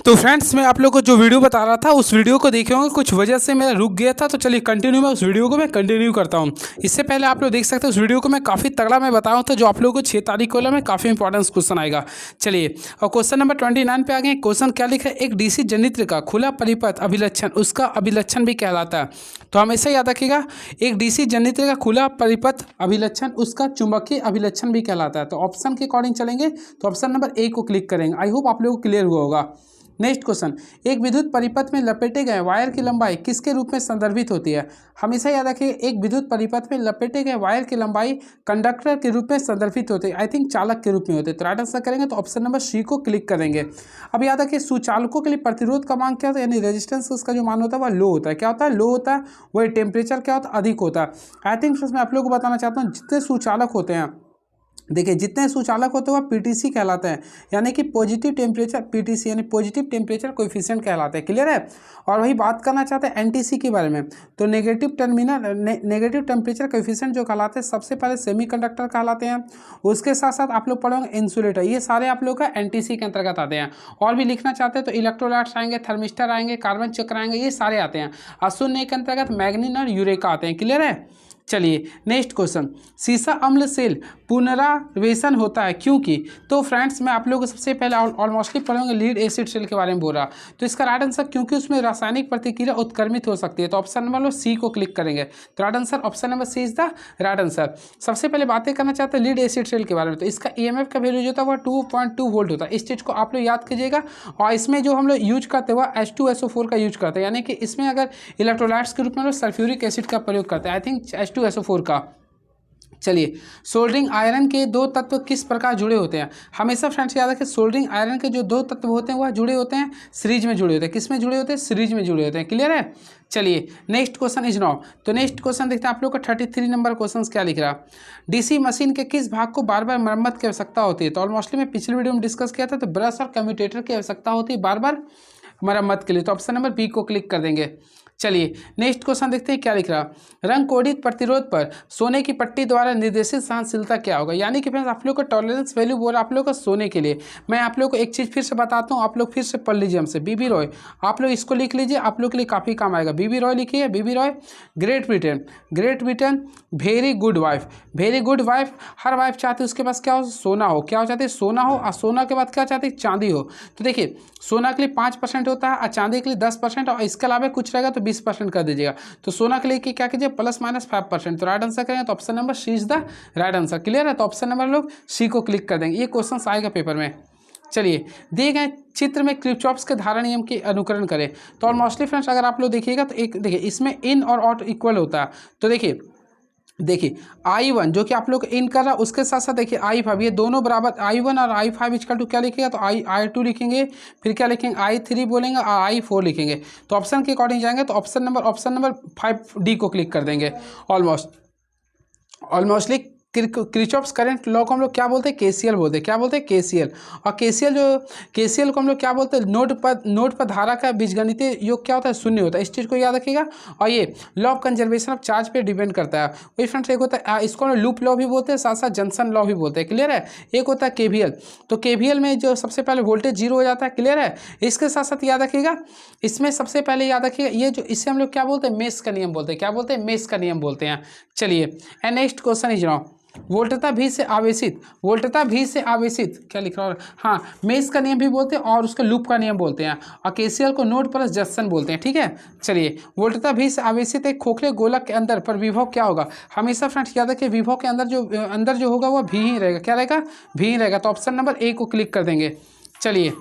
तो फ्रेंड्स मैं आप लोगों को जो वीडियो बता रहा था उस वीडियो को देखे होंगे, कुछ वजह से मेरा रुक गया था। तो चलिए कंटिन्यू मैं उस वीडियो को कंटिन्यू करता हूँ। इससे पहले आप लोग देख सकते हैं उस वीडियो को मैं काफ़ी तगड़ा मैं बताया था, जो आप लोगों को 6 तारीख को में काफ़ी इंपॉर्टेंस क्वेश्चन आएगा। चलिए और क्वेश्चन नंबर 29 पे आ गए। क्वेश्चन क्या लिखा है, एक डीसी जनित्र का खुला परिपथ अभिलक्षण उसका अभिलक्षण भी कहलाता है। तो हमेशा याद रखिएगा, एक डीसी जनित्र का खुला परिपथ अभिलक्षण उसका चुंबकीय अभिलक्षण भी कहलाता है। तो ऑप्शन के अकॉर्डिंग चलेंगे तो ऑप्शन नंबर ए को क्लिक करेंगे। आई होप आप लोगों को क्लियर हुआ होगा। नेक्स्ट क्वेश्चन, एक विद्युत परिपथ में लपेटे गए वायर की लंबाई किसके रूप में संदर्भित होती है। हमेशा याद रखिए, एक विद्युत परिपथ में लपेटे गए वायर की लंबाई कंडक्टर के रूप में संदर्भित होती है। आई थिंक चालक के रूप में होते हैं। तो राइट आंसर करेंगे तो ऑप्शन नंबर सी को क्लिक करेंगे। अब याद रखिए, सुचालकों के लिए प्रतिरोध का मान क्या होता है, यानी रेजिस्टेंस उसका जो मान होता है वह लो होता है। क्या होता है, लो होता है। वही टेम्परेचर क्या होता है, अधिक होता है। आई थिंक मैं आप लोगों को बताना चाहता हूँ, जितने सुचालक होते हैं, देखिए जितने सुचालक होते हैं वह पीटीसी कहलाते हैं, यानी कि पॉजिटिव टेम्परेचर पीटीसी यानी पॉजिटिव टेम्परेचर कोएफिशिएंट कहलाते हैं। क्लियर है। और वही बात करना चाहते हैं एनटीसी के बारे में। तो नेगेटिव नेगेटिव टेम्परेचर कोएफिशिएंट जो कहलाते हैं, सबसे पहले सेमीकंडक्टर कहलाते हैं। उसके साथ साथ आप लोग पढ़ोगे इंसुलेटर। ये सारे आप लोग का एनटीसी के अंतर्गत आते हैं। और भी लिखना चाहते हैं तो इलेक्ट्रोलाइट्स आएंगे, थर्मिस्टर आएंगे, कार्बन चक्र आएंगे, ये सारे आते हैं। अशून्य के अंतर्गत मैग्नीन और यूरेका आते हैं। क्लियर है। चलिए नेक्स्ट क्वेश्चन, सीसा अम्ल सेल पुनरावेशन होता है क्योंकि। तो फ्रेंड्स मैं आप लोगों को सबसे पहले ऑलमोस्टली पढ़ूंगा लीड एसिड सेल के बारे में बोल रहा। तो इसका राइट आंसर, क्योंकि उसमें रासायनिक प्रतिक्रिया उत्क्रमित हो सकती है। तो ऑप्शन नंबर सी को क्लिक करेंगे। तो right answer option number C is the right answer. सबसे पहले बातें करना चाहते हैं लीड एसिड सेल के बारे में। तो इसका ईएमएफ का वैल्यू जो होता है वह 2.2 वोल्ट होता है। इस चीज़ को आप लोग याद कीजिएगा। और इसमें जो हम लोग यूज करते हैं वह H2SO4 का यूज करते हैं, यानी कि इसमें अगर इलेक्ट्रोलाइट्स के रूप में हम लोग सल्फ्यूरिक एसिड का प्रयोग करते हैं। आई थिंक H2SO4 का। चलिए, सोल्डरिंग आयरन के दो तत्व किस प्रकार जुड़े होते हैं। हमेशा फ्रेंड्स याद रखें, सोल्डरिंग आयरन के जो दो तत्व होते हैं वह जुड़े होते हैं सीरीज में जुड़े होते हैं। किस में जुड़े होते हैं, सीरीज में जुड़े होते हैं। क्लियर है। चलिए नेक्स्ट क्वेश्चन इज नाउ। तो नेक्स्ट क्वेश्चन देखते हैं आप लोग का 33 नंबर क्वेश्चन क्या लिख रहा। डीसी मशीन के किस भाग को बार बार मरम्मत की आवश्यकता होती है। तो ऑलमोस्टली मैं पिछले वीडियो में डिस्कस किया था। तो ब्रश और कम्यूटेटर की आवश्यकता होती है बार बार मरम्मत के लिए। तो ऑप्शन नंबर बी को क्लिक कर देंगे। चलिए नेक्स्ट क्वेश्चन देखते हैं क्या लिख रहा। रंग कोडित प्रतिरोध पर सोने की पट्टी द्वारा निर्देशित सहनशीलता क्या होगा। यानी कि फ्रेंड्स आप लोग का टॉलरेंस वैल्यू बोला आप लोग का सोने के लिए। मैं आप लोग को एक चीज़ फिर से बताता हूँ, आप लोग फिर से पढ़ लीजिए हमसे। बीबी रॉय, आप लोग इसको लिख लीजिए, आप लोग के लिए काफ़ी काम आएगा। बीबी रॉय लिखिए, बीबी Roy great Britain. Great Britain very good wife. Very good wife, हर वाइफ चाहती है उसके पास क्या हो, सोना हो। क्या हो चाहती है, सोना हो। और सोना के बाद क्या चाहती है, चांदी हो। तो देखिए सोना के लिए 5% होता है और चांदी के लिए 10%, और इसके अलावा कुछ रहेगा तो 20% कर दीजिएगा। तो सोना के लिए क्या कीजिए, ±5%। तो राइट आंसर करेंगे तो option number C is the right answer. Clear है। तो ऑप्शन नंबर लोग सी को क्लिक कर देंगे। ये क्वेश्चन आएगा पेपर में। चलिए, दिए गए चित्र में किरचॉफ के धारा नियम के अनुकरण करें। तो ऑलमोस्टली फ्रेंड्स अगर आप लोग देखिएगा तो एक देखिए इसमें इन और आउट इक्वल होता है। तो देखिए I1 जो कि आप लोग इन कर रहा है, उसके साथ साथ देखिए I5, ये दोनों बराबर I1 और I5 इक्वल टू क्या लिखेगा, तो I2 लिखेंगे, फिर क्या लिखेंगे I3 बोलेंगे और I4 लिखेंगे। तो ऑप्शन के अकॉर्डिंग जाएंगे तो ऑप्शन नंबर 5D को क्लिक कर देंगे। ऑलमोस्टली किरचॉफ्स करंट लॉ को हम लोग क्या बोलते हैं, केसीएल बोलते हैं। क्या बोलते हैं, केसीएल। और केसीएल को हम लोग क्या बोलते हैं, नोड पर धारा का बीजगणितीय योग क्या होता है, शून्य होता है। इस चीज़ को याद रखिएगा। और ये law of conservation of charge पे डिपेंड करता है। वही फ्रेंड्स एक होता है इसको लूप लॉ भी बोलते हैं, साथ साथ जंक्शन लॉ भी बोलते हैं। क्लियर है। एक होता है केवीएल। तो केवीएल में जो सबसे पहले वोल्टेज 0 हो जाता है। क्लियर है। इसके साथ साथ याद रखिएगा, इसमें सबसे पहले याद रखिएगा ये जो इसे हम लोग क्या बोलते हैं, मेष का नियम बोलते हैं। क्या बोलते हैं, मेष का नियम बोलते हैं। चलिए नेक्स्ट क्वेश्चन इज नाउ। वोल्टता भी से आवेशित क्या लिख रहा है, हाँ मेष का नियम भी बोलते हैं और उसके लूप का नियम बोलते हैं। और केसीएल को नोड प्लस जंक्शन बोलते हैं। ठीक है। चलिए, वोल्टता भी से आवेशित एक खोखले गोलक के अंदर पर विभव क्या होगा। हमेशा फ्रेंड्स याद रखिए, विभव के अंदर जो होगा वह भी ही रहेगा। क्या रहेगा, भी ही रहेगा। तो ऑप्शन नंबर ए को क्लिक कर देंगे। चलिए,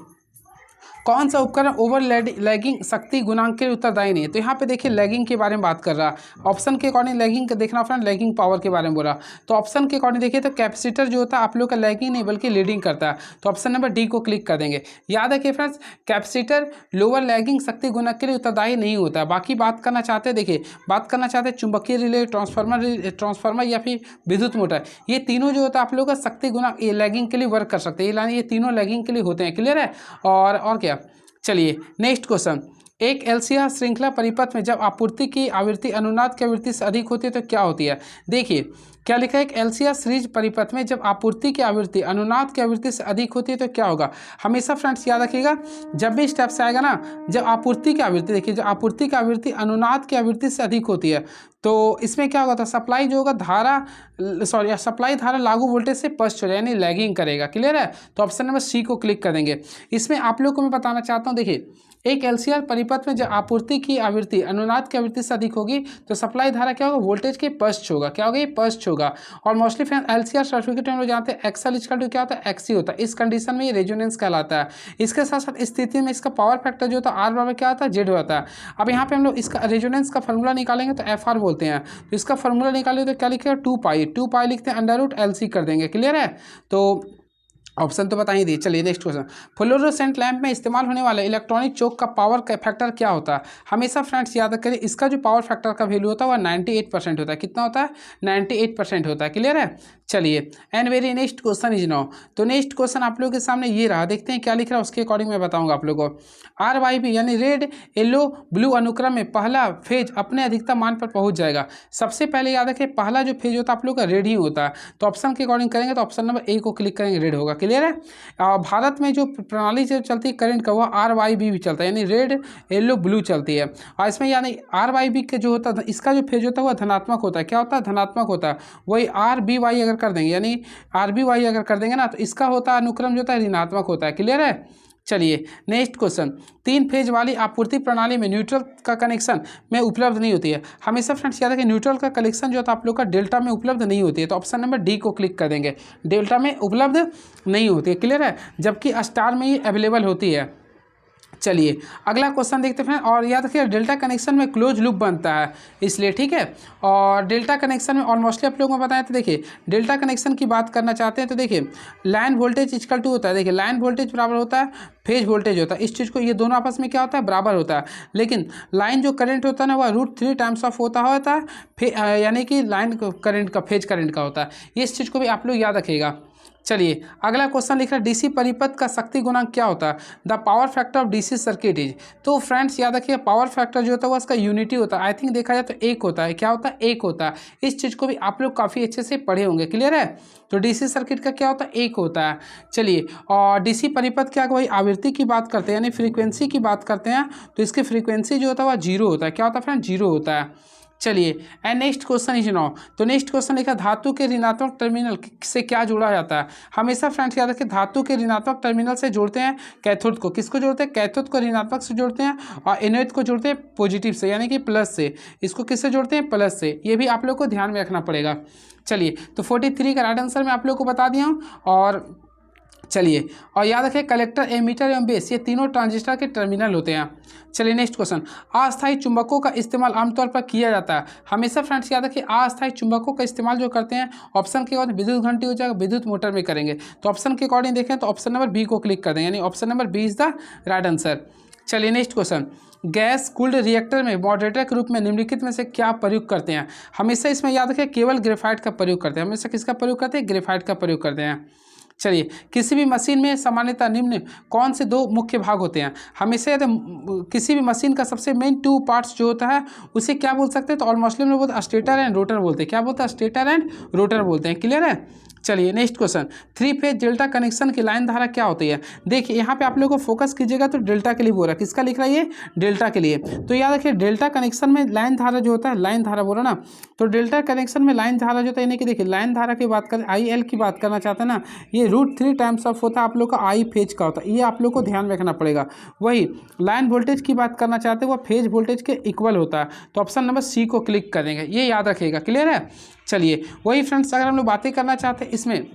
कौन सा उपकरण ओवर लैगिंग शक्ति गुणांक के लिए उत्तरदायी नहीं है। तो यहाँ पे देखिए लैगिंग के बारे में बात कर रहा है। ऑप्शन के अकॉर्डिंग लैगिंग का देखना फ्रेंड, लैगिंग पावर के बारे में बोला। तो ऑप्शन के अकॉर्डिंग देखिए तो कैपेसिटर जो होता है आप लोग का लैगिंग नहीं बल्कि लीडिंग करता है। तो ऑप्शन नंबर डी को क्लिक कर देंगे। याद रखिए फ्रेंड्स, कैपेसिटर लोअर लैगिंग शक्ति गुणक के लिए उत्तरदायी नहीं होता है। बाकी बात करना चाहते हैं, देखिए बात करना चाहते हैं चुंबकीय रिले, ट्रांसफार्मर या फिर विद्युत मोटर, ये तीनों जो होता है आप लोग का शक्ति गुणक ये लैगिंग के लिए वर्क कर सकते हैं। ये तीनों लैगिंग के लिए होते हैं। क्लियर है। और क्या। चलिए नेक्स्ट क्वेश्चन, एक एलसीआर श्रृंखला परिपथ में जब आपूर्ति की आवृत्ति अनुनाद की आवृत्ति से अधिक होती है तो क्या होती है। देखिए क्या लिखा है, एक एलसीआर सीरीज परिपथ में जब आपूर्ति की आवृत्ति अनुनाद की आवृत्ति से अधिक होती है तो क्या होगा। हमेशा फ्रेंड्स याद रखिएगा, जब भी स्टेप से आएगा ना, जब आपूर्ति की आवृत्ति, देखिए जब आपूर्ति की आवृत्ति अनुनाद की आवृत्ति से अधिक होती है तो इसमें क्या होगा था, सप्लाई जो होगा धारा, सॉरी सप्लाई धारा लागू वोल्टेज से पश्च हो जाए, यानी लैगिंग करेगा। क्लियर है, तो ऑप्शन नंबर सी को क्लिक कर देंगे। इसमें आप लोग को मैं बताना चाहता हूँ, देखिए एक एलसीआर परिपथ में जब आपूर्ति की आवृत्ति अनुनाद की आवृत्ति से अधिक होगी तो सप्लाई धारा क्या होगा, वोल्टेज के पश्च होगा। क्या होगा, ये पश्च होगा। और मोस्टली फ्रेंड एलसीआर सर्टिफिकेट में लोग जानते हैं एक्सएल इक्वल टू क्या होता है, एक्सी होता है। इस कंडीशन में ये रेजोनेंस कहलाता है। इसके साथ साथ स्थिति में इसका पावर फैक्टर जो होता है आर बराबर क्या होता है, जेड होता है। अब यहाँ पे हम लोग इसका रेजोनेंस का फॉर्मूला निकालेंगे तो एफ आर बोलते हैं। तो इसका फॉर्मूला निकालेंगे तो क्या लिखेगा, 2 पाई लिखते हैं, अंडर रूट एलसी कर देंगे। क्लियर है, तो ऑप्शन तो बता ही दिए। चलिए नेक्स्ट क्वेश्चन, फ्लोरोसेंट लैंप में इस्तेमाल होने वाले इलेक्ट्रॉनिक चौक का पावर फैक्टर क्या होता है। हमेशा फ्रेंड्स याद करें, इसका जो पावर फैक्टर का वैल्यू होता है वह 98% होता है। कितना होता है, 98% होता है। क्लियर है, चलिए and very next question is now. तो नेक्स्ट क्वेश्चन आप लोगों के सामने ये रहा, देखते हैं क्या लिख रहा है, उसके अकॉर्डिंग मैं बताऊंगा आप लोगों को। RYB यानी रेड येलो ब्लू अनुक्रम में पहला फेज अपने अधिकतम मान पर पहुंच जाएगा। सबसे पहले याद रखें, पहला जो फेज होता है आप लोग का रेड ही होता है। तो ऑप्शन के अकॉर्डिंग करेंगे तो ऑप्शन नंबर ए को क्लिक करेंगे, रेड होगा। क्लियर है, भारत में जो प्रणाली से चलती है करंट का वह RYB भी चलता है, यानी रेड येलो ब्लू चलती है। और इसमें यानी RYB के जो होता है, इसका जो फेज होता है वह धनात्मक होता है। क्या होता है, धनात्मक होता है। वही RBY अगर कर देंगे, यानी RBY अगर कर देंगे ना, तो इसका होता है अनुक्रम जो होता है ऋणात्मक होता है। क्लियर है, चलिए नेक्स्ट क्वेश्चन, 3 फेज वाली आपूर्ति प्रणाली में न्यूट्रल का कनेक्शन में उपलब्ध नहीं होती है। हमेशा फ्रेंड्स याद है कि न्यूट्रल का कनेक्शन जो होता है आप लोग का डेल्टा में उपलब्ध नहीं होती है। तो ऑप्शन नंबर डी को क्लिक कर देंगे, डेल्टा में उपलब्ध नहीं होती है। क्लियर है, जबकि स्टार में ये अवेलेबल होती है। चलिए अगला क्वेश्चन देखते हैं। और याद रखिए, डेल्टा कनेक्शन में क्लोज लूप बनता है इसलिए, ठीक है। और डेल्टा कनेक्शन में ऑलमोस्टली आप लोगों को बताया, तो देखिए डेल्टा कनेक्शन की बात करना चाहते हैं तो देखिए लाइन वोल्टेज इक्वल टू होता है। देखिए लाइन वोल्टेज बराबर होता है फेज वोल्टेज होता है। इस चीज़ को, ये दोनों आपस में क्या होता है, बराबर होता है। लेकिन लाइन जो करंट होता है ना वह √3 टाइम्स ऑफ होता है, यानी कि लाइन करंट का फेज करंट का होता है। इस चीज़ को भी आप लोग याद रखिएगा। चलिए अगला क्वेश्चन लिख रहा है, डीसी परिपथ का शक्ति गुणांक क्या होता है, the power factor of DC circuit is. तो फ्रेंड्स याद रखिए, पावर फैक्टर जो होता है वो उसका यूनिटी होता है। आई थिंक देखा जाए तो 1 होता है। क्या होता है, 1 होता है। इस चीज़ को भी आप लोग काफ़ी अच्छे से पढ़े होंगे। क्लियर है, तो डीसी सर्किट का क्या होता है, 1 होता है। चलिए, और डीसी परिपथ क्या, वही आवृत्ति की बात करते हैं, यानी फ्रीक्वेंसी की बात करते हैं, तो इसकी फ्रीक्वेंसी जो होता है वह 0 होता है। क्या होता है फ्रेंड, 0 होता है। चलिए and next question is now. तो नेक्स्ट क्वेश्चन लिखा, धातु के ऋणात्मक टर्मिनल से क्या जोड़ा जाता है। हमेशा फ्रेंड्स याद रखें, धातु के ऋणात्मक टर्मिनल से जोड़ते हैं कैथोड को। किसको जोड़ते हैं, कैथोड को ऋणात्मक से जोड़ते हैं, और एनोड को जोड़ते हैं पॉजिटिव से, यानी कि प्लस से। इसको किससे जोड़ते हैं, प्लस से। ये भी आप लोग को ध्यान में रखना पड़ेगा। चलिए, तो 43 का राइट आंसर मैं आप लोग को बता दिया हूँ। और चलिए, और याद रखें, कलेक्टर, एमीटर एवं बेस ये तीनों ट्रांजिस्टर के टर्मिनल होते हैं। चलिए नेक्स्ट क्वेश्चन, अस्थायी चुंबकों का इस्तेमाल आमतौर पर किया जाता है। हमेशा फ्रेंड्स याद रखिए, अस्थायी चुंबकों का इस्तेमाल जो करते हैं, ऑप्शन के बाद विद्युत घंटी हो जाएगा, विद्युत मोटर में करेंगे। तो ऑप्शन के अकॉर्डिंग देखें तो ऑप्शन नंबर बी को क्लिक कर दें, यानी option number B is the right answer. चलिए next question, gas cooled reactor में मॉडरेटर के रूप में निम्नलिखित में से क्या प्रयोग करते हैं। हमेशा इसमें याद रखें, केवल ग्रेफाइट का प्रयोग करते हैं। हमेशा किसका प्रयोग करते हैं, ग्रेफाइट का प्रयोग करते हैं। चलिए, किसी भी मशीन में सामान्यतः निम्न कौन से 2 मुख्य भाग होते हैं। हमेशा यदि किसी भी मशीन का सबसे मेन 2 पार्ट्स जो होता है उसे क्या बोल सकते हैं, तो ऑलमोस्टली हम लोग बोलते हैं स्टेटर एंड रोटर बोलते हैं। क्या बोलते हैं, स्टेटर एंड रोटर बोलते हैं। क्लियर है, चलिए next question, 3 phase delta connection की लाइन धारा क्या होती है। देखिए यहाँ पे आप लोगों को फोकस कीजिएगा, तो डेल्टा के लिए बोल रहा है। किसका लिख रहा है ये, डेल्टा के लिए। तो याद रखिए, डेल्टा कनेक्शन में लाइन धारा जो होता है, लाइन धारा बोला ना, तो डेल्टा कनेक्शन में लाइन धारा जो होता है, यानी कि देखिए लाइन धारा की बात करें, IL की बात करना चाहते हैं ना, ये √3 टाइम्स ऑफ होता है आप लोग का I फेज का होता है। ये आप लोग को ध्यान रखना पड़ेगा। वही लाइन वोल्टेज की बात करना चाहते हैं, वह फेज वोल्टेज के इक्वल होता है। तो ऑप्शन नंबर सी को क्लिक कर देंगे, ये याद रखिएगा। क्लियर है, चलिए वही फ्रेंड्स, अगर हम लोग बातें करना चाहते हैं इसमें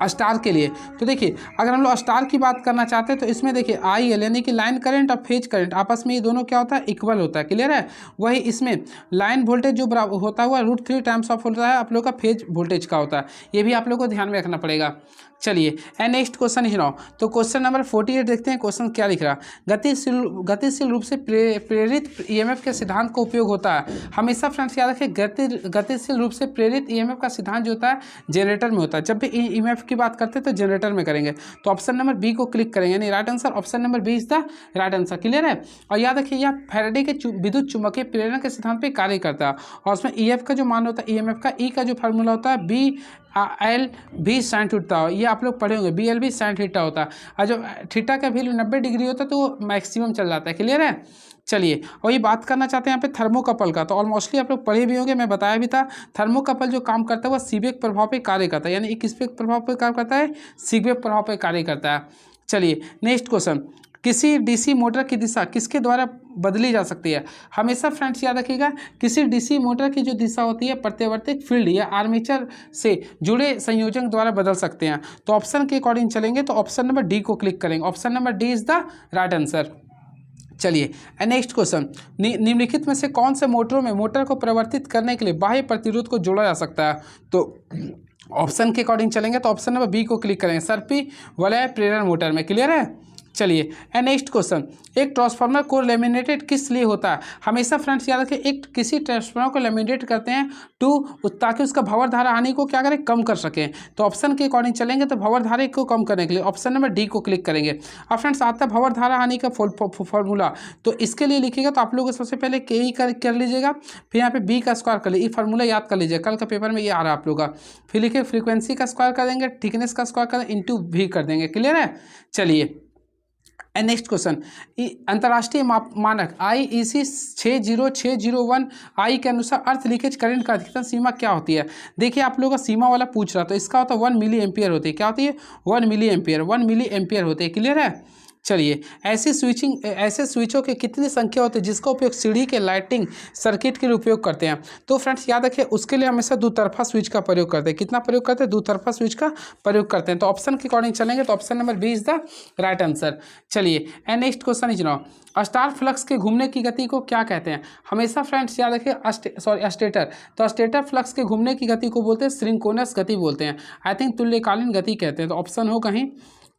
स्टार के लिए, तो देखिए अगर हम लोग स्टार की बात करना चाहते हैं तो इसमें देखिए IL यानी कि लाइन करंट और फेज करंट आपस में ये दोनों क्या होता है, इक्वल होता है। क्लियर है, वही इसमें लाइन वोल्टेज जो बराबर होता है वह √3 टाइम्स ऑफ होता है आप लोग का फेज वोल्टेज का होता है। ये भी आप लोग को ध्यान में रखना पड़ेगा। चलिए and next question he now. तो क्वेश्चन नंबर 48 देखते हैं, क्वेश्चन क्या लिख रहा, गतिशील रूप से प्रेरित EMF के सिद्धांत का उपयोग होता है। हमेशा फ्रेंड्स याद रखें, गतिशील रूप से प्रेरित EMF का सिद्धांत जो होता है जनरेटर में होता है। जब भी ईएमएफ की बात करते हैं तो जनरेटर में करेंगे, तो ऑप्शन नंबर बी को क्लिक करेंगे, यानी right answer option number B is the right answer. Clear है। और याद रखिए यह फैराडे के विद्युत चुम्बकीय प्रेरण के सिद्धांत पे कार्य करता है, और उसमें ईएफ का जो मान होता है, ईएमएफ का, ई का जो फार्मूला होता है बी एल भी साइन थीटा हो, ये आप लोग पढ़े होंगे, बी एल भी साइन थीटा होता है, और जब थीटा का वैल्यू 90 डिग्री होता है तो वो मैक्सिमम चल जाता है। क्लियर है। चलिए, और ये बात करना चाहते हैं यहाँ पे थर्मोकपल का, तो ऑलमोस्टली आप लोग पढ़े भी होंगे, मैं बताया भी था। थर्मोकपल जो काम करता है वह सीबेक प्रभाव पे कार्य करता है, यानी ये किस पे प्रभाव पे कार्य करता है, सीबेक प्रभाव पे कार्य करता है। चलिए नेक्स्ट क्वेश्चन, किसी डीसी मोटर की दिशा किसके द्वारा बदली जा सकती है। हमेशा फ्रेंड्स याद रखिएगा, किसी डीसी मोटर की जो दिशा होती है प्रत्यावर्तिक फील्ड या आर्मेचर से जुड़े संयोजन द्वारा बदल सकते हैं। तो ऑप्शन के अकॉर्डिंग चलेंगे तो ऑप्शन नंबर डी को क्लिक करेंगे, option number D is the right answer. चलिए नेक्स्ट क्वेश्चन, निम्नलिखित में से कौन से मोटरों में मोटर को परिवर्तित करने के लिए बाह्य प्रतिरोध को जोड़ा जा सकता है। तो ऑप्शन के अकॉर्डिंग चलेंगे तो ऑप्शन नंबर बी को क्लिक करेंगे, सर्पी वलय प्रेरण मोटर में। क्लियर है। चलिए नेक्स्ट क्वेश्चन, एक ट्रांसफार्मर को लेमिनेटेड किस लिए होता है। हमेशा फ्रेंड्स याद रखें, एक किसी ट्रांसफार्मर को लेमिनेट करते हैं ताकि उसका भंवर धारा हानि को क्या करें, कम कर सकें। तो ऑप्शन के अकॉर्डिंग चलेंगे तो भंवर धारा को कम करने के लिए ऑप्शन नंबर डी को क्लिक करेंगे। अब फ्रेंड्स आता है भंवर धारा हानि का फॉर्मूला, तो इसके लिए लिखिएगा तो आप लोग सबसे पहले के ही कर लीजिएगा, फिर यहाँ पे बी का स्क्वायर कर लीजिए, ये फार्मूला याद कर लीजिए, कल का पेपर में ये आ रहा है आप लोग का। फिर लिखिए फ्रीक्वेंसी का स्क्वायर कर देंगे, थिकनेस का स्क्वायर कर देंगे, इंटू भी कर देंगे। क्लियर है। चलिए नेक्स्ट क्वेश्चन, अंतर्राष्ट्रीय मानक IEC 60601 आई के अनुसार अर्थ लीकेज करंट का अधिकतम सीमा क्या होती है। देखिए आप लोगों का सीमा वाला पूछ रहा, तो इसका होता है 1 मिली एम्पियर होती है। क्या होती है, 1 मिली एम्पियर होती है। क्लियर है। चलिए, ऐसे स्विचों के कितनी संख्या होती है जिसका उपयोग सीढ़ी के लाइटिंग सर्किट के लिए उपयोग करते हैं। तो फ्रेंड्स याद रखिए, उसके लिए हमेशा दोतरफा स्विच का प्रयोग करते हैं। कितना प्रयोग करते हैं, दोतरफा स्विच का प्रयोग करते हैं। तो ऑप्शन के अकॉर्डिंग चलेंगे तो option number B is the right answer. चलिए next question is now, star flux के घूमने की गति को क्या कहते हैं। हमेशा फ्रेंड्स याद रखिए, स्टेटर, तो स्टेटर फ्लक्स के घूमने की गति को बोलते हैं सिंक्रोनस गति बोलते हैं। आई थिंक तुल्यकालीन गति कहते हैं, तो ऑप्शन हो कहीं।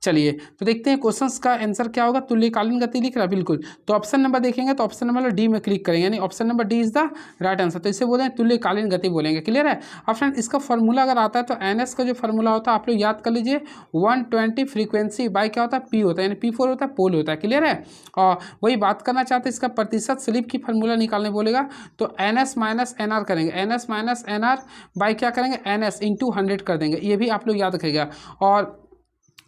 चलिए तो देखते हैं क्वेश्चंस का आंसर क्या होगा। तुल्यकालीन गति लिख रहा है बिल्कुल, तो ऑप्शन नंबर देखेंगे तो ऑप्शन नंबर डी में क्लिक करेंगे, यानी option number D is the right answer. तो इसे बोलेंगे तुल्यकालीन गति बोलेंगे। क्लियर है। अब फ्रेंड इसका फॉर्मूला अगर आता है तो एनएस का जो फॉर्मूला होता है आप लोग याद कर लीजिए, 120 फ्रीक्वेंसी बाई क्या होता है, पी होता है, यानी P4 होता है, पोल होता है। क्लियर है। और वही बात करना चाहते हैं, इसका प्रतिशत स्लिप की फॉर्मूला निकालने बोलेगा, तो NS माइनस NR करेंगे, NS माइनस NR बाई क्या करेंगे, NS इंटू 100 कर देंगे। ये भी आप लोग याद रखिएगा। और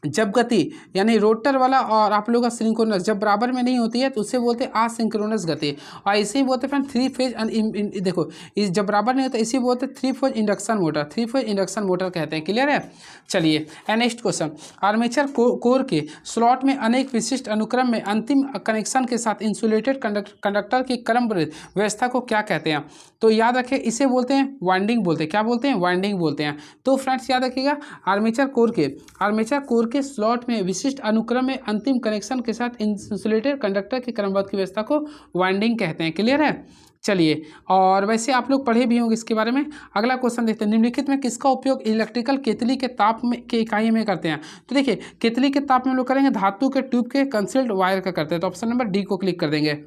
जब गति यानी रोटर वाला और आप लोगों का सिंक्रोनस जब बराबर में नहीं होती है तो उसे बोलते हैं असिंक्रोनस गति, और इसे ही बोलते हैं फ्रेंड 3 फेज। देखो इस जब बराबर नहीं होता इसी बोलते हैं 3 phase induction motor, 3 phase induction motor कहते हैं। क्लियर है। चलिए नेक्स्ट क्वेश्चन, आर्मेचर कोर के स्लॉट में अनेक विशिष्ट अनुक्रम में अंतिम कनेक्शन के साथ इंसुलेटेड कंडक्टर की क्रमबद्ध व्यवस्था को क्या कहते हैं। तो याद रखें, इसे बोलते हैं वाइंडिंग बोलते हैं। क्या बोलते हैं, वाइंडिंग बोलते हैं। तो फ्रेंड्स याद रखिएगा, आर्मेचर कोर के स्लॉट में विशिष्ट अनुक्रम में अंतिम कनेक्शन के साथ इंसुलेटेड कंडक्टर के क्रमबद्ध की व्यवस्था को वाइंडिंग कहते हैं। क्लियर है। चलिए, और वैसे आप लोग पढ़े भी होंगे इसके बारे में। अगला क्वेश्चन देखते हैं, निम्नलिखित में किसका उपयोग इलेक्ट्रिकल केतली के ताप में के इकाई में करते हैं। तो देखिए केतली के ताप में हम लोग करेंगे धातु के ट्यूब के कंसील्ड वायर का करते हैं, तो ऑप्शन नंबर डी को क्लिक कर देंगे।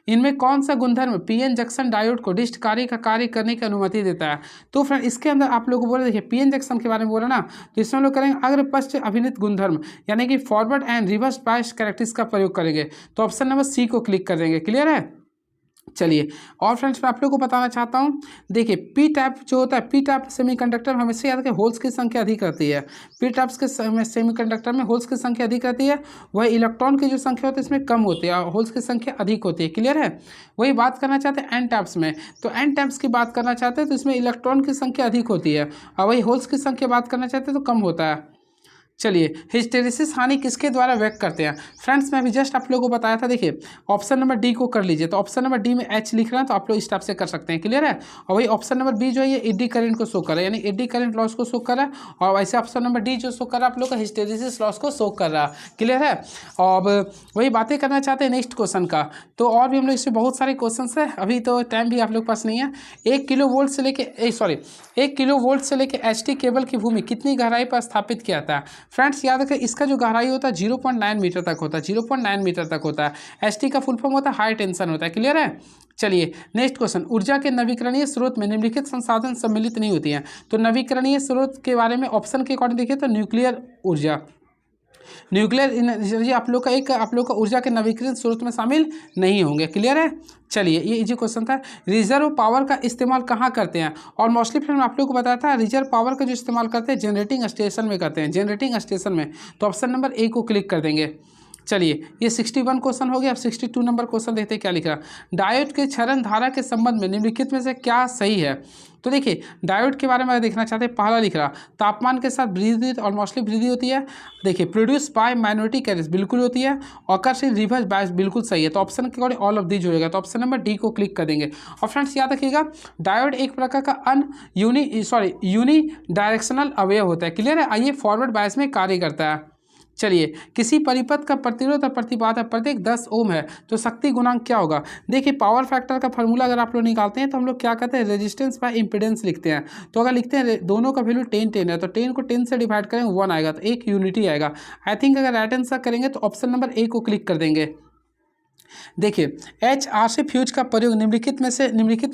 इनमें कौन सा गुणधर्म पीएन जंक्शन डायोड को डिस्ट कार्य का कार्य करने की अनुमति देता है। तो फ्रेंड इसके अंदर आप लोगों को बोले, देखिए पीएन जंक्शन के बारे में बोला ना, तो इसमें हम लोग करेंगे अग्र पश्च अभिनित गुणधर्म, यानी कि forward and reverse bias characteristics का प्रयोग करेंगे। तो ऑप्शन नंबर सी को क्लिक कर देंगे। क्लियर है। चलिए, और फ्रेंड्स मैं आप लोगों को बताना चाहता हूँ, देखिए पी टाइप जो होता है, पी टाइप सेमीकंडक्टर हमेशा याद रखें होल्स की संख्या अधिक रहती है। पी टाइप्स के सेमीकंडक्टर में होल्स की संख्या अधिक रहती है, वही इलेक्ट्रॉन की जो संख्या होती है इसमें कम होती है और होल्स की संख्या अधिक होती है। क्लियर है। वही बात करना चाहते हैं एन टाइप्स में, तो एन टाइप्स की बात करना चाहते हैं तो इसमें इलेक्ट्रॉन की संख्या अधिक होती है और वही होल्स की संख्या बात करना चाहते हैं तो कम होता है। चलिए, हिस्टेरिसिस हानि किसके द्वारा व्यक्त करते हैं। फ्रेंड्स मैं अभी जस्ट आप लोगों को बताया था, देखिए ऑप्शन नंबर डी को कर लीजिए, तो ऑप्शन नंबर डी में एच लिख रहा है तो आप लोग इस टाइप से कर सकते हैं। क्लियर है। और वही ऑप्शन नंबर बी जो है ये एडी करंट को शो कर रहा है, यानी एडी करंट लॉस को शो कर रहा है, और वैसे ऑप्शन नंबर डी जो शो कर रहा है आप लोग का हिस्टेरिसिस लॉस को शो कर रहा है। क्लियर है। और वही बातें करना चाहते हैं नेक्स्ट क्वेश्चन का, तो और भी हम लोग इसमें बहुत सारे क्वेश्चन है, अभी तो टाइम भी आप लोग पास नहीं है। 1 किलोवोल्ट से लेके एचटी केबल की भूमि कितनी गहराई पर स्थापित किया था। फ्रेंड्स याद रखें इसका जो गहराई होता है 0.9 मीटर तक होता है, 0.9 मीटर तक होता है। एसटी का फुल फॉर्म होता है हाई टेंशन होता है। क्लियर है। चलिए नेक्स्ट क्वेश्चन, ऊर्जा के नवीकरणीय स्रोत में निम्नलिखित संसाधन सम्मिलित नहीं होती हैं। तो नवीकरणीय स्रोत के बारे में ऑप्शन के अकॉर्डिंग देखिए तो न्यूक्लियर ऊर्जा, न्यूक्लियर एनर्जी आप लोग का ऊर्जा के नवीकरण स्रोत में शामिल नहीं होंगे। क्लियर है। चलिए ये इजी क्वेश्चन था। रिजर्व पावर का इस्तेमाल कहाँ करते हैं, और मोस्टली फिर आप लोग को बताया था रिजर्व पावर का जो इस्तेमाल करते हैं जनरेटिंग स्टेशन में करते हैं, जनरेटिंग स्टेशन में। तो ऑप्शन नंबर ए को क्लिक कर देंगे। चलिए ये 61 क्वेश्चन हो गया। अब 62 नंबर क्वेश्चन देखते हैं क्या लिख रहा। डायोड के क्षरण धारा के संबंध में निम्नलिखित में से क्या सही है। तो देखिए डायोड के बारे में देखना चाहते हैं। पहला लिख रहा तापमान के साथ वृद्धि और मोस्टली वृद्धि होती है। देखिए प्रोड्यूस बाय माइनॉरिटी कैरियर्स बिल्कुल होती है। ऑकर्स इन रिवर्स बायस बिल्कुल सही है। तो ऑप्शन के अकॉर्डिंग ऑल ऑफ दीज होगा। तो ऑप्शन नंबर डी को क्लिक कर देंगे। और फ्रेंड्स याद रखिएगा डायोड एक प्रकार का यूनी डायरेक्शनल अवयव होता है। क्लियर है। आइए फॉरवर्ड बायस में कार्य करता है। चलिए किसी परिपथ का प्रतिरोध और प्रतिबाधा प्रत्येक 10 ओम है तो शक्ति गुणांक क्या होगा। देखिए पावर फैक्टर का फार्मूला अगर आप लोग निकालते हैं तो हम लोग क्या कहते हैं रेजिस्टेंस बाय इम्पीडेंस लिखते हैं। तो अगर लिखते हैं दोनों का वैल्यू 10 है तो 10 को 10 से डिवाइड करेंगे 1 आएगा, तो एक यूनिटी आएगा। आई थिंक अगर राइट आंसर करेंगे तो ऑप्शन नंबर ए को क्लिक कर देंगे। देखिए HRC फ्यूज का प्रयोग निम्नलिखित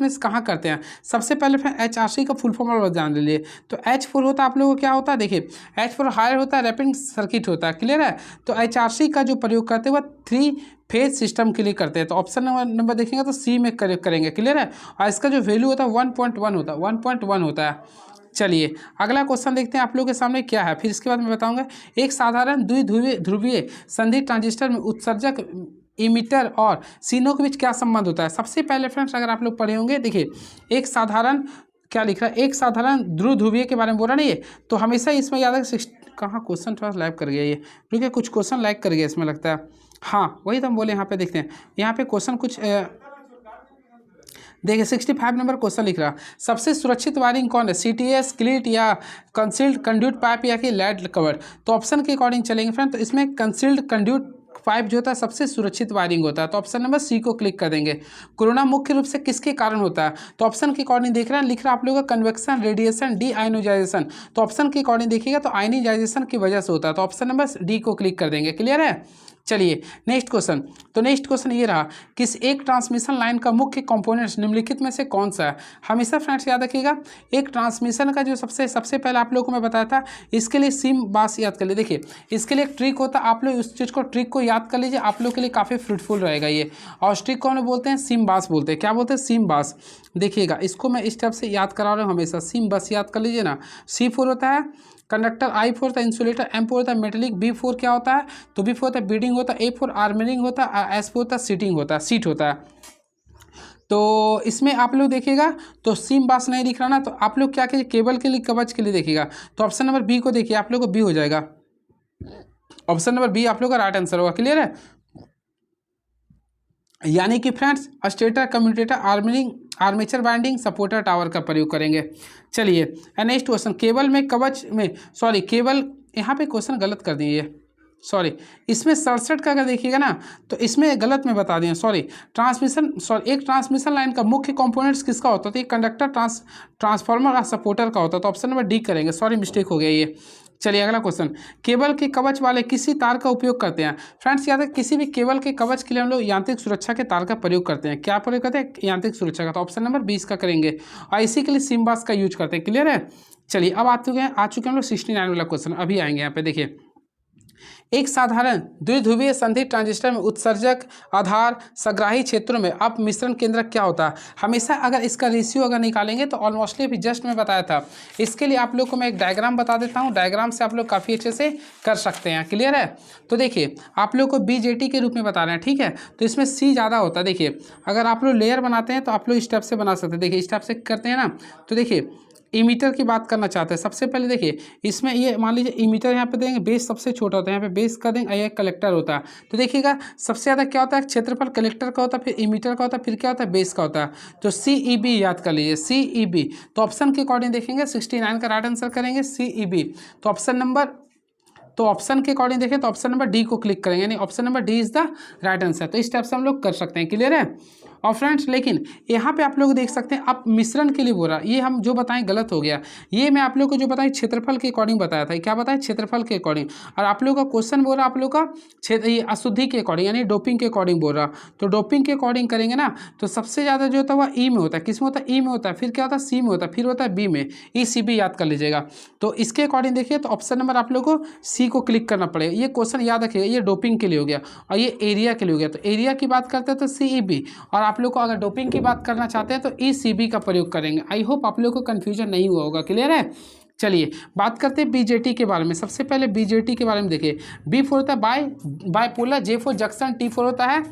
में से कहाँ करते हैं। सबसे पहले फिर HRC का फुल फॉर्म जान लीजिए। तो H4 होता है आप लोगों को क्या होता है। देखिए H4 हायर होता है, रैपिंग सर्किट होता है। क्लियर है। तो HRC का जो प्रयोग करते हैं वह 3 फेज सिस्टम के लिए करते हैं। तो ऑप्शन नंबर देखेंगे तो सी में करेंगे। क्लियर है। और इसका जो वैल्यू होता है 1.1 होता है, 1.1 होता है। चलिए अगला क्वेश्चन देखते हैं आप लोगों के सामने क्या है, फिर इसके बाद मैं बताऊंगा। एक साधारण द्विध्रुवीय संधि ट्रांजिस्टर में उत्सर्जक इमीटर और सीनों के बीच क्या संबंध होता है। सबसे पहले फ्रेंड्स अगर आप लोग पढ़े होंगे, देखिए एक साधारण क्या लिख रहा है, एक साधारण द्विध्रुवीय के बारे में बोल रहा नहीं है। तो हमेशा इसमें याद है कहाँ क्वेश्चन थोड़ा लाइव कर गया ये, क्योंकि कुछ क्वेश्चन लाइक कर गया इसमें लगता है। हाँ वही तो हम बोले। यहाँ पे देखते हैं, यहाँ पे क्वेश्चन कुछ देखिए 65 नंबर क्वेश्चन लिख रहा सबसे सुरक्षित वायरिंग कौन है, CTS क्लिट या कंसील्ड कंड्यूट पाइप या कि लेड कवर। तो ऑप्शन के अकॉर्डिंग चलेंगे फ्रेंड। तो इसमें कंसील्ड कंड्यूट पाइप जो होता है सबसे सुरक्षित वायरिंग होता है। तो ऑप्शन नंबर सी को क्लिक कर देंगे। कोरोना मुख्य रूप से किसके कारण होता है। तो ऑप्शन के अकॉर्डिंग देख रहे हैं, लिख रहा है आप लोगों का कन्वेक्शन, रेडिएशन, डी आयनोजाइजेशन। तो ऑप्शन के अकॉर्डिंग देखिएगा तो आयनिजाइजेशन की वजह से होता है। तो ऑप्शन नंबर डी को क्लिक कर देंगे। क्लियर है। चलिए नेक्स्ट क्वेश्चन। तो नेक्स्ट क्वेश्चन ये रहा, किस एक ट्रांसमिशन लाइन का मुख्य कंपोनेंट्स निम्नलिखित में से कौन सा है। हमेशा फ्रेंड्स याद रखिएगा एक ट्रांसमिशन का जो सबसे पहले आप लोगों को मैं बताया था, इसके लिए सिम बास याद कर लिए। देखिए इसके लिए एक ट्रिक होता है, आप लोग उस चीज़ को ट्रिक को याद कर लीजिए, आप लोग के लिए काफ़ी फ्रूटफुल रहेगा ये। और उस ट्रिक को हम बोलते हैं सिम बास बोलते हैं। क्या बोलते हैं, सिम बास। देखिएगा इसको मैं इस टाइप से याद करा रहा हूँ हमेशा, सिम बस याद कर लीजिए ना। C4 होता है कंडक्टर, I4 होता है इंसुलेटर, M4 होता है मेटेलिक, B4 क्या होता है, तो B4 होता है बीडिंग होता है, A4 आर्मरिंग होता है, S4 होता है सीटिंग होता है, सीट होता है। तो इसमें आप लोग देखिएगा तो सिम बास नहीं दिख रहा ना, तो आप लोग क्या कीजिए केबल के लिए कवच के लिए देखिएगा। तो ऑप्शन नंबर बी को देखिए, आप लोग को बी हो जाएगा। ऑप्शन नंबर बी आप लोग का राइट आंसर होगा। क्लियर है। यानी कि friends stator, commutator, armature winding, supporter tower का प्रयोग करेंगे। चलिए नेक्स्ट क्वेश्चन, केबल में कवच में केबल, यहाँ पे क्वेश्चन गलत कर दिए, सॉरी इसमें 67 का अगर देखिएगा ना तो इसमें गलत में बता दिए, एक ट्रांसमिशन लाइन का मुख्य कंपोनेंट्स किसका होता है, तो ये कंडक्टर, ट्रांसफार्मर और सपोर्टर का होता है। तो ऑप्शन नंबर डी करेंगे, सॉरी मिस्टेक हो गया ये। चलिए अगला क्वेश्चन, केबल के कवच वाले किसी तार का उपयोग करते हैं। फ्रेंड्स याद है किसी भी केबल के कवच के लिए हम लोग यांत्रिक सुरक्षा के तार का प्रयोग करते हैं। क्या प्रयोग करते हैं, यांत्रिक सुरक्षा का। तो ऑप्शन नंबर 20 का करेंगे, और इसी के लिए सिम्बास का यूज करते हैं। क्लियर है। चलिए अब आ चुके हैं हम लोग 69 वाला क्वेश्चन, अभी आएंगे यहाँ पे। देखिए एक साधारण द्विध्रुवीय संधि ट्रांजिस्टर में उत्सर्जक, आधार, संग्राही क्षेत्रों में अप मिश्रण केंद्रक क्या होता है। हमेशा अगर इसका रेशियो अगर निकालेंगे तो ऑलमोस्टली अभी जस्ट मैं बताया था। इसके लिए आप लोग को मैं एक डायग्राम बता देता हूँ, डायग्राम से आप लोग काफ़ी अच्छे से कर सकते हैं। क्लियर है। तो देखिए आप लोग को BJT के रूप में बता रहे हैं, ठीक है। तो इसमें C ज़्यादा होता है। देखिए अगर आप लोग लेयर बनाते हैं तो आप लोग इस टाइप से बना सकते हैं। देखिए इस टाइप से करते हैं ना, तो देखिए इमीटर की बात करना चाहते हैं। सबसे पहले देखिए इसमें ये मान लीजिए इमीटर यहाँ पे देंगे, बेस सबसे छोटा होता है, यहाँ पे बेस का देंगे, ये कलेक्टर होता है। तो देखिएगा सबसे ज़्यादा क्या होता है, क्षेत्रफल कलेक्टर का होता है, फिर इमीटर का होता है, फिर क्या होता है, बेस का होता है। तो CEB याद कर लीजिए, CEB। तो ऑप्शन के अकॉर्डिंग देखेंगे 69 का राइट आंसर करेंगे CEB। तो ऑप्शन के अकॉर्डिंग देखें तो ऑप्शन नंबर डी को क्लिक करेंगे, यानी option number D is the right answer. तो इस टाइप से हम लोग कर सकते हैं। क्लियर है। और फ्रेंड्स लेकिन यहाँ पे आप लोग देख सकते हैं आप मिश्रण के लिए बोल रहा, ये हम जो बताएं गलत हो गया। ये मैं आप लोग को जो बताया क्षेत्रफल के अकॉर्डिंग बताया था, क्या बताया, क्षेत्रफल के अकॉर्डिंग। और आप लोग का क्वेश्चन बोल रहा आप लोग का क्षेत्र ये अशुद्धि के अकॉर्डिंग यानी डोपिंग के अकॉर्डिंग बोल रहा। तो डोपिंग के अकॉर्डिंग करेंगे ना तो सबसे ज़्यादा जो होता है वह ई में होता है। किस में होता है, ई में होता है। फिर क्या होता है, सी में होता है। फिर होता है बी में, ई सी बी याद कर लीजिएगा। तो इसके अकॉर्डिंग देखिए तो ऑप्शन नंबर आप लोग को सी को क्लिक करना पड़ेगा। ये क्वेश्चन याद रखिएगा, ये डोपिंग के लिए हो गया और ये एरिया के लिए हो गया। तो एरिया की बात करते हैं तो सी ई बी, और आप लोग को अगर डोपिंग की बात करना चाहते हैं तो ई सी बी का प्रयोग करेंगे। आई होप आप लोग को कन्फ्यूजन नहीं हुआ होगा। क्लियर है। चलिए बात करते हैं बीजेटी के बारे में। सबसे पहले बीजेटी के बारे में देखिए। बी फोर होता है बायपोलर, जे फोर जंक्शन, टी फोर होता है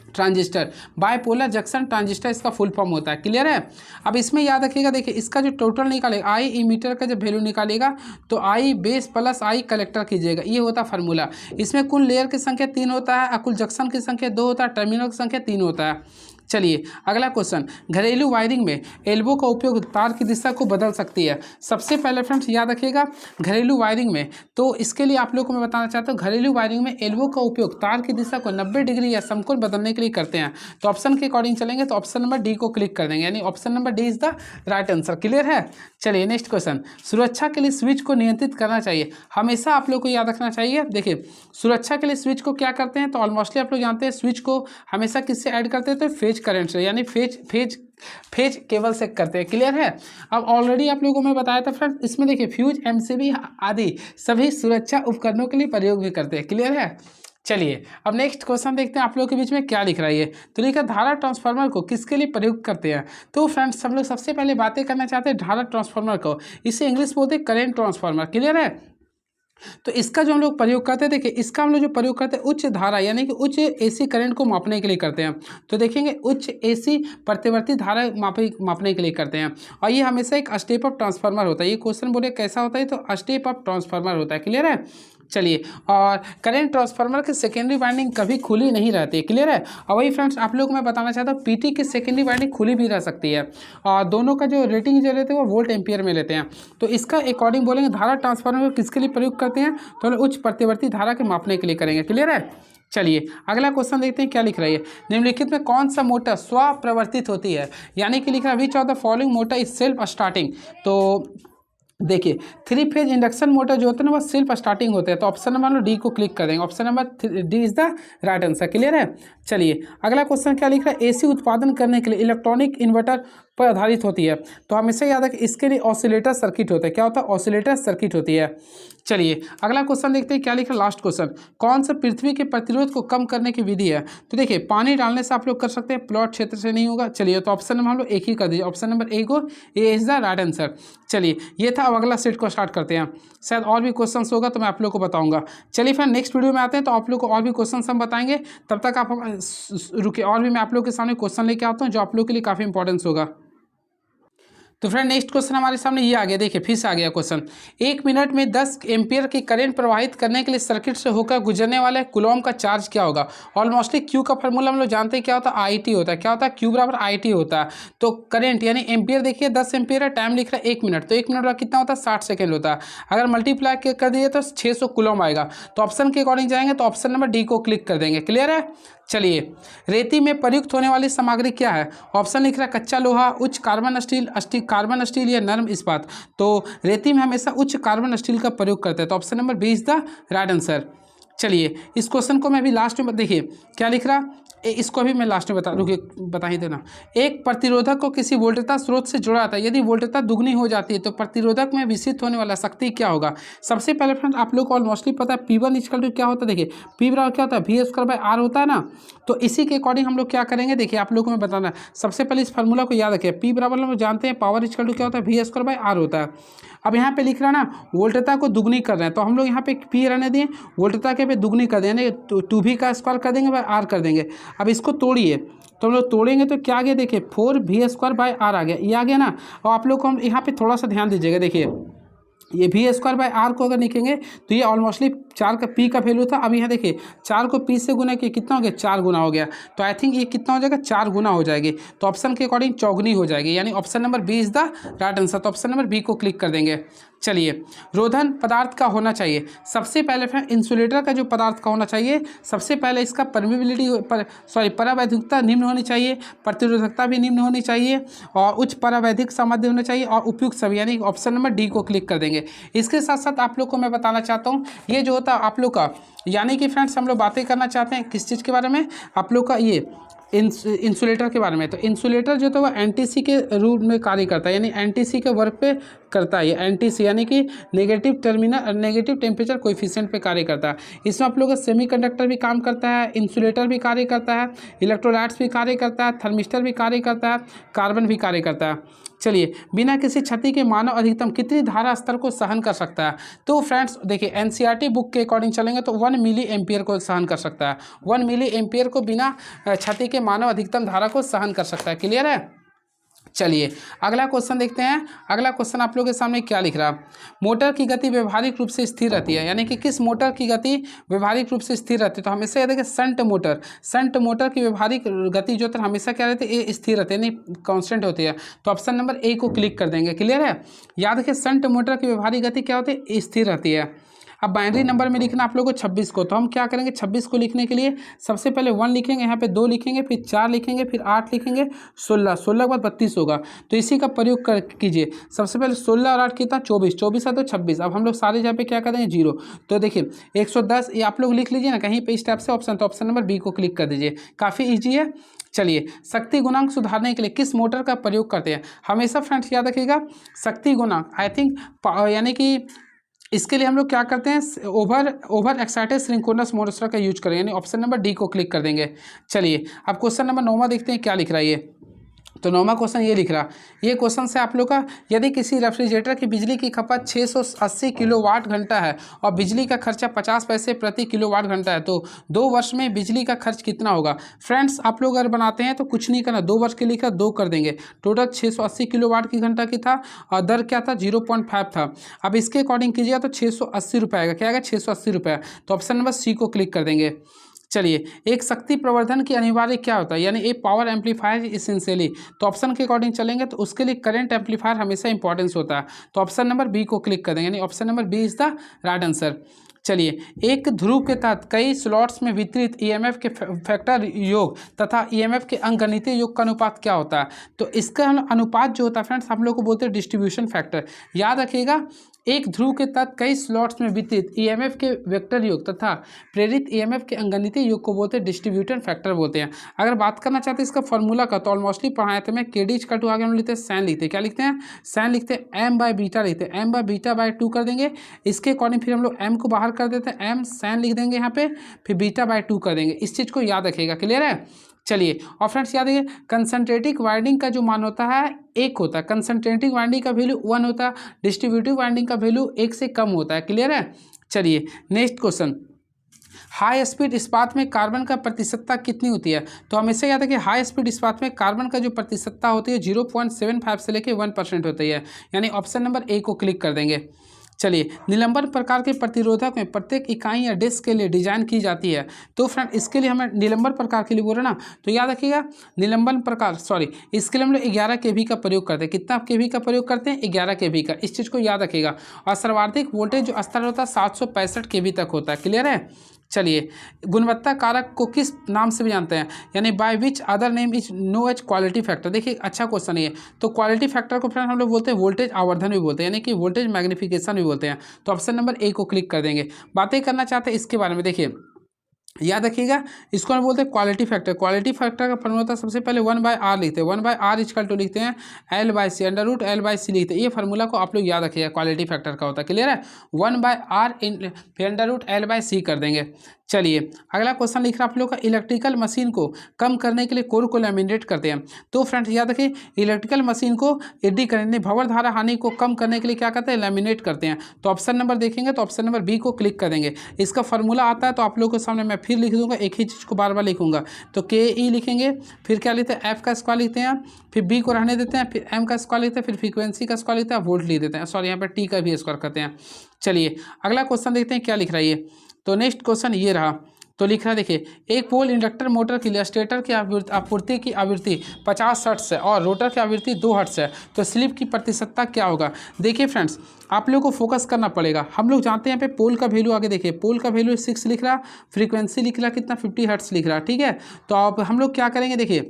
ट्रांजिस्टर। बायपोलर जंक्शन ट्रांजिस्टर इसका फुल फॉर्म होता है। क्लियर है। अब इसमें याद रखिएगा, देखिए इसका जो टोटल निकालेगा आई इमीटर का जब वैल्यू निकालेगा तो आई बेस प्लस आई कलेक्टर कीजिएगा, ये होता है फार्मूला। इसमें कुल लेयर की संख्या 3 होता है और कुल जंक्शन की संख्या 2 होता है, टर्मिनल की संख्या 3 होता है। चलिए अगला क्वेश्चन, घरेलू वायरिंग में एल्बो का उपयोग तार की दिशा को बदल सकती है। सबसे पहले फ्रेंड्स याद रखिएगा घरेलू वायरिंग में, तो इसके लिए आप लोग को मैं बताना चाहता हूँ घरेलू वायरिंग में एल्बो का उपयोग तार की दिशा को 90 डिग्री या समकोण बदलने के लिए करते हैं। तो ऑप्शन के अकॉर्डिंग चलेंगे तो ऑप्शन नंबर डी को क्लिक कर देंगे, यानी option number D is the right answer. Clear है। चलिए नेक्स्ट क्वेश्चन, सुरक्षा के लिए स्विच को नियंत्रित करना चाहिए। हमेशा आप लोग को याद रखना चाहिए, देखिए सुरक्षा के लिए स्विच को क्या करते हैं तो ऑलमोस्टली आप लोग जानते हैं स्विच को हमेशा किससे ऐड करते हैं तो फेज करंट से, यानी फेज केबल से करते हैं। क्लियर है। अब ऑलरेडी आप लोगों को मैं बताया था फ्रेंड्स, इसमें देखिए फ्यूज, एमसीबी आदि सभी सुरक्षा उपकरणों के लिए प्रयोग भी करते हैं। क्लियर है। चलिए अब नेक्स्ट क्वेश्चन देखते हैं आप लोगों के बीच में क्या लिख रहा है। ये तो लिखा धारा ट्रांसफार्मर को किसके लिए प्रयोग करते हैं। तो फ्रेंड्स सब लोग सबसे पहले बातें करना चाहते हैं धारा ट्रांसफार्मर को, इसे इंग्लिश बोलते हैं करेंट ट्रांसफार्मर। क्लियर है। तो इसका जो हम लोग प्रयोग करते हैं, देखिए इसका हम लोग जो प्रयोग करते हैं उच्च धारा यानी कि उच्च एसी करंट को मापने के लिए करते हैं। तो देखेंगे उच्च एसी प्रतिवर्ती धारा मापने के लिए करते हैं और ये हमेशा एक स्टेप अप ट्रांसफार्मर होता है। ये क्वेश्चन बोले कैसा होता है तो स्टेप अप ट्रांसफार्मर होता है। क्लियर है। चलिए और करंट ट्रांसफार्मर की सेकेंडरी वाइंडिंग कभी खुली नहीं रहती। क्लियर है। और वही फ्रेंड्स आप लोग को मैं बताना चाहता हूँ पीटी की सेकेंडरी वाइंडिंग खुली भी रह सकती है और दोनों का जो रेटिंग जो लेते हैं वो वोल्ट एम्पियर में लेते हैं। तो इसका अकॉर्डिंग बोलेंगे धारा ट्रांसफार्मर किसके लिए प्रयोग करते हैं तो उच्च प्रतिवर्ती धारा के मापने के लिए करेंगे। क्लियर है। चलिए अगला क्वेश्चन देखते हैं क्या लिख रही है। निम्नलिखित में कौन सा मोटर स्वप्रवर्तित होती है, यानी कि लिख रहा है विच of the following motor is self starting. तो देखिए 3 फेज इंडक्शन मोटर जो होते हैं ना वो सेल्फ स्टार्टिंग होते हैं। तो ऑप्शन नंबर डी को क्लिक कर देंगे, option number D is the right answer. Clear है। चलिए अगला क्वेश्चन क्या लिख रहा है, एसी उत्पादन करने के लिए इलेक्ट्रॉनिक इन्वर्टर पर आधारित होती है। तो हमेशा याद है कि इसके लिए ऑसिलेटर सर्किट होता है। क्या होता है, ऑसिलेटर सर्किट होती है। चलिए अगला क्वेश्चन देखते हैं क्या लिखा है, लास्ट क्वेश्चन, कौन सा पृथ्वी के प्रतिरोध को कम करने की विधि है। तो देखिए पानी डालने से आप लोग कर सकते हैं, प्लॉट क्षेत्र से नहीं होगा। चलिए तो ऑप्शन नंबर हम लोग एक ही कर दीजिए, ऑप्शन नंबर ए को, ए इज द राइट आंसर। चलिए ये था। अब अगला सेट को स्टार्ट करते हैं, शायद और भी क्वेश्चन होगा तो मैं आप लोग को बताऊंगा। चलिए फिर नेक्स्ट वीडियो में आते हैं तो आप लोग को और भी क्वेश्चन हम बताएंगे। तब तक आप रुकिए और भी मैं आप लोग के सामने क्वेश्चन लेके आता हूँ जो आप लोग के लिए काफ़ी इंपॉर्टेंस होगा। तो फ्रेंड नेक्स्ट क्वेश्चन हमारे सामने ये आ गया, देखिए फिर से आ गया क्वेश्चन। 1 मिनट में 10 एम्पियर की करंट प्रवाहित करने के लिए सर्किट से होकर गुजरने वाले कूलॉम का चार्ज क्या होगा। ऑलमोस्टली क्यू का फॉर्मूला हम लोग जानते हैं क्या होता है, आई टी होता है। क्या होता है, क्यू बराबर आई टी होता है। तो करंट यानी एम्पियर देखिए 10 एम्पियर है, टाइम लिख रहा है 1 मिनट, तो 1 मिनट का कितना होता है 60 सेकेंड होता है। अगर मल्टीप्लाई कर दिए तो 600 कूलॉम आएगा। तो ऑप्शन के अकॉर्डिंग जाएंगे तो ऑप्शन नंबर डी को क्लिक कर देंगे। क्लियर है। चलिए रेती में प्रयुक्त होने वाली सामग्री क्या है। ऑप्शन लिख रहा है कच्चा लोहा, उच्च कार्बन स्टील, कार्बन स्टील या नरम इस्पात। तो रेती में हमेशा उच्च कार्बन स्टील का प्रयोग करते हैं। तो option number B is the right answer. चलिए इस क्वेश्चन को मैं अभी लास्ट में देखिए क्या लिख रहा, इसको भी मैं लास्ट में बता ही देना। एक प्रतिरोधक को किसी वोल्टता स्रोत से जोड़ा जाता है, यदि वोल्टता दुगनी हो जाती है तो प्रतिरोधक में विकसित होने वाला शक्ति क्या होगा। सबसे पहले फ्रेंड आप लोग को ऑलमोस्टली पता है P1 इक्वल टू क्या होता है, देखिए P बराबर क्या होता है V स्क्वायर बाय R होता है ना। तो इसी के अकॉर्डिंग हम लोग क्या करेंगे, देखिए आप लोग को मैं बताना, सबसे पहले इस फार्मूला को याद रखें। P बराबर हम लोग जानते हैं पावर इक्वल टू क्या होता है V स्क्वायर बाय R होता है। अब यहाँ पे लिख रहा है ना वोल्टता को दुगनी कर रहे हैं, तो हम लोग यहाँ पे P रहने दें, वोल्टता के पे दुगनी कर देंगे, 2V का स्क्वायर कर देंगे बाय R कर देंगे। अब इसको तोड़िए तो हम लोग तोड़ेंगे तो क्या आ गया, देखिए 4V स्क्वायर बाय R आ गया, ये आ गया ना। और आप लोग को हम यहाँ पे थोड़ा सा ध्यान दीजिएगा, देखिए ये V स्क्वायर बाय R को अगर लिखेंगे तो ये ऑलमोस्टली 4 का पी का वैल्यू था, अब यहाँ देखिए 4 को पी से गुना किया, कितना हो गया 4 गुना हो गया। तो आई थिंक ये कितना हो जाएगा 4 गुना हो जाएगी। तो ऑप्शन के अकॉर्डिंग चौगुनी हो जाएगी, यानी option number B is the right answer. तो ऑप्शन नंबर बी को क्लिक कर देंगे। चलिए, रोधन पदार्थ का होना चाहिए। सबसे पहले फ्रेंड इंसुलेटर का जो पदार्थ का होना चाहिए, सबसे पहले इसका परमिबिलिटी परावैद्युकता निम्न होनी चाहिए, प्रतिरोधकता भी निम्न होनी चाहिए, और उच्च परावैद्युक सामर्थ्य होना चाहिए, और उपयुक्त सभी, यानी ऑप्शन नंबर डी को क्लिक कर देंगे। इसके साथ साथ आप लोग को मैं बताना चाहता हूँ, ये जो होता है आप लोग का, यानी कि फ्रेंड्स हम लोग बातें करना चाहते हैं किस चीज़ के बारे में, आप लोग का ये इंसुलेटर के बारे में। तो इंसुलेटर जो था वो एनटीसी के रूप में कार्य करता है, यानी एनटीसी के वर्क पे करता है। ये एनटीसी यानी कि नेगेटिव टेम्परेचर कोएफिशिएंट पे कार्य करता है। इसमें आप लोग का सेमीकंडक्टर भी काम करता है, इंसुलेटर भी कार्य करता है, इलेक्ट्रोलाइट्स भी कार्य करता है, थर्मिस्टर भी कार्य करता है, कार्बन भी कार्य करता है। चलिए, बिना किसी क्षति के मानव अधिकतम कितनी धारा स्तर को सहन कर सकता है? तो फ्रेंड्स देखिए, एनसीईआरटी बुक के अकॉर्डिंग चलेंगे तो 1 मिली एम्पियर को सहन कर सकता है। 1 मिली एम्पियर को बिना क्षति के मानव अधिकतम धारा को सहन कर सकता है। क्लियर है? चलिए, अगला क्वेश्चन देखते हैं। अगला क्वेश्चन आप लोगों के सामने क्या लिख रहा है? मोटर की गति व्यवहारिक रूप से स्थिर रहती है, यानी कि किस मोटर की गति व्यवहारिक रूप से स्थिर रहती है? तो हमेशा याद है कि संट मोटर की व्यवहारिक गति जो है हमेशा क्या रहती है? ये स्थिर रहती है, यानी कांस्टेंट होती है। तो ऑप्शन नंबर ए को क्लिक कर देंगे। क्लियर है? याद रखिए, संट मोटर की व्यवहारिक गति क्या होती है? स्थिर रहती है। अब बाइनरी नंबर में लिखना आप लोगों को 26 को, तो हम क्या करेंगे 26 को लिखने के लिए सबसे पहले 1 लिखेंगे, यहाँ पे 2 लिखेंगे, फिर 4 लिखेंगे, फिर 8 लिखेंगे, 16 के बाद 32 होगा। तो इसी का प्रयोग कर कीजिए। सबसे पहले 16 और 8 कितना 24 है तो 26। अब हम लोग सारे जहाँ पे क्या कर देंगे 0। तो देखिए 110 ये आप लोग लिख लीजिए ना कहीं पे इस टाइप से ऑप्शन, तो ऑप्शन नंबर बी को क्लिक कर दीजिए। काफ़ी ईजी है। चलिए, शक्ति गुणांक सुधारने के लिए किस मोटर का प्रयोग करते हैं? हमेशा फ्रेंड्स याद रखिएगा, शक्ति गुणांक आई थिंक यानी कि इसके लिए हम लोग क्या करते हैं? ओवर एक्साइटेड सिंक्रोनस मोटर का यूज करें, यानी ऑप्शन नंबर डी को क्लिक कर देंगे। चलिए, अब क्वेश्चन नंबर 9वां देखते हैं क्या लिख रहा है ये। तो 9वां क्वेश्चन ये लिख रहा, ये क्वेश्चन से आप लोग का, यदि किसी रेफ्रिजरेटर की बिजली की खपत 680 किलोवाट घंटा है और बिजली का खर्चा 50 पैसे प्रति किलोवाट घंटा है, तो 2 वर्ष में बिजली का खर्च कितना होगा? फ्रेंड्स आप लोग अगर बनाते हैं तो कुछ नहीं करना, 2 वर्ष के लिए 2 कर देंगे। टोटल 680 किलोवाट की घंटा की था और दर क्या था 0.5 था। अब इसके अकॉर्डिंग कीजिएगा तो 680 रुपये आएगा। क्या आएगा? 680 रुपये। तो ऑप्शन नंबर सी को क्लिक कर देंगे। चलिए, एक शक्ति प्रवर्धन की अनिवार्य क्या होता है? यानी ए पावर एम्पलीफायर इसेंशियली। तो ऑप्शन के अकॉर्डिंग चलेंगे तो उसके लिए करंट एम्पलीफायर हमेशा इंपॉर्टेंस होता है। तो ऑप्शन नंबर बी को क्लिक कर देंगे, यानी option number B is the right answer. चलिए, एक ध्रुव के तहत कई स्लॉट्स में वितरित ईएमएफ के फैक्टर योग तथा ईएमएफ के अंकगणितीय योग का अनुपात क्या होता है? तो इसका अनुपात जो होता है फ्रेंड्स हम लोग को बोलते हैं डिस्ट्रीब्यूशन फैक्टर। याद रखिएगा, एक ध्रुव के तहत कई स्लॉट्स में वितरित ईएमएफ के वेक्टर योग तथा प्रेरित ईएमएफ के अंकगणितीय योग को बोलते हैं डिस्ट्रीब्यूटेड फैक्टर बोलते हैं। अगर बात करना चाहते हैं इसका फॉर्मूला का, तो ऑलमोस्टली पढ़ाया था मैं, केडी का टू आगे हम लिखते हैं सैन लिखते हैं। क्या लिखते हैं? सैन लिखते हैं, एम बाय बीटा लिखते हैं, एम बाय बीटा बाय 2 कर देंगे। इसके अकॉर्डिंग फिर हम लोग एम को बाहर कर देते हैं, एम सैन लिख देंगे यहाँ पे, फिर बीटा बाय 2 कर देंगे। इस चीज़ को याद रखिएगा। क्लियर है? चलिए, और फ्रेंड्स याद रखिए, कंसंट्रेटिव वाइंडिंग का जो मान होता है 1 होता है, कंसंट्रेटिव वाइंडिंग का वैल्यू 1 होता है, डिस्ट्रीब्यूटिव वाइंडिंग का वैल्यू 1 से कम होता है। क्लियर है? चलिए, नेक्स्ट क्वेश्चन, हाई स्पीड इस्पात में कार्बन का प्रतिशतता कितनी होती है? तो हमेशा याद है कि हाई स्पीड इस्पात में कार्बन का जो प्रतिशतता होती है 0.75 से लेकर 1% होती है, यानी ऑप्शन नंबर ए को क्लिक कर देंगे। चलिए, निलंबन प्रकार के प्रतिरोधक में प्रत्येक इकाई या डिस्क के लिए डिजाइन की जाती है। तो फ्रेंड इसके लिए हमें निलंबन प्रकार के लिए बोल रहे ना, तो याद रखिएगा निलंबन प्रकार इसके लिए हम लोग 11 केवी का प्रयोग करते हैं। कितना केवी का प्रयोग करते हैं? 11 केवी का। इस चीज़ को याद रखिएगा। और सर्वाधिक वोल्टेज जो स्तर होता है 765 केवी तक होता है। क्लियर है? चलिए, गुणवत्ता कारक को किस नाम से भी जानते हैं? यानी by which other name is known as quality factor. देखिए, अच्छा क्वेश्चन है ये। तो क्वालिटी फैक्टर को फ्रेंड हम लोग बोलते हैं वोल्टेज आवर्धन भी बोलते हैं, यानी कि वोल्टेज मैग्निफिकेशन भी बोलते हैं। तो ऑप्शन नंबर ए को क्लिक कर देंगे। बातें करना चाहते हैं इसके बारे में, देखिए याद रखिएगा, इसको हम बोलते हैं क्वालिटी फैक्टर। क्वालिटी फैक्टर का फॉर्मूला होता है, सबसे पहले 1/r लिखते हैं, 1/r इक्वल टू लिखते हैं L/C, अंडर रूट L/C लिखते हैं। ये फार्मूला को आप लोग याद रखिएगा, क्वालिटी फैक्टर का होता है। क्लियर है? 1/r फिर अंडर रूट L/C कर देंगे। चलिए, अगला क्वेश्चन लिख रहा है आप लोग का, इलेक्ट्रिकल मशीन को कम करने के लिए कोर को लैमिनेट करते हैं। तो फ्रेंड्स याद रखिए, इलेक्ट्रिकल मशीन को एडी करने भंवर धारा हानि को कम करने के लिए क्या करते हैं? लैमिनेट करते हैं। तो ऑप्शन नंबर देखेंगे तो ऑप्शन नंबर बी को क्लिक कर देंगे। इसका फॉर्मूला आता है तो आप लोगों के सामने मैं फिर लिख दूंगा, एक ही चीज़ को बार बार लिखूंगा। तो KE लिखेंगे, फिर क्या लिखते हैं? F का स्क्वायर लिखते हैं, फिर B को रहने देते हैं, फिर M का स्क्वायर लिखते हैं, फिर फ्रीक्वेंसी का स्क्वायर लिखते हैं, वोल्ट लिख देते हैं। सॉरी, यहाँ पर T का भी स्क्वायर करते हैं। चलिए, अगला क्वेश्चन देखते हैं क्या लिख रहा है ये। तो नेक्स्ट क्वेश्चन ये रहा। तो लिख रहा है देखिए, एक पोल इंडक्टर मोटर के लिए स्टेटर की आपूर्ति की आवृत्ति 50 हर्ट्ज है और रोटर की आवृत्ति 2 हर्ट्ज है, तो स्लिप की प्रतिशतता क्या होगा। देखिए फ्रेंड्स, आप लोगों को फोकस करना पड़ेगा। हम लोग जानते हैं यहाँ पे पोल का वैल्यू, आगे देखिए पोल का वैल्यू 6 लिख रहा, फ्रीक्वेंसी लिख रहा कितना 50 हर्ट्ज लिख रहा, ठीक है। तो अब हम लोग क्या करेंगे, देखिए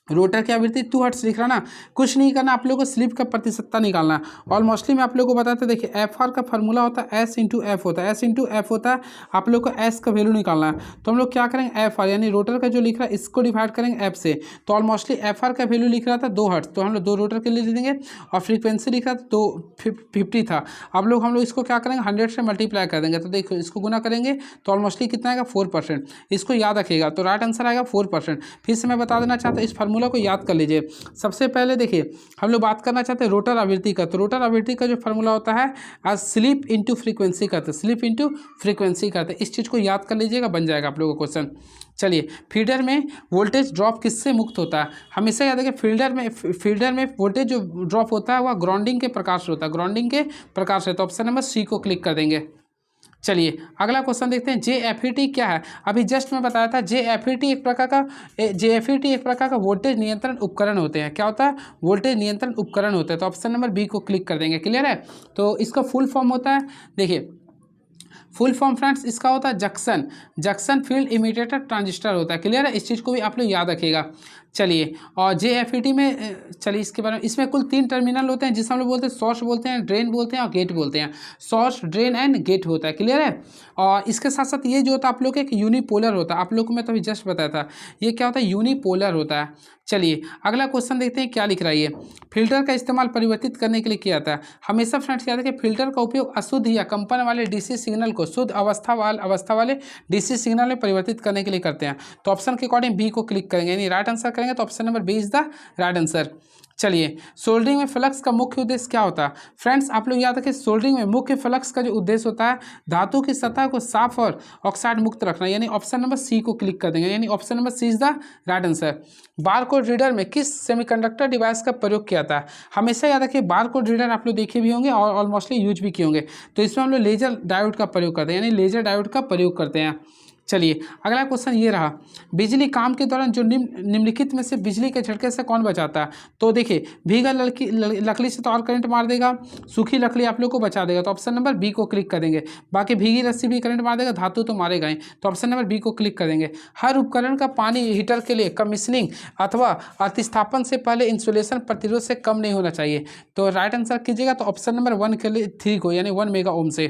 रोटर की आवृत्ति 2 हर्ट्ज लिख रहा ना, कुछ नहीं करना, आप लोगों को स्लिप का प्रतिशतता निकालना है। और मोस्टली मैं आप लोगों को बताते देखिए, एफ आर का फार्मूला होता है एस इंटू एफ होता है, एस इंटू एफ होता है, आप लोग को एस का वैल्यू निकालना है। तो हम लोग क्या करेंगे, एफ आर यानी रोटर का जो लिख रहा है इसको डिवाइड करेंगे एफ से। तो ऑलमोस्टली एफ आर का वैल्यू लिख रहा था 2 हर्ट्ज, तो हम लोग 2 रोटर के लिए ले देंगे। और फ्रीक्वेंसी लिख रहा था तो 50 था, हम लोग इसको क्या करेंगे 100 से मल्टीप्लाई कर देंगे। तो देखो इसको गुना करेंगे तो ऑलमोस्टली कितना आएगा 4%, इसको याद रखिएगा। तो राइट आंसर आएगा 4%। फिर से मैं बता देना चाहता हूँ, इस फार्मूला को याद कर लीजिए। सबसे पहले देखिए हम लोग बात करना चाहते हैं रोटर आवृत्ति का, तो रोटर आवृत्ति का जो फार्मूला होता है आज स्लिप इंटू फ्रीक्वेंसी करते, स्लिप इंटू फ्रीक्वेंसी करते, इस चीज़ को याद कर लीजिएगा, बन जाएगा आप लोगों को क्वेश्चन। चलिए, फीडर में वोल्टेज ड्रॉप किससे मुक्त होता है, हमेशा याद रखिए फीडर में वोल्टेज जो ड्रॉप होता है वह ग्राउंडिंग के प्रकार से होता है, ग्राउंडिंग के प्रकार से। तो ऑप्शन नंबर सी को क्लिक कर देंगे। चलिए अगला क्वेश्चन देखते हैं, JFET क्या है। अभी जस्ट मैं बताया था JFET एक प्रकार का वोल्टेज नियंत्रण उपकरण होते हैं। क्या होता है, वोल्टेज नियंत्रण उपकरण होते हैं। तो ऑप्शन नंबर बी को क्लिक कर देंगे। क्लियर है। तो इसका फुल फॉर्म होता है, देखिए फुल फॉर्म फ्रेंड्स इसका होता है जंक्शन फील्ड इमिटेटर ट्रांजिस्टर होता है। क्लियर है, इस चीज़ को भी आप लोग याद रखिएगा। चलिए, और JFET में चलिए इसके बारे में, इसमें कुल 3 टर्मिनल होते हैं जिसे हम लोग बोलते हैं सोर्स बोलते हैं, ड्रेन बोलते हैं और गेट बोलते हैं। सोर्स, ड्रेन एंड गेट होता है। क्लियर है। और इसके साथ साथ ये जो होता है आप लोग एक यूनिपोलर होता है, आप लोग को मैं तो अभी जस्ट बताया था, ये क्या होता है यूनिपोलर होता है। चलिए अगला क्वेश्चन देखते हैं क्या लिख रहा है ये, फिल्टर का इस्तेमाल परिवर्तित करने के लिए किया जाता है। हमेशा फ्रेंड्स याद रखिए, फिल्टर का उपयोग अशुद्ध या कंपन वाले डीसी सिग्नल को शुद्ध अवस्था वाले डीसी सिग्नल में परिवर्तित करने के लिए करते हैं। तो ऑप्शन के अकॉर्डिंग बी को क्लिक करेंगे, यानी राइट आंसर करेंगे तो option number B is the right answer. चलिए, सोल्डरिंग में फ्लक्स का मुख्य उद्देश्य क्या होता है। फ्रेंड्स आप लोग याद रखें, सोल्डरिंग में मुख्य फ्लक्स का जो उद्देश्य होता है धातु की सतह को साफ और ऑक्साइड मुक्त रखना, यानी ऑप्शन नंबर सी को क्लिक कर देंगे, यानी option number C is the right answer. Barcode reader में किस सेमीकंडक्टर डिवाइस का प्रयोग किया जाता है। हमेशा याद रखिए, बारकोड रीडर आप लोग देखे भी होंगे और ऑलमोस्टली यूज भी किए होंगे। तो इसमें हम लोग लेजर डायोड का प्रयोग करते हैं, यानी लेजर डायोड का प्रयोग करते हैं। चलिए अगला क्वेश्चन ये रहा, बिजली काम के दौरान जो निम्नलिखित में से बिजली के झटके से कौन बचाता है। तो देखिए, भीगा लकड़ी से तो और करंट मार देगा, सूखी लकड़ी आप लोग को बचा देगा। तो ऑप्शन नंबर बी को क्लिक कर देंगे। बाकी भीगी रस्सी भी करंट मार देगा, धातु तो मारेगा ही। तो ऑप्शन नंबर बी को क्लिक कर देंगे। हर उपकरण का पानी हीटर के लिए कमीशनिंग अथवा अतिस्थापन से पहले इंसुलेशन प्रतिरोध से कम नहीं होना चाहिए। तो राइट आंसर कीजिएगा तो ऑप्शन नंबर 1 के लिए 3 को, यानी 1 मेगा ओम से।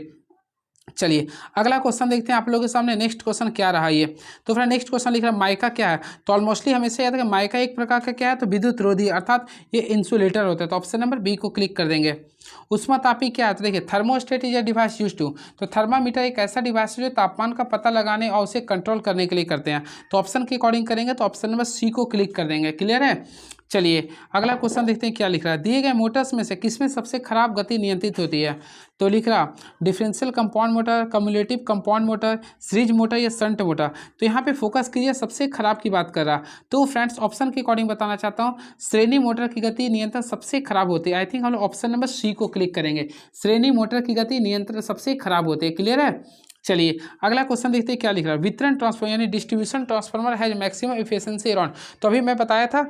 चलिए अगला क्वेश्चन देखते हैं आप लोगों के सामने। नेक्स्ट क्वेश्चन क्या रहा ये, तो फिर नेक्स्ट क्वेश्चन लिख रहा है माइका क्या है। तो ऑलमोस्टली हमेशा याद है कि माइका एक प्रकार का क्या है, तो विद्युत रोधी अर्थात ये इंसुलेटर होता है। तो ऑप्शन नंबर बी को क्लिक कर देंगे। उष्मातापी क्या है, तो देखिए thermostat is a device use to, तो थर्मामीटर एक ऐसा डिवाइस है जो तापमान का पता लगाने और उसे कंट्रोल करने के लिए करते हैं। तो ऑप्शन के अकॉर्डिंग करेंगे तो ऑप्शन नंबर सी को क्लिक कर देंगे। क्लियर है। चलिए अगला क्वेश्चन देखते हैं क्या लिख रहा है, दिए गए मोटर्स में से किसमें सबसे खराब गति नियंत्रित होती है। तो लिख रहा differential compound motor, cumulative compound motor, series motor या शंट मोटर। तो यहाँ पे फोकस कीजिए, सबसे खराब की बात कर रहा। तो फ्रेंड्स ऑप्शन के अकॉर्डिंग बताना चाहता हूँ, श्रेणी मोटर की गति नियंत्रण सबसे खराब होती है। आई थिंक हम लोग ऑप्शन नंबर सी को क्लिक करेंगे, श्रेणी मोटर की गति नियंत्रण सबसे खराब होती है। क्लियर है। चलिए अगला क्वेश्चन देखते हैं क्या लिख रहा है, वितरण ट्रांसफॉर्मर यानी distribution transformer has maximum efficiency around. तो अभी मैं बताया था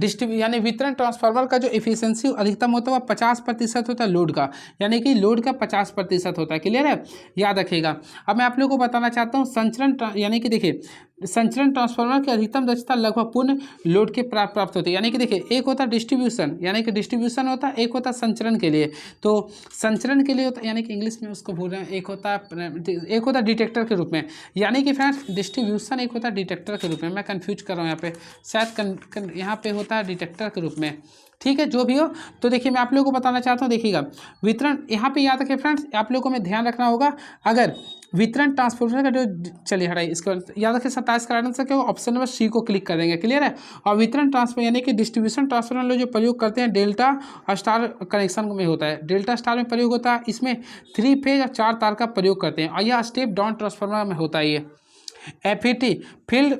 यानी वितरण ट्रांसफार्मर का जो एफिशिएंसी अधिकतम होता है वह 50% होता है लोड का, यानी कि लोड का 50% होता है। क्लियर है, याद रखिएगा। अब मैं आप लोगों को बताना चाहता हूँ संचरण, यानी कि देखिए संचरण ट्रांसफार्मर की अधिकतम दक्षता लगभग पूर्ण लोड के प्राप्त होती है। यानी कि देखिए एक होता है डिस्ट्रीब्यूशन, यानी कि डिस्ट्रीब्यूशन होता है, एक होता है संचरण के लिए। तो संचरण के लिए होता है, यानी कि इंग्लिश में उसको बोल रहे हैं, एक होता है डिटेक्टर के रूप में, यानी कि फ्रेंड्स डिस्ट्रीब्यूशन एक होता है डिटेक्टर के रूप में। मैं कंफ्यूज कर रहा हूँ यहाँ पे, शायद यहाँ पे होता है डिटेक्टर के रूप में। ठीक है, जो भी हो। तो देखिए मैं आप लोगों को बताना चाहता हूँ, देखिएगा वितरण यहाँ पे याद रखें फ्रेंड्स, आप लोगों को में ध्यान रखना होगा, अगर वितरण ट्रांसफार्मर का जो, चलिए हटाइए इसको, याद रखें 27 का आंसर क्या होगा, ऑप्शन नंबर सी को क्लिक कर देंगे। क्लियर है। और वितरण ट्रांसफर यानी कि डिस्ट्रीब्यूशन ट्रांसफार्मर लोग जो प्रयोग करते हैं डेल्टा और स्टार कनेक्शन में होता है, डेल्टा स्टार में प्रयोग होता है, इसमें 3 फेज और 4 तार का प्रयोग करते हैं, और यह स्टेप डाउन ट्रांसफार्मर में होता है। ये FET फील्ड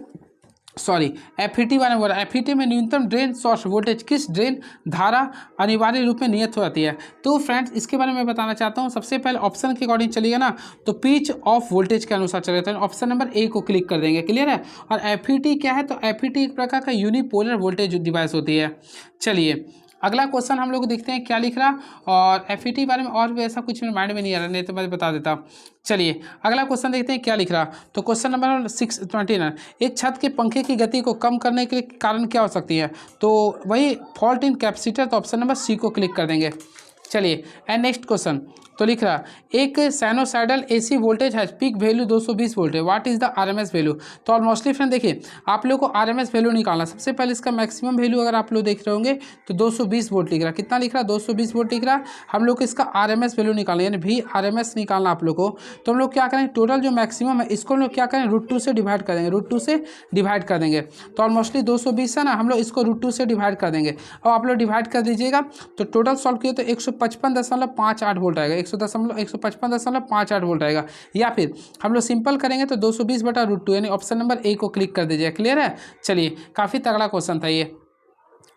सॉरी एफईटी वाले बोला, एफईटी में न्यूनतम ड्रेन सोर्स वोल्टेज किस ड्रेन धारा अनिवार्य रूप में नियत हो जाती है। तो फ्रेंड्स इसके बारे में बताना चाहता हूँ। सबसे पहले ऑप्शन के अकॉर्डिंग चलिएगा ना, तो पिच ऑफ वोल्टेज के अनुसार चलेगा, तो ऑप्शन नंबर ए को क्लिक कर देंगे। क्लियर है। और एफईटी क्या है, तो एफईटी एक प्रकार का यूनिपोलर वोल्टेज डिवाइस होती है। चलिए अगला क्वेश्चन हम लोग देखते हैं क्या लिख रहा, और एफईटी बारे में और भी ऐसा कुछ मेरे माइंड में नहीं आ रहा, नहीं तो मैं बता देता। चलिए अगला क्वेश्चन देखते हैं क्या लिख रहा। तो क्वेश्चन नंबर 629, एक छत के पंखे की गति को कम करने के कारण क्या हो सकती है। तो वही फॉल्ट इन कैपेसिटर, तो ऑप्शन नंबर सी को क्लिक कर देंगे। चलिए एंड नेक्स्ट क्वेश्चन तो लिख रहा, एक साइनोसाइडल एसी वोल्टेज है पीक वैल्यू 220 वोल्ट है, what is the RMS value. तो ऑलमोस्टली फ्रेंड देखिए आप लोग को आरएमएस वैल्यू निकालना, सबसे पहले इसका मैक्सिमम वैल्यू अगर आप लोग देख रहे होंगे तो 220 वोल्ट लिख रहा, कितना लिख रहा 220 वोल्ट लिख रहा। हम लोग को इसका आरएमएस वैल्यू निकालना, यानी भी आरएमएस निकालना आप लोग को। तो हम लोग क्या करें, टोटल जो मैक्सिमम है इसको हम लोग क्या करें, √2 से डिवाइड कर देंगे, √2 से डिवाइड कर देंगे। तो ऑलमोस्टली 220 है ना, हम लोग इसको √2 से डिवाइड कर देंगे। अब आप लोग डिवाइड कर दीजिएगा, तो टोटल सॉल्व किए तो 155.58 वोल्ट आएगा, 155.58 वोल्ट आएगा। या फिर हम लोग सिंपल करेंगे तो 220/√2, यानी ऑप्शन नंबर ए को क्लिक कर दीजिए। क्लियर है। चलिए काफ़ी तगड़ा क्वेश्चन था ये।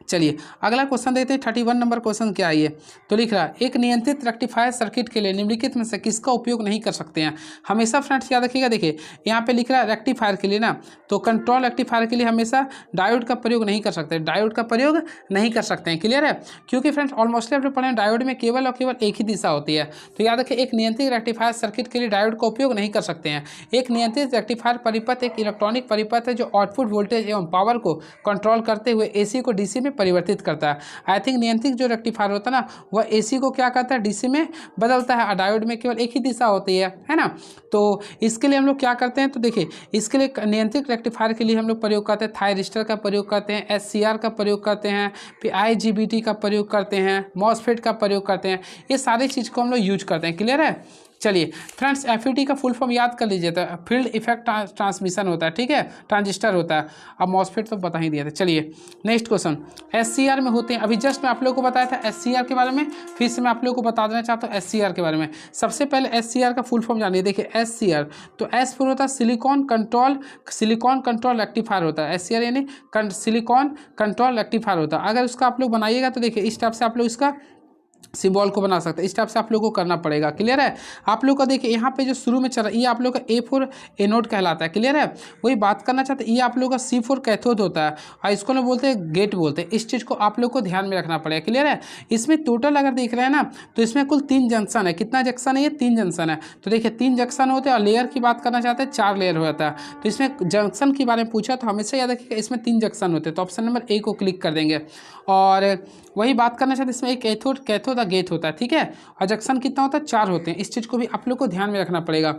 चलिए अगला क्वेश्चन देखते हैं 31 नंबर क्वेश्चन क्या है ये। तो लिख रहा है, एक नियंत्रित रेक्टिफायर सर्किट के लिए निम्नलिखित में से किसका उपयोग नहीं कर सकते हैं। हमेशा फ्रेंड्स याद रखिएगा, देखिए यहाँ पे लिख रहा है रेक्टिफायर के लिए ना, तो कंट्रोल रेक्टिफायर के लिए हमेशा डायोड का प्रयोग नहीं कर सकते, डायोड का प्रयोग नहीं कर सकते हैं। क्लियर है। क्योंकि फ्रेंड्स ऑलमोस्टली आप लोग पढ़े डायोड में केवल और केवल एक ही दिशा होती है। तो याद रखिए एक नियंत्रित रेक्टिफायर सर्किट के लिए डायोड का उपयोग नहीं कर सकते हैं। एक नियंत्रित रेक्टिफायर परिपथ एक इलेक्ट्रॉनिक परिपथ है जो आउटपुट वोल्टेज एवं पावर को कंट्रोल करते हुए एसी को डीसी में परिवर्तित करता है। आई थिंक नियंत्रित जो रेक्टिफायर होता है ना, वह एसी को क्या करता है, डीसी में बदलता है। डायोड में केवल एक ही दिशा होती है ना। तो इसके लिए हम लोग क्या करते हैं, तो देखिए इसके लिए नियंत्रित रेक्टिफायर के लिए हम लोग प्रयोग करते हैं थायरिस्टर का प्रयोग करते हैं, एससीआर का प्रयोग करते हैं, फिर आईजीबीटी का प्रयोग करते हैं, मॉसफेट का प्रयोग करते हैं। ये सारी चीज़ को हम लोग यूज करते हैं। क्लियर है। चलिए फ्रेंड्स एफईटी का फुल फॉर्म याद कर लीजिए, तो फील्ड इफेक्ट ट्रांसमिशन होता है, ठीक है, ट्रांजिस्टर होता है। अब मॉसफेट तो बता ही दिया था। चलिए नेक्स्ट क्वेश्चन, एससीआर में होते हैं, अभी जस्ट मैं आप लोगों को बताया था एससीआर के बारे में, फिर से मैं आप लोगों को बता देना चाहता हूँ एससीआर के बारे में। सबसे पहले एससीआर का फुल फॉर्म जानिए। देखिए एससीआर तो एस फुल होता है सिलिकॉन कंट्रोल रेक्टिफायर होता है। एससीआर यानी सिलिकॉन कंट्रोल रेक्टिफायर होता है। अगर उसका आप लोग बनाइएगा तो देखिए इस टाइप से आप लोग इसका सिंबल को बना सकते हैं, इस टाइप से आप लोगों को करना पड़ेगा। क्लियर है। आप लोग का देखिए यहाँ पे जो शुरू में चल रहा है ये आप लोग का A4 एनोड कहलाता है। क्लियर है। वही बात करना चाहते हैं, ये आप लोग का C4 कैथोड होता है और इसको ना बोलते हैं गेट बोलते हैं। इस चीज़ को आप लोग को ध्यान में रखना पड़ेगा। क्लियर है। इसमें टोटल अगर देख रहे हैं ना, तो इसमें कुल 3 जंक्शन है। कितना जंक्शन है, ये 3 जंक्शन है। तो देखिए 3 जंक्शन होते हैं और लेयर की बात करना चाहते हैं 4 लेयर हो जाता है। तो इसमें जंक्शन के बारे में पूछा तो हमेशा याद रखिएगा इसमें 3 जंक्शन होते हैं। तो ऑप्शन नंबर ए को क्लिक कर देंगे। और वही बात करना चाहते हैं इसमें एक कैथोड और गेट होता है, ठीक है। और जंक्शन कितना होता है, 4 होते हैं। इस चीज़ को भी आप लोग को ध्यान में रखना पड़ेगा।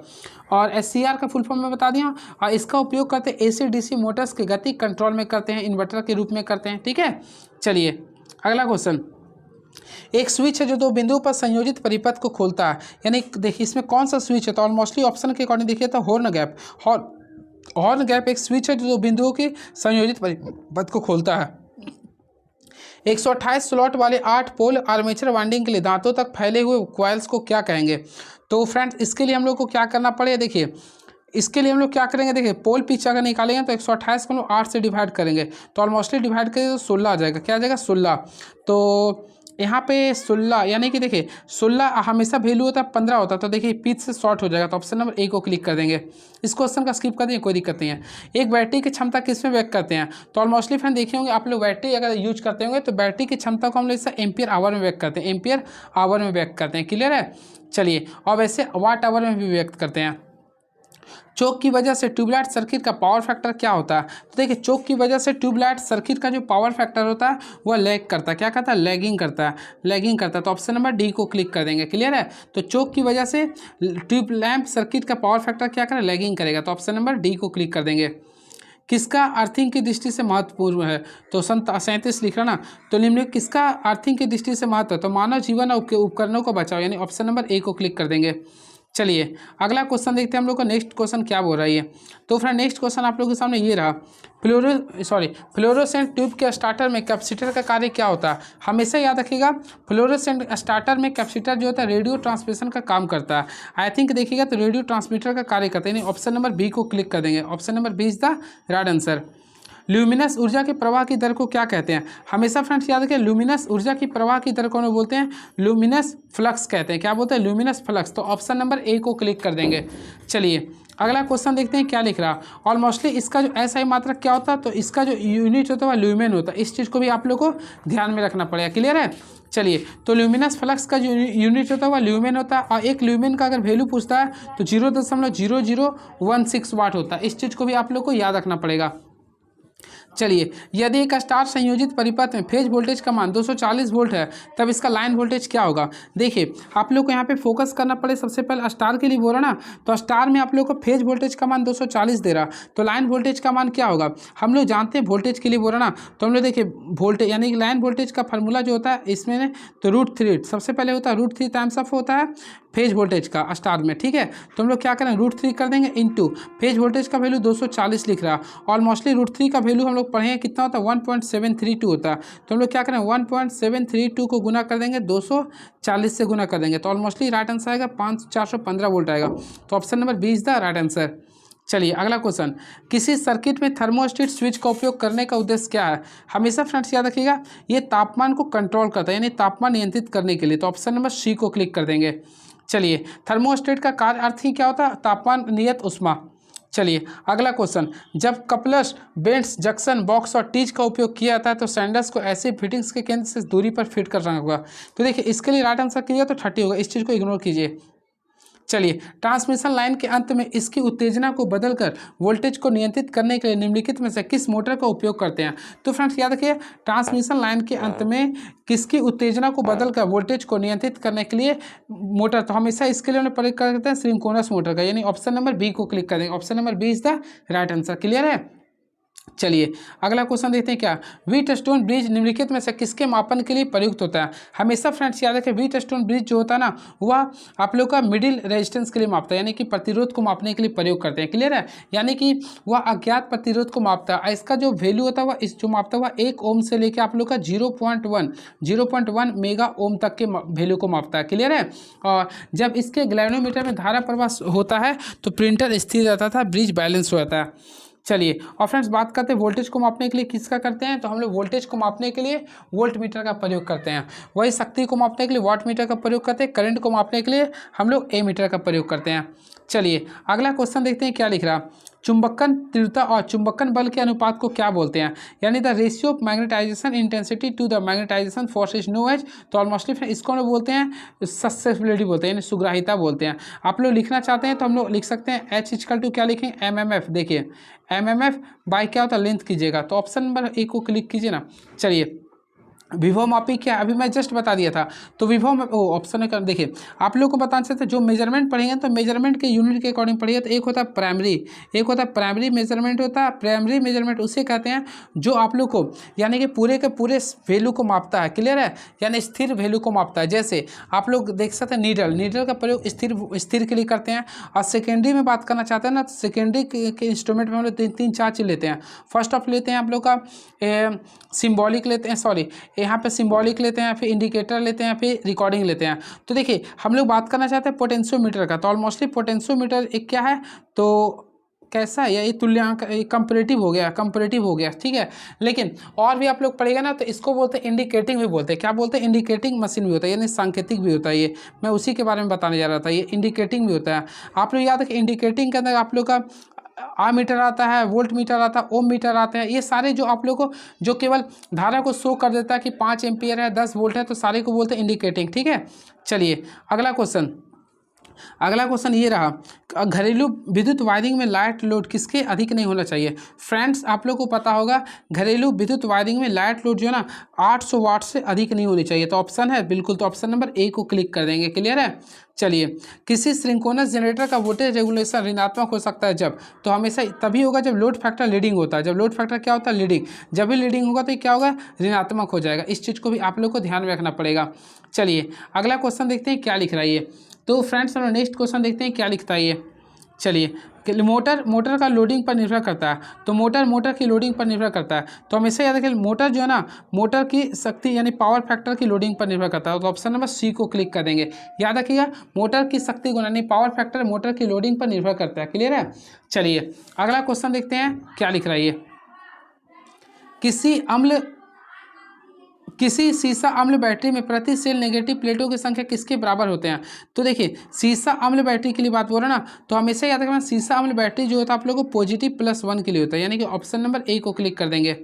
और एससीआर का फुल फॉर्म में बता दिया, और इसका उपयोग करते हैं एसी डीसी मोटर्स की गति कंट्रोल में करते हैं, इन्वर्टर के रूप में करते हैं, ठीक है। चलिए अगला क्वेश्चन, एक स्विच है जो 2 बिंदुओं पर संयोजित परिपथ को खोलता है, यानी देखिए इसमें कौन सा स्विच है। तो ऑलमोस्टली ऑप्शन के अकॉर्डिंग देखिए तो हॉर्न गैप एक स्विच है जो 2 बिंदुओं के संयोजित परिपथ को खोलता है। 128 स्लॉट वाले 8 पोल आर्मेचर वाइंडिंग के लिए दांतों तक फैले हुए कॉइल्स को क्या कहेंगे। तो फ्रेंड्स इसके लिए हम लोग को क्या करना पड़ेगा, देखिए इसके लिए हम लोग क्या करेंगे, देखिए पोल पिच अगर निकालेंगे तो 128 को हम लोग 8 से डिवाइड करेंगे, तो ऑलमोस्टली डिवाइड करेंगे तो 16 आ जाएगा। क्या आ जाएगा, 16। तो यहाँ पे 16 यानी कि देखिए 16 हमेशा वैल्यू होता है 15 होता है, तो देखिए पिच से शॉर्ट हो जाएगा। तो ऑप्शन नंबर ए को क्लिक कर देंगे। इस क्वेश्चन का स्किप कर देंगे, कोई दिक्कत नहीं है। एक बैटरी की क्षमता किस में व्यक्त करते हैं। तो ऑलमोस्टली फ्रेंड देखे होंगे आप लोग बैटरी अगर यूज करते होंगे तो बैटरी की क्षमता को हम लोग इससे एम्पियर आवर में व्यक्त करते हैं, एम्पियर आवर में व्यक्त करते हैं। क्लियर है। चलिए और वैसे वाट आवर में भी व्यक्त करते हैं। चोक की वजह से ट्यूबलाइट सर्किट का पावर फैक्टर क्या होता है। तो देखिए चोक की वजह से ट्यूबलाइट सर्किट का जो पावर फैक्टर होता है वह लैग करता है, क्या करता है, लैगिंग करता है। तो ऑप्शन नंबर डी को क्लिक कर देंगे। क्लियर है। तो चोक की वजह से ट्यूब लैम्प सर्किट का पावर फैक्टर क्या करेगा, लैगिंग करेगा। तो ऑप्शन नंबर डी को क्लिक कर देंगे। किसका अर्थिंग की दृष्टि से महत्वपूर्ण है। तो 37 लिख रहा ना, तो निम्नलिखित किसका अर्थिंग की दृष्टि से महत्व है। तो मानव जीवन और उपकरणों को बचाओ, यानी ऑप्शन नंबर ए को क्लिक कर देंगे। चलिए अगला क्वेश्चन देखते हैं हम लोग का नेक्स्ट क्वेश्चन क्या बोल रहा है ये। तो फ्रेंड नेक्स्ट क्वेश्चन आप लोगों के सामने ये रहा, फ्लोरोसेंट ट्यूब के स्टार्टर में कैपेसिटर का कार्य क्या होता है। हमेशा याद रखिएगा फ्लोरोसेंट स्टार्टर में कैपेसिटर जो होता है रेडियो ट्रांसमिशन का काम करता है। आई थिंक देखिएगा तो रेडियो ट्रांसमीटर का कार्य करता है, यानी ऑप्शन नंबर बी को क्लिक कर देंगे। Option number B is the right answer. Luminous ऊर्जा के प्रवाह की दर को क्या कहते हैं? हमेशा फ्रेंड्स याद रखें, ल्यूमिनस ऊर्जा की प्रवाह की दर को बोलते हैं ल्यूमिनस फ्लक्स कहते हैं। क्या बोलते हैं? Luminous flux. तो ऑप्शन नंबर ए को क्लिक कर देंगे। चलिए अगला क्वेश्चन देखते हैं क्या लिख रहा। ऑलमोस्टली इसका जो एसआई मात्रक क्या होता है, तो इसका जो यूनिट होता है वह ल्यूमेन होता है। इस चीज़ को भी आप लोग को ध्यान में रखना पड़ेगा। क्लियर है? चलिए तो ल्यूमिनस फ्लक्स का जो यूनिट होता है वह ल्यूमेन होता है, और एक ल्यूमेन का अगर वैल्यू पूछता है तो 0.0016 वाट होता है। इस चीज़ को भी आप लोग को याद रखना पड़ेगा। चलिए यदि एक स्टार संयोजित परिपथ में फेज वोल्टेज का मान 240 वोल्ट है, तब इसका लाइन वोल्टेज क्या होगा? देखिए आप लोग को यहाँ पे फोकस करना पड़े। सबसे पहले स्टार के लिए बोल रहा ना, तो स्टार में आप लोग को फेज वोल्टेज का मान 240 दे रहा, तो लाइन वोल्टेज का मान क्या होगा? हम लोग जानते हैं वोल्टेज के लिए बोल रहा ना, तो हम लोग देखिए वोल्टेज यानी कि लाइन वोल्टेज का फार्मूला जो होता है इसमें तो √3 सबसे पहले होता है, √3 टाइम्स ऑफ होता है फेज वोल्टेज का स्टार में। ठीक है, तो हम लोग क्या करें, √3 कर देंगे इंटू फेज वोल्टेज का वैल्यू 240 लिख रहा। ऑलमोस्टली √3 का वैल्यू हम लोग पढ़े हैं कितना होता है, 1.732 होता है। तो हम लोग क्या करें, 1.732 को गुना कर देंगे 240 से गुना कर देंगे, तो ऑलमोस्टली राइट आंसर आएगा 415 वोल्ट आएगा। तो option number B is the right answer. चलिए अगला क्वेश्चन, किसी सर्किट में थर्मोस्टेट स्विच का उपयोग करने का उद्देश्य क्या है? हमेशा फ्रेंड्स याद रखिएगा, ये तापमान को कंट्रोल करता है, यानी तापमान नियंत्रित करने के लिए। तो ऑप्शन नंबर सी को क्लिक कर देंगे। चलिए थर्मोस्टेट का कार्य अर्थ ही क्या होता है? तापमान नियत ऊष्मा। चलिए अगला क्वेश्चन, जब कपलर्स, बेंड्स, जंक्शन बॉक्स और टीज का उपयोग किया जाता है तो सैंडल्स को ऐसे फिटिंग्स के केंद्र से दूरी पर फिट करना होगा। तो देखिए इसके लिए राइट आंसर कीजिए तो 30 होगा, इस चीज़ को इग्नोर कीजिए। चलिए ट्रांसमिशन लाइन के अंत में इसकी उत्तेजना को बदलकर वोल्टेज को नियंत्रित करने के लिए निम्नलिखित में से किस मोटर का उपयोग करते हैं? तो फ्रेंड्स याद रखिए, ट्रांसमिशन लाइन के अंत में किसकी उत्तेजना को बदलकर वोल्टेज को नियंत्रित करने के लिए मोटर, तो हमेशा इसके लिए प्रयोग करते हैं सिंक्रोनस मोटर का, यानी ऑप्शन नंबर बी को क्लिक कर देंगे। Option number B is the right answer. Clear है? चलिए अगला क्वेश्चन देखते हैं क्या, व्हीट स्टोन ब्रिज निम्नलिखित में से किसके मापन के लिए प्रयुक्त होता है? हमेशा फ्रेंड्स याद रखें, व्हीट स्टोन ब्रिज जो होता है ना, वह आप लोग का मिडिल रेजिस्टेंस के लिए मापता है, यानी कि प्रतिरोध को मापने के लिए प्रयोग करते हैं। क्लियर है? यानी कि वह अज्ञात प्रतिरोध को मापता है। इसका जो वैल्यू होता है वह इस जो मापता है वह 1 ओम से लेकर आप लोग का 0.1 मेगा ओम तक के वैल्यू को मापता है। क्लियर है? और जब इसके ग्लैनोमीटर में धारा प्रवाह होता है तो प्रिंटर स्थिर रहता था, ब्रिज बैलेंस हो जाता है। चलिए और फ्रेंड्स बात करते हैं वोल्टेज को मापने के लिए किसका करते हैं, तो हम लोग वोल्टेज को मापने के लिए वोल्ट मीटर का प्रयोग करते हैं। वही शक्ति को मापने के लिए वाट मीटर का प्रयोग करते हैं। करंट को मापने के लिए हम लोग ए मीटर का प्रयोग करते हैं। चलिए अगला क्वेश्चन देखते हैं क्या लिख रहा, चुंबकन तीव्रता और चुंबकन बल के अनुपात को क्या बोलते हैं? यानी the ratio of magnetization intensity to the magnetization force is known as, तो ऑलमोस्टली इसको हम लोग बोलते हैं ससेसिबिलिटी बोलते हैं, यानी सुग्राहिता बोलते हैं। आप लोग लिखना चाहते हैं तो हम लोग लिख सकते हैं एच इक्वल टू क्या लिखें, MMF। देखिए MMF बाई क्या होता है, लेंथ कीजिएगा, तो ऑप्शन नंबर ए को क्लिक कीजिए ना। चलिए विभव मापी क्या, अभी मैं जस्ट बता दिया था, तो विभव ऑप्शन कर देखिए आप लोग को बताना चाहते हैं, जो मेजरमेंट पढ़ेंगे तो मेजरमेंट के यूनिट के अकॉर्डिंग पढ़िए। तो एक होता है प्राइमरी, एक होता है प्राइमरी मेजरमेंट होता है। प्राइमरी मेजरमेंट उसे कहते हैं जो आप लोग को यानी कि पूरे के पूरे वैल्यू को मापता है। क्लियर है? यानी स्थिर वैल्यू को मापता है। जैसे आप लोग देख सकते हैं नीडल का प्रयोग स्थिर के लिए करते हैं। और सेकेंडरी में बात करना चाहते हैं ना, तो सेकेंडरी के इंस्ट्रूमेंट में हम लोग 3-4 चीज़ लेते हैं। फर्स्ट ऑफ लेते हैं आप लोग का सिम्बॉलिक लेते हैं, सॉरी यहाँ पे सिंबॉलिक लेते हैं, फिर इंडिकेटर लेते हैं, फिर रिकॉर्डिंग लेते हैं। तो देखिए हम लोग बात करना चाहते हैं पोटेंशियोमीटर का, तो ऑलमोस्टली पोटेंशियोमीटर एक क्या है, तो कैसा है ये तुल्यांक, कंपैरेटिव हो गया, ठीक है। लेकिन और भी आप लोग पढ़ेगा ना, तो इसको बोलते हैं इंडिकेटिंग भी बोलते हैं। क्या बोलते हैं? इंडिकेटिंग मशीन भी होता है, यानी सांकेतिक भी होता है। ये मैं उसी के बारे में बताने जा रहा था, ये इंडिकेटिंग भी होता है। आप लोग याद रखें, इंडिकेटिंग के अंदर आप लोग का आ मीटर आता है, वोल्ट मीटर आता है, ओम मीटर आते हैं। ये सारे जो आप लोग को जो केवल धारा को शो कर देता है कि 5 एम्पियर है, 10 वोल्ट है, तो सारे को बोलते हैं इंडिकेटिंग। ठीक है, चलिए अगला क्वेश्चन ये रहा, घरेलू विद्युत वायरिंग में लाइट लोड किसके अधिक नहीं होना चाहिए? फ्रेंड्स आप लोग को पता होगा, घरेलू विद्युत वायरिंग में लाइट लोड जो है ना 800 वाट से अधिक नहीं होनी चाहिए। तो ऑप्शन है बिल्कुल, तो ऑप्शन नंबर ए को क्लिक कर देंगे। क्लियर है? चलिए किसी सिंक्रोनस जनरेटर का वोल्टेज रेगुलेशन ऋणात्मक हो सकता है जब, तो हमेशा तभी होगा जब लोड फैक्टर लीडिंग होता है। जब लोड फैक्टर क्या होता है? लीडिंग। जब भी लीडिंग होगा तो क्या होगा? ऋणात्मक हो जाएगा। इस चीज़ को भी आप लोग को ध्यान में रखना पड़ेगा। चलिए अगला क्वेश्चन देखते हैं क्या लिख रहा है ये। तो फ्रेंड्स हम नेक्स्ट क्वेश्चन देखते हैं क्या लिखता है ये। चलिए मोटर का लोडिंग पर निर्भर करता है, तो मोटर की लोडिंग पर निर्भर करता है। तो हमेशा याद रखें, मोटर जो है ना, मोटर की शक्ति यानी पावर फैक्टर की लोडिंग पर निर्भर करता है। तो ऑप्शन नंबर सी को क्लिक कर देंगे। याद रखिएगा, मोटर की शक्ति गुणा यानी पावर फैक्टर मोटर की लोडिंग पर निर्भर करता है। क्लियर है? चलिए अगला क्वेश्चन देखते हैं क्या लिख रहा है ये। किसी सीसा अम्ल बैटरी में प्रति सेल नेगेटिव प्लेटों की संख्या किसके बराबर होते हैं। तो देखिए सीसा अम्ल बैटरी के लिए बात बोल रहा ना, तो हमेशा याद रखना सीसा अम्ल बैटरी जो होता है आप लोगों को पॉजिटिव +1 के लिए होता है, यानी कि ऑप्शन नंबर ए को क्लिक कर देंगे।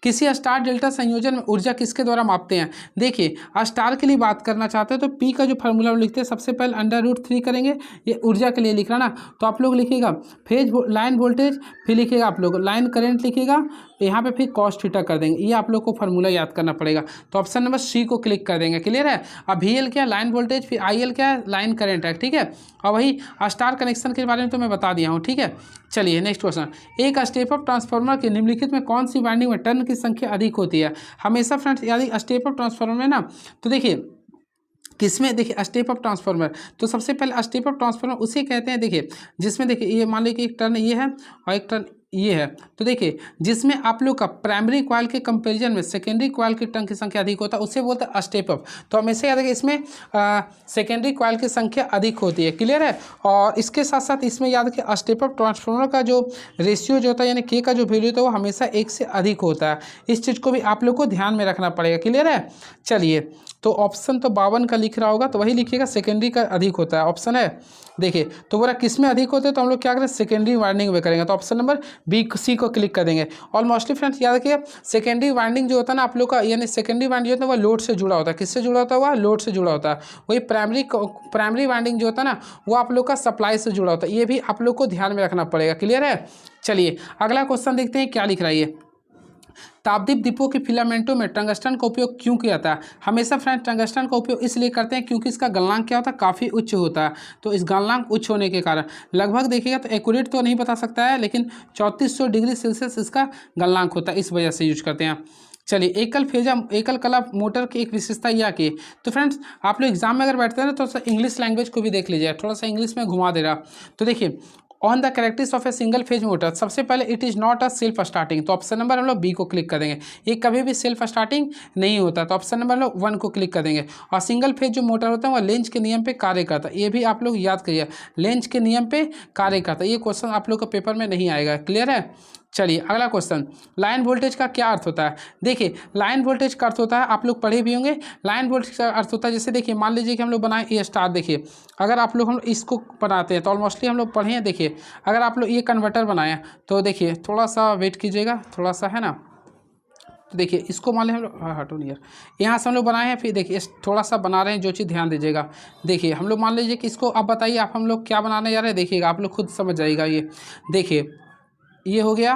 किसी स्टार डेल्टा संयोजन में ऊर्जा किसके द्वारा मापते हैं। देखिए स्टार के लिए बात करना चाहते हैं तो पी का जो फार्मूला लिखते हैं सबसे पहले √3 करेंगे, ये ऊर्जा के लिए लिख रहा ना, तो आप लोग लिखिएगा लाइन वोल्टेज, फिर लिखिएगा आप लोग लाइन करंट लिखिएगा, यहाँ पे फिर cos थीटा कर देंगे। ये आप लोग को फार्मूला याद करना पड़ेगा, तो ऑप्शन नंबर सी को क्लिक कर देंगे। क्लियर है। अब VL क्या है, लाइन वोल्टेज, फिर IL क्या है, लाइन करंट है। ठीक है, और वही स्टार कनेक्शन के बारे में तो मैं बता दिया हूँ। ठीक है, चलिए नेक्स्ट क्वेश्चन। एक स्टेप अप ट्रांसफार्मर के निम्नलिखित में कौन सी वाइंडिंग में टर्न की संख्या अधिक होती है। हमेशा फ्रेंड्स यदि स्टेप अप ट्रांसफार्मर में ना, तो देखिए किसमें, देखिए स्टेप अप ट्रांसफार्मर, तो सबसे पहले स्टेप अप ट्रांसफार्मर उसे कहते हैं। देखिए जिसमें देखिए ये मान लीजिए कि एक टर्न ये है और एक टर्न ये है, तो देखिए जिसमें आप लोग का प्राइमरी कॉइल के कंपैरिजन में सेकेंडरी कॉइल की टर्न की संख्या अधिक होता है, उसे बोलते हैं स्टेप अप। तो हमेशा याद रखिए इसमें सेकेंडरी कॉइल की संख्या अधिक होती है। क्लियर है। और इसके साथ साथ इसमें याद रखिए स्टेप अप ट्रांसफार्मर का जो रेशियो जो होता है यानी के का जो वैल्यू होता है वो हमेशा 1 से अधिक होता है। इस चीज़ को भी आप लोग को ध्यान में रखना पड़ेगा। क्लियर है। चलिए तो ऑप्शन तो 52 का लिख रहा होगा, तो वही लिखिएगा सेकेंडरी का अधिक होता है, ऑप्शन है। देखिए तो बोला किस में अधिक होते हैं, तो हम लोग क्या करें सेकेंडरी वाइंडिंग में करेंगे, तो ऑप्शन नंबर बी सी को क्लिक कर देंगे। और मोस्टली फ्रेंड्स याद रखिए सेकेंडरी वाइंडिंग जो होता है ना आप लोग का, यानी सेकेंडरी वाइंडिंग जो होता है वो लोड से जुड़ा होता है। किससे जुड़ा होता है, वह लोड से जुड़ा होता है। वही प्राइमरी वाइंडिंग जो होता है ना वो आप लोग का सप्लाई से जुड़ा होता है। ये भी आप लोग को ध्यान में रखना पड़ेगा। क्लियर है। चलिए अगला क्वेश्चन देखते हैं क्या लिख रहा है ये। तापदीप दीपों के फिलामेंटों में टंगस्टन का उपयोग क्यों किया जाता है। हमेशा फ्रेंड टंगस्टन का उपयोग इसलिए करते हैं क्योंकि इसका गलनांक क्या होता है, काफ़ी उच्च होता है। तो इस गलनांक उच्च होने के कारण लगभग देखिएगा तो एक्यूरेट तो नहीं बता सकता है, लेकिन 3400 डिग्री सेल्सियस इसका गलनांक होता है, इस वजह से यूज करते हैं। चलिए एकल कला मोटर की एक विशेषता यह की। तो फ्रेंड्स आप लोग एग्जाम में अगर बैठते हैं ना तो इंग्लिश लैंग्वेज को भी देख लीजिए, थोड़ा सा इंग्लिश में घुमा दे रहा। तो देखिए on the characteristics of a single phase motor, सबसे पहले it is not a self starting, तो ऑप्शन नंबर हम लोग बी को क्लिक कर देंगे। ये कभी भी सेल्फ स्टार्टिंग नहीं होता, तो ऑप्शन नंबर हम लोग 1 को क्लिक कर देंगे। और सिंगल फेज जो मोटर होता है वह लेंज के नियम पे कार्य करता है। ये भी आप लोग याद करिए, लेंज के नियम पे कार्य करता है। ये क्वेश्चन आप लोग का पेपर में नहीं आएगा। क्लियर है। चलिए अगला क्वेश्चन, लाइन वोल्टेज का क्या अर्थ होता है। देखिए लाइन वोल्टेज का अर्थ होता है, आप लोग पढ़े भी होंगे, लाइन वोल्टेज का अर्थ होता है जैसे देखिए मान लीजिए कि हम लोग बनाए ये स्टार। देखिए अगर आप लोग हम इसको बनाते हैं तो ऑलमोस्टली हम लोग पढ़े हैं। देखिए अगर आप लोग ये कन्वर्टर बनाए तो देखिए थोड़ा सा वेट कीजिएगा, थोड़ा सा है ना। तो देखिए इसको मान लें हम लोग, हटो नहीं यार, यहाँ से हम लोग बनाए हैं, फिर देखिए थोड़ा सा बना रहे हैं, जो चीज़ ध्यान दीजिएगा। देखिए हम लोग मान लीजिए कि इसको आप बताइए आप हम लोग क्या बनाने जा रहे हैं, देखिएगा आप लोग खुद समझ जाइएगा। ये देखिए ये हो गया,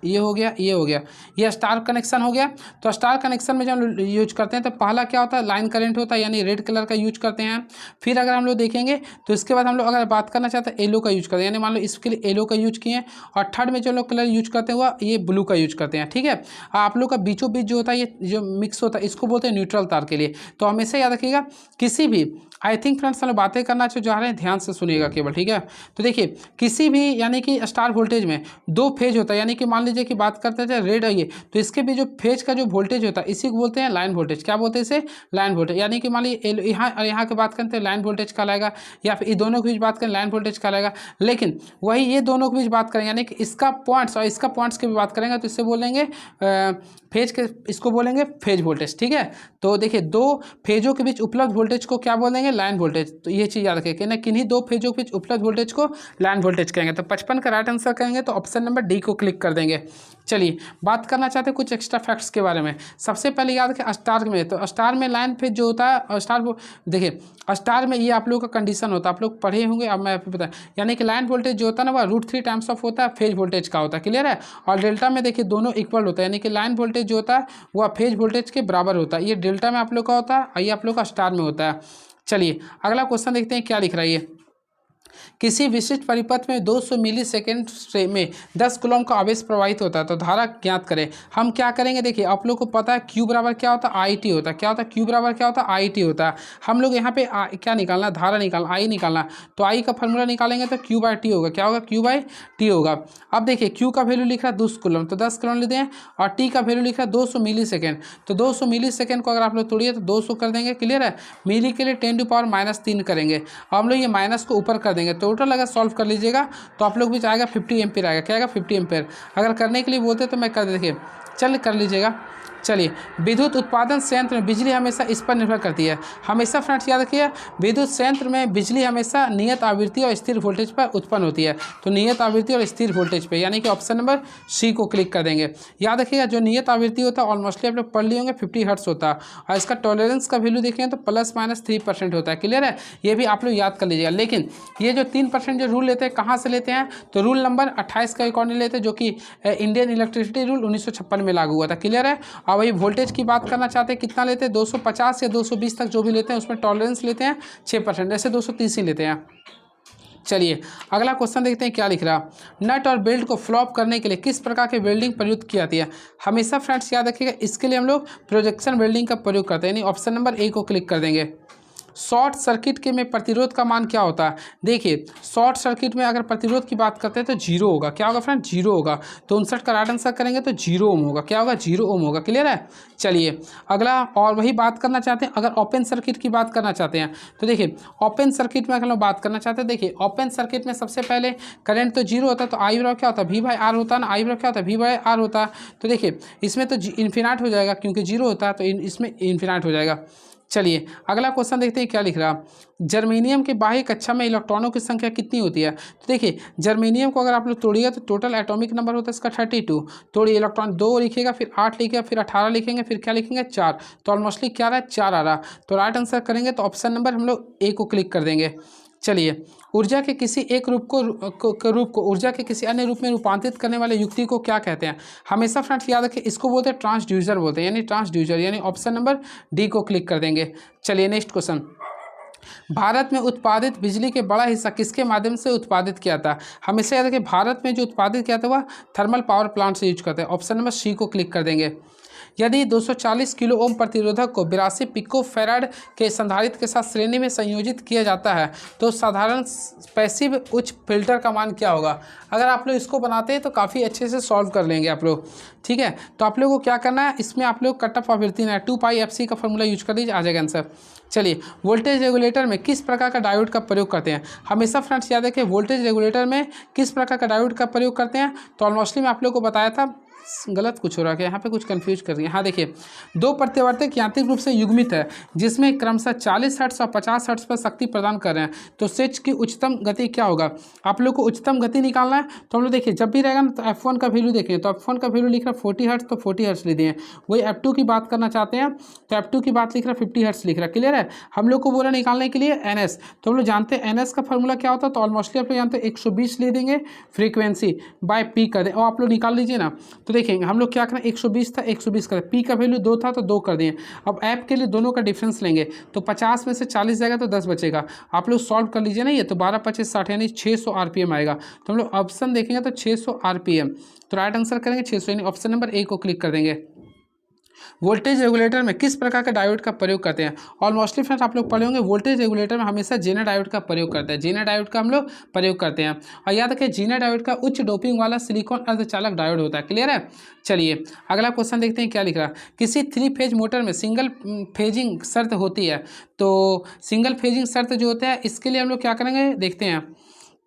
ये हो गया, ये हो गया, ये स्टार कनेक्शन हो गया। तो स्टार कनेक्शन में जब हम यूज करते हैं तो पहला क्या होता है, लाइन करंट होता है, यानी रेड कलर का यूज करते हैं। फिर अगर हम लोग देखेंगे तो इसके बाद हम लोग अगर बात करना चाहते हैं येलो का यूज करते हैं, यानी मान लो इसके लिए येलो का यूज किए। और थर्ड में जो लोग कलर यूज करते हैं वह ये ब्लू का यूज करते हैं। ठीक है। आप लोग का बीचों बीच जो होता है ये जो मिक्स होता है इसको बोलते हैं न्यूट्रल तार के लिए। तो हमेशा याद रखिएगा किसी भी, आई थिंक फ्रेंड्स हम लोग बातें करना चाह रहे हैं, ध्यान से सुनिएगा केवल। ठीक है। तो देखिए किसी भी यानी कि स्टार वोल्टेज में 2 फेज होता है, यानी कि मान लीजिए कि बात करते हैं रेड है ये, तो इसके भी जो फेज का जो वोल्टेज होता है इसी को बोलते हैं लाइन वोल्टेज। क्या बोलते हैं इसे, लाइन वोल्टेज। यानी कि मान लीजिए यहाँ और यहाँ की बात करते हैं लाइन वोल्टेज कहलाएगा, या फिर इस दोनों के बीच बात करें लाइन वोल्टेज कहलाएगा। लेकिन वही ये दोनों के बीच बात करें यानी कि इसका पॉइंट्स और इसका पॉइंट्स की भी बात करेंगे तो इससे बोलेंगे फेज के, इसको बोलेंगे फेज वोल्टेज। ठीक है। तो देखिए 2 फेजों के बीच उपलब्ध वोल्टेज को क्या बोलेंगे, लाइन वोल्टेज। तो ये चीज़ याद रखें कि ना किन्हीं 2 फेजों के बीच उपलब्ध वोल्टेज को लाइन वोल्टेज कहेंगे। तो 55 का राइट आंसर कहेंगे तो ऑप्शन नंबर डी को क्लिक कर देंगे। चलिए बात करना चाहते हैं कुछ एक्स्ट्रा फैक्ट्स के बारे में। सबसे पहले याद रखें स्टार में, तो स्टार में लाइन फेज जो होता है स्टार, देखिए स्टार में ये आप लोग का कंडीशन होता है, आप लोग पढ़े होंगे, अब मैं बता, यानी कि लाइन वोल्टेज जो होता है ना वह √3 टाइम्स ऑफ होता है फेज वोल्टेज का होता है। क्लियर है। और डेल्टा में देखिए दोनों इक्वल होता है, यानी कि लाइन वोल्टेज जो होता है वह फेज वोल्टेज के बराबर होता है। ये डेल्टा में आप लोग का होता है और ये आप लोग का स्टार में होता है। चलिए अगला क्वेश्चन देखते हैं क्या लिख रहा है ये। किसी विशिष्ट परिपथ में 200 मिली सेकेंड में 10 कूलम का आवेश प्रवाहित होता है, तो धारा ज्ञात करें। हम क्या करेंगे, देखिए आप लोग को पता है Q बराबर क्या होता है, IT होता है। क्या होता है, Q बराबर क्या होता है, IT होता है। हम लोग यहाँ पे क्या निकालना, धारा निकालना, I निकालना। तो I का फॉर्मूला निकालेंगे तो Q/T होगा। क्या होगा, Q/T होगा। अब देखिए Q का वैल्यू लिख रहा है 200 कूलम, तो 10 कूलम लेते हैं। और T का वैल्यू लिख रहा है 200 मिली सेकेंड, तो 200 मिली सेकेंड को अगर आप लोग तोड़िए तो 200 कर देंगे। क्लियर है। मिली के लिए 10⁻³ करेंगे, और हम लोग ये माइनस को ऊपर कर देंगे। देंगे। टोटल अगर सॉल्व कर लीजिएगा तो आप लोग भी आएगा 50 एम्पेयर आएगा। क्या आएगा? 50 एम्पेयर। अगर करने के लिए बोलते तो मैं कर देखिए, चल कर लीजिएगा। चलिए, विद्युत उत्पादन संयंत्र में बिजली हमेशा इस पर निर्भर करती है। हमेशा फ्रेंड्स याद रखिए, विद्युत संयंत्र में बिजली हमेशा नियत आवृत्ति और स्थिर वोल्टेज पर उत्पन्न होती है। तो नियत आवृत्ति और स्थिर वोल्टेज पे, यानी कि ऑप्शन नंबर सी को क्लिक कर देंगे। याद रखिएगा, जो नियत आवृत्ति होता है ऑलमोस्टली आप लोग पढ़ लिए होंगे 50 हर्ट्ज होता है, और इसका टॉलरेंस का वैल्यू देखेंगे तो ±3% होता है। क्लियर है? ये भी आप लोग याद कर लीजिएगा। लेकिन ये जो 3% जो रूल लेते हैं कहाँ से लेते हैं? तो रूल नंबर 28 का अकॉर्डिंग लेते हैं, जो कि इंडियन इलेक्ट्रिसिटी रूल 1956 में लागू हुआ था। क्लियर है? और वही वोल्टेज की बात करना चाहते हैं, कितना लेते हैं? 250 या 220 तक जो भी लेते हैं उसमें टॉलरेंस लेते हैं 6%, ऐसे 230 ही लेते हैं। चलिए, अगला क्वेश्चन देखते हैं क्या लिख रहा। नट और बेल्ट को फ्लॉप करने के लिए किस प्रकार की वेल्डिंग प्रयुक्त की जाती है? हमेशा फ्रेंड्स याद रखिएगा, इसके लिए हम लोग प्रोजेक्शन वेल्डिंग का प्रयोग करते हैं, यानी ऑप्शन नंबर ए को क्लिक कर देंगे। शॉर्ट सर्किट के में प्रतिरोध का मान क्या होता है? देखिए, शॉर्ट सर्किट में अगर प्रतिरोध की बात करते हैं तो 0 होगा। क्या होगा फ्रेंड? 0 होगा। तो 59 का राइट आंसर करेंगे तो 0 ओम होगा। क्या होगा? 0 ओम होगा। क्लियर है? चलिए, अगला और वही बात करना चाहते हैं, अगर ओपन सर्किट की बात करना चाहते हैं तो देखिए, ओपन सर्किट में अगर हम बात करना चाहते हैं, देखिए ओपन सर्किट में सबसे पहले करंट तो 0 होता है, तो आई बराबर क्या होता है? V/R होता है ना। आई बराबर क्या होता है? V/R होता है। तो देखिए, इसमें तो इन्फिनाइट हो जाएगा, क्योंकि 0 होता है तो इसमें इन्फिनाइट हो जाएगा। चलिए, अगला क्वेश्चन देखते हैं क्या लिख रहा। जर्मेनियम के बाह्य कक्षा में इलेक्ट्रॉनों की संख्या कितनी होती है? तो देखिए, जर्मेनियम को अगर आप लोग तोड़िएगा तो टोटल एटॉमिक नंबर होता है इसका 32। तोड़िए, इलेक्ट्रॉन 2 लिखिएगा, फिर 8 लिखिएगा, फिर 18 लिखेंगे, फिर क्या लिखेंगे? 4। तो ऑलमोस्टली क्या रहा है? 4 आ रहा। तो राइट आंसर करेंगे तो ऑप्शन नंबर हम लोग ए को क्लिक कर देंगे। चलिए, ऊर्जा के किसी एक रूप को ऊर्जा के किसी अन्य रूप में रूपांतरित करने वाले युक्ति को क्या कहते हैं? हमेशा फ्रेंड्स याद रखें, इसको बोलते हैं ट्रांसड्यूसर बोलते हैं, यानी ट्रांसड्यूसर, यानी ऑप्शन नंबर डी को क्लिक कर देंगे। चलिए, नेक्स्ट क्वेश्चन। भारत में उत्पादित बिजली के बड़ा हिस्सा किसके माध्यम से उत्पादित किया था? हमेशा याद रखें, भारत में जो उत्पादित किया था वह थर्मल पावर प्लांट से यूज करते हैं। ऑप्शन नंबर सी को क्लिक कर देंगे। यदि 240 किलो ओम प्रतिरोधक को 82 पिको फैराड के संधारित्र के साथ श्रेणी में संयोजित किया जाता है तो साधारण पैसिव उच्च फिल्टर का मान क्या होगा? अगर आप लोग इसको बनाते हैं तो काफ़ी अच्छे से सॉल्व कर लेंगे आप लोग। ठीक है, तो आप लोगों को क्या करना है, इसमें आप लोग कट ऑफ आवृत्ति ना 2πfc का फॉर्मूला यूज कर दीजिए, आ जाएगा आंसर। चलिए, वोल्टेज रेगुलेटर में किस प्रकार का डायोड का प्रयोग करते हैं? हमेशा फ्रेंड्स याद रखें, वोल्टेज रेगुलेटर में किस प्रकार का डायोड का प्रयोग करते हैं? तो ऑलमोस्टली मैं आप लोग को बताया था, गलत कुछ हो रहा है, यहाँ पे कुछ कंफ्यूज कर रही है। हाँ देखिए, दो प्रत्यावर्तक यांत्रिक रूप से युग्मित है जिसमें क्रमशः 40 हर्ट्ज और 50 हर्ट्ज पर शक्ति प्रदान कर रहे हैं, तो स्विच की उच्चतम गति क्या होगा? आप लोग को उच्चतम गति निकालना है। तो हम लोग देखिए, जब भी रहेगा ना तो F1 का वैल्यू देखें, तो F1 का वैल्यू लिख रहा है 40 हर्ट्ज, तो 40 हर्ट्ज ले दिए। वही F2 की बात करना चाहते हैं तो F2 की बात लिख रहा है 50 हर्ट्ज लिख रहा है। क्लियर है? हम लोग को बोला निकालने के लिए NS, तो हम लोग जानते हैं NS का फॉर्मूला क्या होता है, तो ऑलमोस्टली आप लोग जानते हैं 120 ले देंगे फ्रीक्वेंसी बाय पी कर दें, और आप लोग निकाल लीजिए ना। तो देखेंगे हम लोग क्या करें, 120 था 120 कर, पी का वैल्यू 2 था तो 2 कर दिए। अब ऐप के लिए दोनों का डिफरेंस लेंगे, तो 50 में से 40 जाएगा तो 10 बचेगा। आप लोग सॉल्व कर लीजिए ना, ये तो 12 25 60 यानी 600 RPM आएगा। तो हम लोग ऑप्शन देखेंगे तो 600 RPM, तो राइट आंसर करेंगे 600, यानी ऑप्शन नंबर ए को क्लिक कर देंगे। वोल्टेज रेगुलेटर में किस प्रकार का डायोड का प्रयोग करते हैं? ऑलमोस्टली फ्रेंड्स आप लोग पढ़े होंगे, वोल्टेज रेगुलेटर में हमेशा जेनर डायोड का प्रयोग करते हैं, जेनर डायोड का हम लोग प्रयोग करते हैं। और याद रखें, जेनर डायोड का उच्च डोपिंग वाला सिलिकॉन अर्धचालक डायोड होता है। क्लियर है? चलिए, अगला क्वेश्चन देखते हैं क्या लिख रहा है। किसी 3 फेज मोटर में सिंगल फेजिंग शर्त होती है, तो सिंगल फेजिंग शर्त जो होता है इसके लिए हम लोग क्या करेंगे देखते हैं।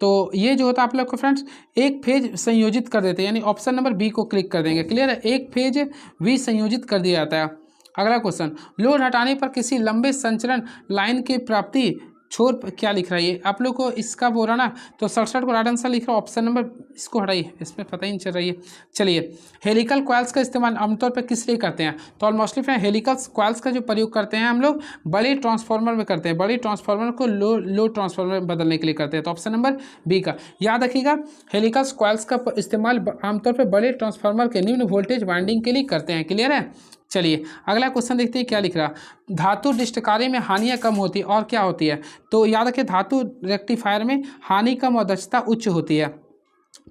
तो ये जो होता है आप लोग को फ्रेंड्स, एक फेज संयोजित कर देते हैं, यानी ऑप्शन नंबर बी को क्लिक कर देंगे। क्लियर है? एक फेज वी संयोजित कर दिया जाता है। अगला क्वेश्चन, लोड हटाने पर किसी लंबे संचरण लाइन की प्राप्ति छोर पर क्या लिख रहा है? ये आप लोग को इसका बोल रहा ना, तो 67 को राइट आंसर लिख रहा है ऑप्शन नंबर, इसको हटाइए, इसमें पता ही नहीं चल रही है। चलिए, हेलिकल कॉइल्स का इस्तेमाल आमतौर पर किस लिए करते हैं? तो ऑलमोस्टली फ्रेंड हेलिकल कॉइल्स का जो प्रयोग करते हैं हम लोग बड़े ट्रांसफार्मर में करते हैं, बड़े ट्रांसफार्मर को लो ट्रांसफार्मर में बदलने के लिए करते हैं। तो ऑप्शन नंबर बी का याद रखिएगा, हेलिकल कॉइल्स का इस्तेमाल आमतौर पर बड़े ट्रांसफार्मर के निम्न वोल्टेज वाइंडिंग के लिए करते हैं। क्लियर है? चलिए, अगला क्वेश्चन देखते हैं क्या लिख रहा। धातु डिस्टकारी में हानियाँ कम होती है और क्या होती है? तो याद रखिए, धातु रेक्टिफायर में हानि कम और दक्षता उच्च होती है।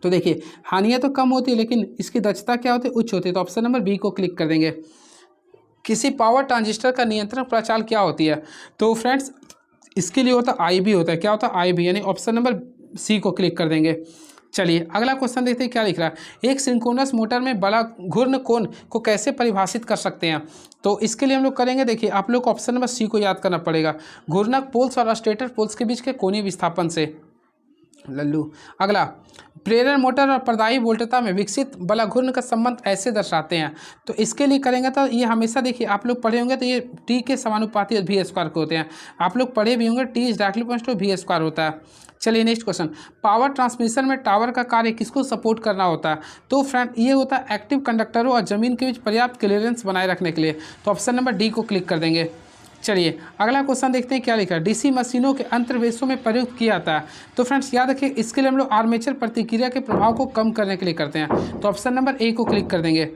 तो देखिए, हानियाँ तो कम होती है लेकिन इसकी दक्षता क्या होती है? उच्च होती है। तो ऑप्शन नंबर बी को क्लिक कर देंगे। किसी पावर ट्रांजिस्टर का नियंत्रण प्रचाल क्या होती है? तो फ्रेंड्स इसके लिए होता है IB होता है। क्या होता है? IB, यानी ऑप्शन नंबर सी को क्लिक कर देंगे। चलिए, अगला क्वेश्चन देखते हैं क्या लिख रहा है। एक सिंक्रोनस मोटर में बड़ा घूर्ण कोण को कैसे परिभाषित कर सकते हैं? तो इसके लिए हम लोग करेंगे, देखिए आप लोग को ऑप्शन नंबर सी को याद करना पड़ेगा, घूर्णक पोल्स और स्टेटर पोल्स के बीच के कोणीय विस्थापन से। लल्लू। अगला, प्रेरण मोटर और प्रदाही वोल्टता में विकसित बला घूर्ण का संबंध ऐसे दर्शाते हैं। तो इसके लिए करेंगे तो ये हमेशा देखिए आप लोग पढ़े होंगे तो ये टी के समानुपाती वी स्क्वायर के होते हैं। आप लोग पढ़े भी होंगे T is directly proportional to V square होता है। चलिए नेक्स्ट क्वेश्चन, पावर ट्रांसमिशन में टावर का कार्य किसको सपोर्ट करना होता है? तो फ्रेंड ये होता है एक्टिव कंडक्टरों और जमीन के बीच पर्याप्त क्लियरेंस बनाए रखने के लिए। तो ऑप्शन नंबर डी को क्लिक कर देंगे। चलिए अगला क्वेश्चन देखते हैं क्या लिखा है। डीसी मशीनों के अंतर्वेशों में प्रयुक्त किया जाता है। तो फ्रेंड्स याद रखिए इसके लिए हम लोग आर्मेचर प्रतिक्रिया के प्रभाव को कम करने के लिए करते हैं। तो ऑप्शन नंबर ए को क्लिक कर देंगे।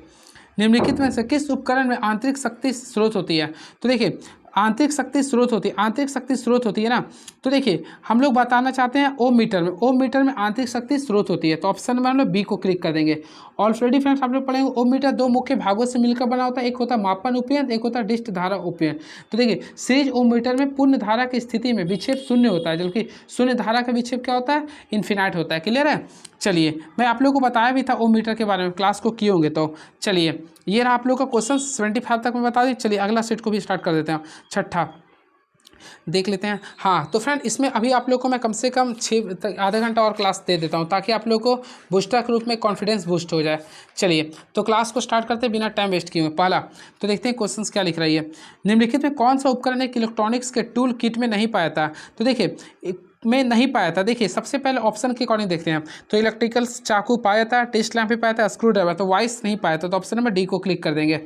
निम्नलिखित में से किस उपकरण में आंतरिक शक्ति स्रोत होती है? तो देखिए आंतरिक शक्ति स्रोत होती है, आंतरिक शक्ति स्रोत होती है ना। तो देखिए हम लोग बताना चाहते हैं ओम मीटर में, ओम मीटर में आंतरिक शक्ति स्रोत होती है। तो ऑप्शन नंबर हम लोग बी को क्लिक कर देंगे। ऑलरेडी फ्रेंड्स आप लोग पढ़ेंगे ओम मीटर दो मुख्य भागों से मिलकर बना होता है, एक होता है मापन उपयंत्र, एक होता है डिस्ट धारा उपयंत्र। तो देखिए सीरीज ओम मीटर में पूर्ण धारा की स्थिति में विक्षेप शून्य होता है, जबकि शून्य धारा का विक्षेप क्या होता है? इन्फिनाइट होता है। क्लियर है? चलिए मैं आप लोगों को बताया भी था ओम मीटर के बारे में, क्लास को किए होंगे। तो चलिए ये रहा आप लोगों का क्वेश्चन 75 तक मैं बता दी। चलिए अगला सेट को भी स्टार्ट कर देते हैं, छठा देख लेते हैं। हाँ तो फ्रेंड इसमें अभी आप लोग को मैं कम से कम आधा घंटा और क्लास दे देता हूँ ताकि आप लोग को बूस्टर के रूप में कॉन्फिडेंस बूस्ट हो जाए। चलिए तो क्लास को स्टार्ट करते हैं बिना टाइम वेस्ट किए हुए। पहला तो देखते हैं क्वेश्चंस क्या लिख रही है। निम्नलिखित में कौन सा उपकरण एक इलेक्ट्रॉनिक्स के टूल किट में नहीं पाया था? तो देखिए में नहीं पाया था। देखिए सबसे पहले ऑप्शन के अकॉर्डिंग देखते हैं। तो इलेक्ट्रिकल चाकू पाया था, टेस्ट लैंप भी पाया था, स्क्रू ड्राइवर, तो वाइस नहीं पाया था। तो ऑप्शन नंबर डी को क्लिक कर देंगे।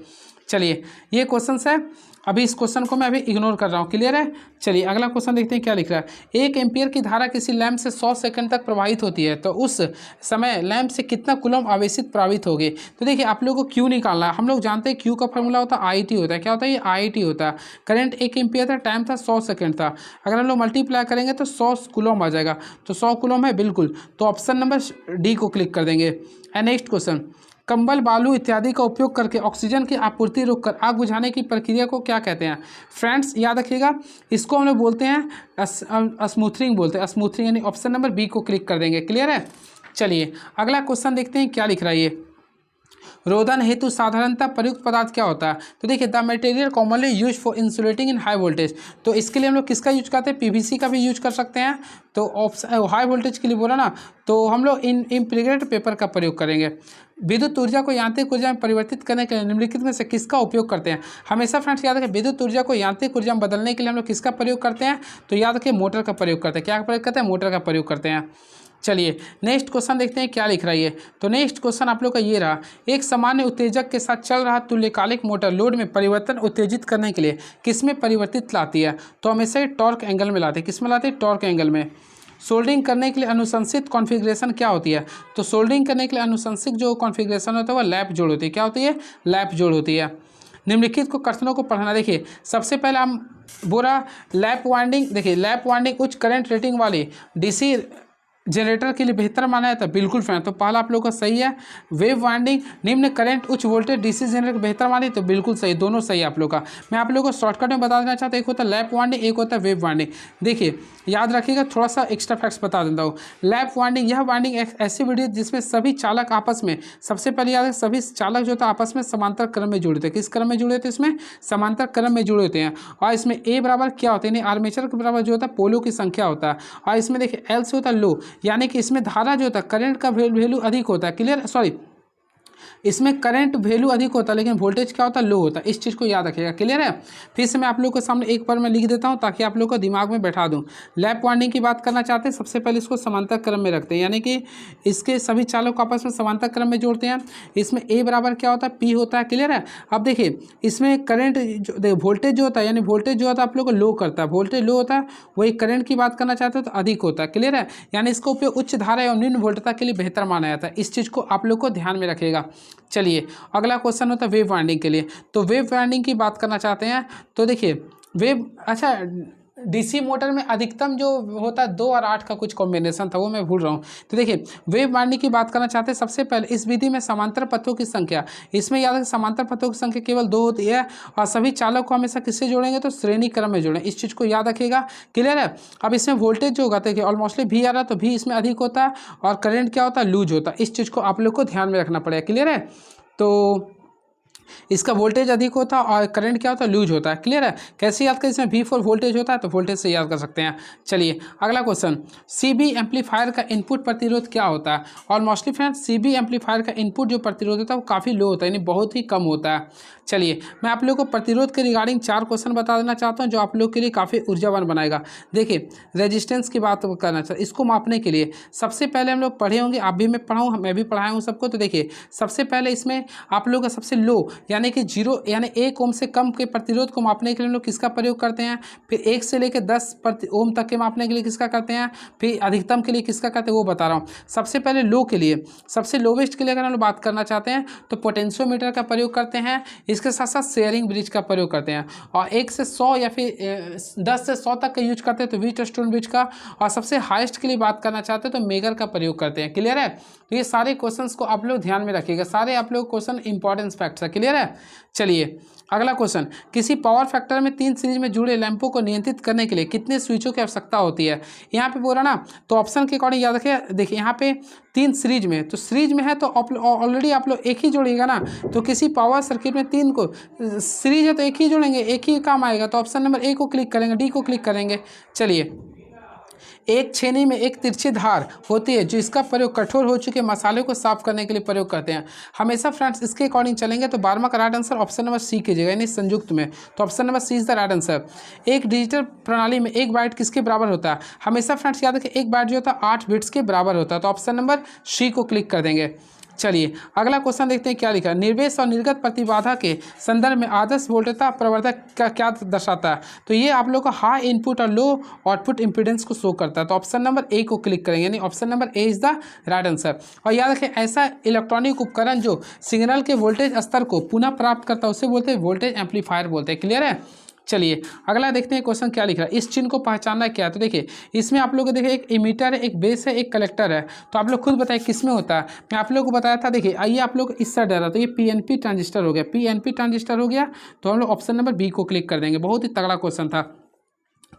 चलिए ये क्वेश्चन है, अभी इस क्वेश्चन को मैं अभी इग्नोर कर रहा हूँ। क्लियर है? चलिए अगला क्वेश्चन देखते हैं क्या लिख रहा है। 1 एम्पियर की धारा किसी लैंप से 100 सेकंड तक प्रवाहित होती है, तो उस समय लैंप से कितना कूलम आवेशित प्रभावित होगी? तो देखिए आप लोगों को क्यू निकालना है। हम लोग जानते हैं क्यू का फॉर्मूला होता है IIT होता है। क्या होता है? ये IIT होता है। करंट 1 एम्पियर था, टाइम था 100 सेकेंड था। अगर हम लोग मल्टीप्लाई करेंगे तो 100 कूलम आ जाएगा। तो 100 कूलम है बिल्कुल। तो ऑप्शन नंबर डी को क्लिक कर देंगे। एंड नेक्स्ट क्वेश्चन, कंबल, बालू इत्यादि का उपयोग करके ऑक्सीजन की आपूर्ति रोककर आग बुझाने की प्रक्रिया को क्या कहते हैं? फ्रेंड्स याद रखिएगा इसको हम लोग बोलते हैं स्मूथरिंग बोलते हैं, स्मूथरिंग, यानी ऑप्शन नंबर बी को क्लिक कर देंगे। क्लियर है? चलिए अगला क्वेश्चन देखते हैं क्या लिख रहा है ये। रोधन हेतु साधारणतः प्रयुक्त पदार्थ क्या होता है? तो देखिए the material commonly use for insulating in high voltage. तो इसके लिए हम लोग किसका यूज करते हैं? PVC का भी यूज कर सकते हैं। तो ऑप्शन हाई वोल्टेज के लिए बोला ना, तो हम लोग इम्प्रेग्नेटेड पेपर का प्रयोग करेंगे। विद्युत ऊर्जा को यांत्रिक ऊर्जा में परिवर्तित करने के लिए निम्नलिखित में से किसका उपयोग करते हैं? हमेशा फ्रेंड्स याद रखें विद्युत ऊर्जा को यांत्रिक ऊर्जा में बदलने के लिए हम लोग किसका प्रयोग करते हैं? तो याद रखें मोटर का प्रयोग करते हैं। क्या प्रयोग करते हैं? मोटर का प्रयोग करते हैं। चलिए नेक्स्ट क्वेश्चन देखते हैं क्या लिख रहा है ये। तो नेक्स्ट क्वेश्चन आप लोग का ये रहा। एक सामान्य उत्तेजक के साथ चल रहा तुल्यकालिक मोटर लोड में परिवर्तन उत्तेजित करने के लिए किस में परिवर्तित लाती है? तो हमेशा टॉर्क एंगल में लाते हैं। किस में लाते हैं? टॉर्क एंगल में। सोल्डरिंग करने के लिए अनुशंसित कॉन्फ़िगरेशन क्या होती है? तो सोल्डरिंग करने के लिए अनुशंसित जो कॉन्फ़िगरेशन होता है वह लैप जोड़ होती है। क्या होती है? लैप जोड़ होती है। निम्नलिखित को कथनों को पढ़ना। देखिए सबसे पहले हम बोला लैप वाइंडिंग। देखिए लैप वाइंडिंग उच्च करंट रेटिंग वाली DC जनरेटर के लिए बेहतर माना जाता है। बिल्कुल फ्रेंड, तो पहला आप लोगों का सही है। वेव वाइंडिंग निम्न करंट उच्च वोल्टेज DC जनरेटर बेहतर मानी, तो बिल्कुल सही, दोनों सही आप लोग का। मैं आप लोगों को शॉर्टकट में बता देना चाहता हूँ, एक होता है लैप वाइंडिंग, एक होता है वेव वाइंडिंग। देखिए याद रखिएगा, थोड़ा सा एक्स्ट्रा फैक्ट्स बता देता हूँ। लैप वाइंडिंग यह वाइंडिंग ऐसी विधि जिसमें सभी चालक आपस में, सबसे पहले याद है सभी चालक जो था आपस में समांतर क्रम में जुड़े थे। किस क्रम में जुड़े थे? इसमें समांतर क्रम में जुड़े होते हैं। और इसमें A बराबर क्या होता है? यानी आर्मेचर के बराबर जो होता है पोलो की संख्या होता है। और इसमें देखिए L से होता है लो, यानी कि इसमें धारा जो होता है करंट का वैल्यू अधिक होता है। क्लियर? सॉरी, इसमें करंट वैल्यू अधिक होता है लेकिन वोल्टेज क्या होता है? लो होता है। इस चीज़ को याद रखिएगा। क्लियर है? फिर से मैं आप लोगों के सामने एक बार मैं लिख देता हूं ताकि आप लोगों को दिमाग में बैठा दूं। लैप वाइंडिंग की बात करना चाहते हैं, सबसे पहले इसको समांतर क्रम में रखते हैं, यानी कि इसके सभी चालों को आपस में समांतर क्रम में जोड़ते हैं। इसमें A बराबर क्या होता है? P होता है। क्लियर है? अब देखिए इसमें करंट जो वोल्टेज जो होता है, यानी वोल्टेज जो होता है आप लोग को लो करता है, वोल्टेज लो होता है, वही करंट की बात करना चाहते हो तो अधिक होता है। क्लियर है? यानी इसका उपयोग उच्च धारा एवं निम्न वोल्टता के लिए बेहतर माना जाता है। इस चीज़ को आप लोग को ध्यान में रखिएगा। चलिए अगला क्वेश्चन होता है वेव वाइंडिंग के लिए। तो वेव वाइंडिंग की बात करना चाहते हैं, तो देखिए वेव, अच्छा DC मोटर में अधिकतम जो होता है 2 और 8 का कुछ कॉम्बिनेशन था, वो मैं भूल रहा हूँ। तो देखिए वेव वाइंडिंग की बात करना चाहते हैं, सबसे पहले इस विधि में समांतर पथों की संख्या, इसमें याद है समांतर पथों की संख्या केवल 2 होती है और सभी चालक को हमेशा किससे जोड़ेंगे? तो श्रेणी क्रम में जोड़ें। इस चीज़ को याद रखिएगा। क्लियर है? अब इसमें वोल्टेज जो होगा देखिए ऑलमोस्टली V आ रहा है, तो V इसमें अधिक होता है और करंट क्या होता है? लूज होता है। इस चीज़ को आप लोग को ध्यान में रखना पड़ेगा। क्लियर है? तो इसका वोल्टेज अधिक होता है और करंट क्या होता है, लूज होता है। क्लियर है। कैसे याद करें, इसमें V4 वोल्टेज होता है तो वोल्टेज से याद कर सकते हैं। चलिए अगला क्वेश्चन, CB एम्पलीफायर का इनपुट प्रतिरोध क्या होता है। और मोस्टली फ्रेंड्स CB एम्पलीफायर का इनपुट जो प्रतिरोध होता है वो काफ़ी लो होता है, यानी बहुत ही कम होता है। चलिए मैं आप लोगों को प्रतिरोध के रिगार्डिंग 4 क्वेश्चन बता देना चाहता हूँ जो आप लोग के लिए काफ़ी ऊर्जावान बनाएगा। देखिए रेजिस्टेंस की बात करना चाहता, इसको मापने के लिए सबसे पहले हम लोग पढ़े होंगे, आप भी मैं पढ़ा हूँ, मैं भी पढ़ाया हूँ सबको। तो देखिए सबसे पहले इसमें आप लोग का सबसे लो यानी कि 0 यानी 1 ओम से कम के प्रतिरोध को मापने के लिए हम लोग किसका प्रयोग करते हैं। फिर 1 से लेकर 10 ओम तक के मापने के लिए किसका करते हैं। फिर अधिकतम के लिए किसका करते हैं वो बता रहा हूँ। सबसे पहले लो के लिए, सबसे लोवेस्ट के लिए अगर हम लोग बात करना चाहते हैं तो पोटेंशियोमीटर का प्रयोग करते हैं। इसके साथ साथ शेयरिंग ब्रिज का प्रयोग करते हैं। और 1 से 100 या फिर 10 से 100 तक का यूज करते हैं तो व्हीटस्टोन ब्रिज का। और सबसे हाईएस्ट के लिए बात करना चाहते हैं तो मेगर का प्रयोग करते हैं। क्लियर है। तो ये सारे क्वेश्चंस को आप लोग ध्यान में रखिएगा, सारे आप लोग क्वेश्चन इंपॉर्टेंट फैक्ट्स है। क्लियर है। चलिए अगला क्वेश्चन, किसी पावर फैक्टर में 3 सीरीज में जुड़े लैंपों को नियंत्रित करने के लिए कितने स्विचों की आवश्यकता होती है। यहाँ पे बोला ना, तो ऑप्शन के अकॉर्डिंग याद रखिए। देखिए यहाँ पे 3 सीरीज में, तो सीरीज में है तो ऑलरेडी आप लोग एक ही जोड़िएगा ना। तो किसी पावर सर्किट में 3 को सीरीज है तो एक ही जोड़ेंगे, एक ही काम आएगा। तो ऑप्शन नंबर ए को क्लिक करेंगे, डी को क्लिक करेंगे। चलिए, एक छेनी में एक तिरछी धार होती है जो इसका प्रयोग कठोर हो चुके मसाले को साफ करने के लिए प्रयोग करते हैं। हमेशा फ्रेंड्स इसके अकॉर्डिंग चलेंगे तो 12वां का right answer option number C कीजिएगा, यानी संयुक्त में। तो option number C is the right answer. एक डिजिटल प्रणाली में 1 बाइट किसके बराबर होता है। हमेशा फ्रेंड्स याद रखें 1 बाइट जो होता है 8 बिट्स के बराबर होता है। तो ऑप्शन नंबर सी को क्लिक कर देंगे। चलिए अगला क्वेश्चन देखते हैं क्या लिखा है। निर्वेश और निर्गत प्रतिबाधा के संदर्भ में आदर्श वोल्टेजता प्रवर्धक का क्या दर्शाता है। तो ये आप लोग को हाई इनपुट और लो आउटपुट इंपीडेंस को शो करता है। तो ऑप्शन नंबर ए को क्लिक करेंगे, यानी option number A is the right answer. और याद रखें ऐसा इलेक्ट्रॉनिक उपकरण जो सिग्नल के वोल्टेज स्तर को पुनः प्राप्त करता है उसे बोलते हैं वोल्टेज एम्पलीफायर बोलते हैं। क्लियर है। चलिए अगला देखते हैं क्वेश्चन क्या लिख रहा है। इस चिन्ह को पहचानना क्या है। तो देखिए इसमें आप लोग को देखिए एक इमीटर है, एक बेस है, एक कलेक्टर है। तो आप लोग खुद बताइए किस में होता है। मैं आप लोग को बताया था। देखिए आइए आप लोग इस साइड आ रहा, तो ये पीएनपी ट्रांजिस्टर हो गया, पीएनपी ट्रांजिस्टर हो गया। तो हम लोग ऑप्शन नंबर बी को क्लिक कर देंगे। बहुत ही तगड़ा क्वेश्चन था।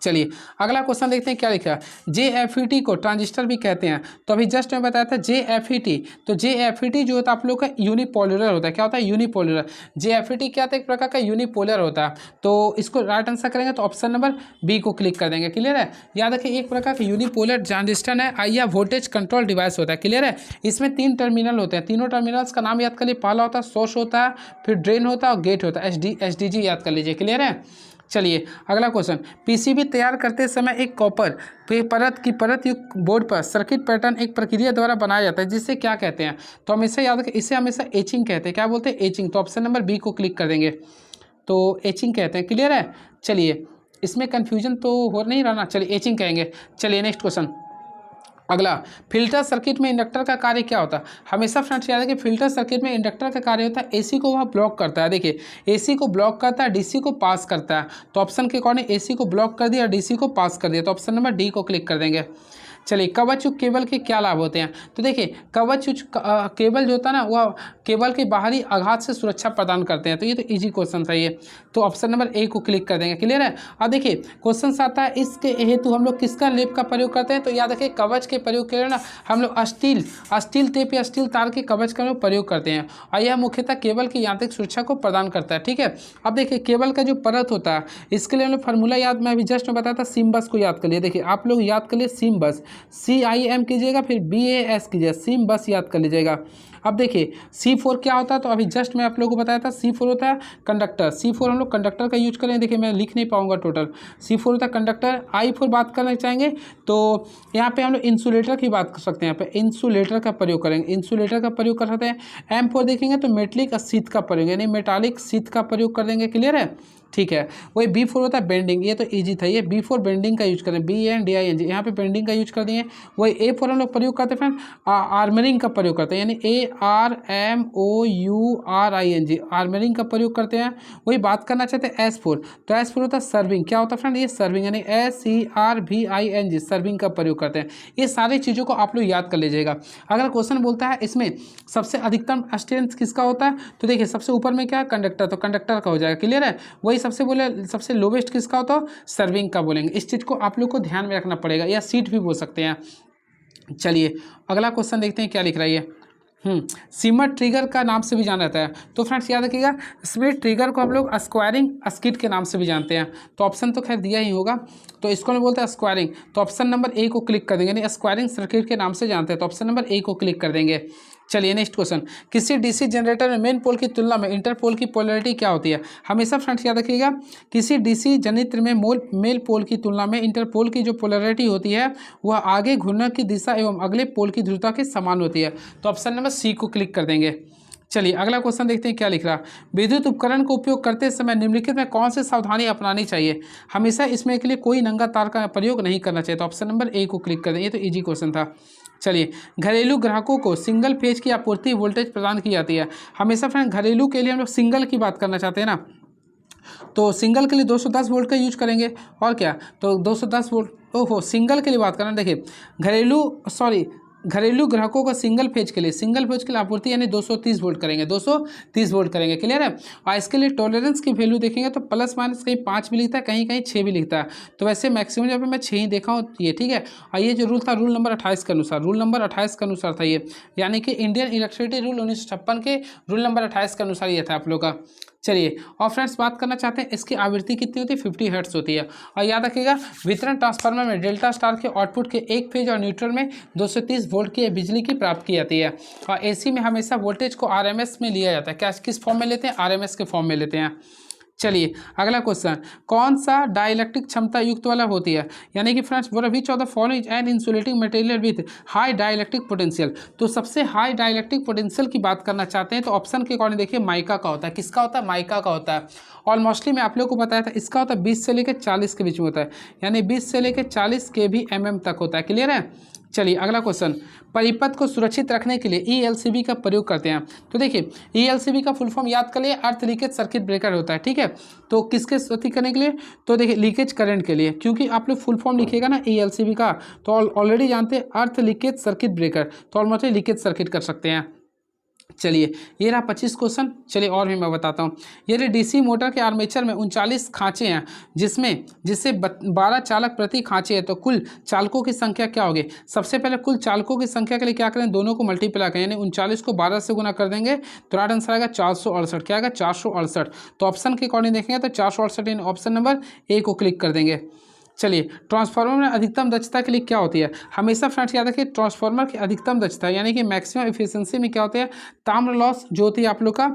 चलिए अगला क्वेश्चन देखते हैं क्या लिखा है। JFET को ट्रांजिस्टर भी कहते हैं। तो अभी जस्ट मैं बताया था JFET। तो JFET जो होता है आप लोग का यूनिपोलर होता है। क्या होता है, यूनिपोलर। JFET क्या होता है, एक प्रकार का यूनिपोलर होता है। तो इसको राइट आंसर करेंगे तो ऑप्शन नंबर बी को क्लिक कर देंगे। क्लियर है। याद रखिए एक प्रकार का यूनिपोलर ट्रांजिस्टर है, या वोल्टेज कंट्रोल डिवाइस होता है। क्लियर है। इसमें 3 टर्मिनल होते हैं। तीनों टर्मिनल्स का नाम याद कर लीजिए। पहला होता है सोर्स होता है, फिर ड्रेन होता है और गेट होता है, SDG याद कर लीजिए। क्लियर है। चलिए अगला क्वेश्चन, PCB तैयार करते समय एक कॉपर परत युक्त बोर्ड पर सर्किट पैटर्न एक प्रक्रिया द्वारा बनाया जाता है जिसे क्या कहते हैं। तो हमेशा याद रखें इसे हमेशा एचिंग कहते हैं। क्या बोलते हैं, एचिंग। तो ऑप्शन नंबर बी को क्लिक कर देंगे, तो एचिंग कहते हैं। क्लियर है। चलिए इसमें कन्फ्यूजन तो हो नहीं रहा ना, चलिए एचिंग कहेंगे। चलिए नेक्स्ट क्वेश्चन अगला, फिल्टर सर्किट में इंडक्टर का कार्य क्या होता है। हमेशा फ्रेंड्स याद है कि फिल्टर सर्किट में इंडक्टर का कार्य होता है एसी को वह ब्लॉक करता है। देखिए एसी को ब्लॉक करता है, डीसी को पास करता है। तो ऑप्शन के अकॉर्डिंग एसी को ब्लॉक कर दिया और डीसी को पास कर दिया। तो ऑप्शन नंबर डी को क्लिक कर देंगे। चलिए कवचयुक्त केबल के क्या लाभ होते हैं। तो देखिए कवचयुक्त केबल जो होता है ना वह केबल के बाहरी आघात से सुरक्षा प्रदान करते हैं। तो ये तो इजी क्वेश्चन था ये। तो ऑप्शन नंबर ए को क्लिक कर देंगे। क्लियर है। और देखिए क्वेश्चन आता है इसके हेतु हम लोग किसका लेप का प्रयोग करते हैं। तो याद रखिए कवच के प्रयोग के लिए ना हम लोग स्टील टेप या स्टील तार के कवच का प्रयोग करते हैं। और यह मुख्यतः केबल की यांत्रिक सुरक्षा को प्रदान करता है। ठीक है। अब देखिए केबल का जो परत होता है इसके लिए हम लोग फार्मूला याद, मैं अभी जस्ट में बताया था, सिम्बस को याद कर लिए। देखिए आप लोग याद कर लिए सिम्बस, CIM कीजिएगा, फिर BAS कीजिएगा, सिम बस याद कर लीजिएगा। अब देखिए C4 क्या होता है। तो अभी जस्ट मैं आप लोगों को बताया था C4 होता है कंडक्टर। C4 हम लोग कंडक्टर का यूज करें। देखिए मैं लिख नहीं पाऊंगा टोटल। C4 होता है कंडक्टर। I4 बात करना चाहेंगे तो यहाँ पे हम लोग इंसुलेटर की बात कर सकते हैं। यहाँ पे इंसुलेटर का प्रयोग करेंगे, इंसुलेटर का प्रयोग कर सकते हैं। M4 देखेंगे तो मेटलिक शीट का प्रयोग, यानी मेटालिक शीट का प्रयोग कर देंगे। क्लियर है। ठीक है। वही B4 होता है बेंडिंग, ये तो इजी था ये। B4 बेंडिंग का यूज करें, BENDING, यहाँ पे बेंडिंग का यूज कर दिए। वही A4 हम लोग प्रयोग करते हैं फ्रेंड, आर्मरिंग का प्रयोग करते हैं, यानी ARMOURING, आर्मरिंग का प्रयोग करते हैं। वही बात करना चाहते हैं S4, तो S4 होता है सर्विंग। क्या होता है फ्रेंड, ये सर्विंग, यानी SERVING, सर्विंग का प्रयोग करते हैं। ये सारी चीज़ों को आप लोग याद कर लीजिएगा। अगर क्वेश्चन बोलता है इसमें सबसे अधिकतम स्ट्रेंथ किसका होता है, तो देखिए सबसे ऊपर में क्या है, कंडक्टर, तो कंडक्टर का हो जाएगा। क्लियर है। वही सबसे लोवेस्ट किसका होता है, सर्विंग का बोलेंगे। इस चीज़ को आप लोग को ध्यान में रखना पड़ेगा, या सीट भी बोल सकते हैं। चलिए अगला क्वेश्चन देखते हैं क्या लिख रहा है ये। सीमर ट्रिगर का नाम से भी जाना जाता है। तो फ्रेंड्स याद रखिएगा, इसमें ट्रिगर को हम लोग स्क्वायरिंग स्किड के नाम से भी जानते हैं। तो ऑप्शन तो खैर दिया ही होगा, तो इसको हम बोलते हैं स्क्वायरिंग। तो ऑप्शन नंबर ए को क्लिक कर देंगे, यानी स्क्वायरिंग सर्किट के नाम से जानते हैं। तो ऑप्शन नंबर ए को क्लिक कर देंगे। चलिए नेक्स्ट क्वेश्चन, किसी डीसी जनरेटर में मेन पोल की तुलना में इंटर पोल की पोलैरिटी क्या होती है? हमेशा फ्रेंड्स याद रखिएगा, किसी डीसी जनित्र में मेल पोल की तुलना में इंटर पोल की जो पोलैरिटी होती है वह आगे घूर्णन की दिशा एवं अगले पोल की ध्रुवता के समान होती है। तो ऑप्शन नंबर सी को क्लिक कर देंगे। चलिए अगला क्वेश्चन देखते हैं क्या लिख रहा। विद्युत उपकरण को उपयोग करते समय निम्नलिखित में कौन सी सावधानी अपनानी चाहिए? हमेशा इसमें के लिए कोई नंगा तार का प्रयोग नहीं करना चाहिए। तो ऑप्शन नंबर ए को क्लिक कर दें, ये तो इजी क्वेश्चन था। चलिए, घरेलू ग्राहकों को सिंगल फेज की आपूर्ति वोल्टेज प्रदान की जाती है। हमेशा फ्रेंड घरेलू के लिए हम लोग सिंगल की बात करना चाहते हैं ना, तो सिंगल के लिए 210 वोल्ट का यूज करेंगे। और क्या, तो 210 वोल्ट, ओहो सिंगल के लिए बात करना। देखिए घरेलू ग्राहकों को सिंगल फेज के लिए आपूर्ति यानी 230 वोल्ट करेंगे, 230 वोल्ट करेंगे। क्लियर है? और इसके लिए टॉलरेंस की वैल्यू देखेंगे तो प्लस माइनस कहीं 5 भी लिखता है, कहीं कहीं 6 भी लिखता है। तो वैसे मैक्सिमम जब मैं 6 ही देखा हूँ ये, ठीक है। और ये जो रूल था रूल नंबर 28 के अनुसार था ये, यानी कि इंडियन इलेक्ट्रिसिटी रूल 1956 के रूल नंबर 28 के अनुसार ये था आप लोग का। चलिए, और फ्रेंड्स बात करना चाहते हैं इसकी आवृत्ति कितनी होती है? 50 हर्ट्ज होती है। और याद रखिएगा, वितरण ट्रांसफार्मर में डेल्टा स्टार के आउटपुट के एक फेज और न्यूट्रल में 230 वोल्ट की बिजली की प्राप्त की जाती है। और एसी में हमेशा वोल्टेज को आरएमएस में लिया जाता है। क्या किस फॉर्म में लेते हैं? आरएमएस के फॉर्म में लेते हैं। चलिए अगला क्वेश्चन, कौन सा डाइलेक्ट्रिक क्षमता युक्त वाला होती है? यानी कि फ्रेंड्स बोला which of the following an insulating material with high dielectric potential. तो सबसे हाई डाइलेक्ट्रिक पोटेंशियल की बात करना चाहते हैं तो ऑप्शन के अकॉर्डिंग देखिए माइका का होता है। किसका होता है? माइका का होता है। और मोस्टली मैं आप लोग को बताया था इसका होता है 20 से लेकर 40 के बीच में होता है, यानी 20 से लेकर 40 kVm तक होता है। क्लियर है? चलिए अगला क्वेश्चन, परिपथ को सुरक्षित रखने के लिए ELCB का प्रयोग करते हैं। तो देखिए ELCB का फुल फॉर्म याद कर लिए, अर्थ लीकेज सर्किट ब्रेकर होता है। ठीक है, तो किसके अति करने के लिए? तो देखिए लीकेज करंट के लिए, क्योंकि आप लोग फुल फॉर्म लिखिएगा ना ELCB का तो ऑलरेडी जानते हैं अर्थ लीकेज सर्किट ब्रेकर, तो ऑलमोस्ट लीकेज सर्किट कर सकते हैं। चलिए ये रहा 25 क्वेश्चन। चलिए और भी मैं बताता हूँ। ये डीसी मोटर के आर्मेचर में 39 खांचे हैं, जिससे 12 चालक प्रति खांचे है। तो कुल चालकों की संख्या क्या होगी? सबसे पहले कुल चालकों की संख्या के लिए क्या करें? दोनों को मल्टीप्लाई करें, यानी 39 को 12 से गुना कर देंगे तो राइट आंसर आएगा 468। क्या आएगा? 468। तो ऑप्शन के अकॉर्डिंग देखेंगे तो 468 यानी ऑप्शन नंबर ए को क्लिक कर देंगे। चलिए, ट्रांसफार्मर में अधिकतम दक्षता के लिए क्या होती है? हमेशा फ्रेंड्स याद रखिए, ट्रांसफार्मर की अधिकतम दक्षता यानी कि मैक्सिमम एफिशिएंसी में क्या होता है? ताम्र लॉस जो होती है आप लोग का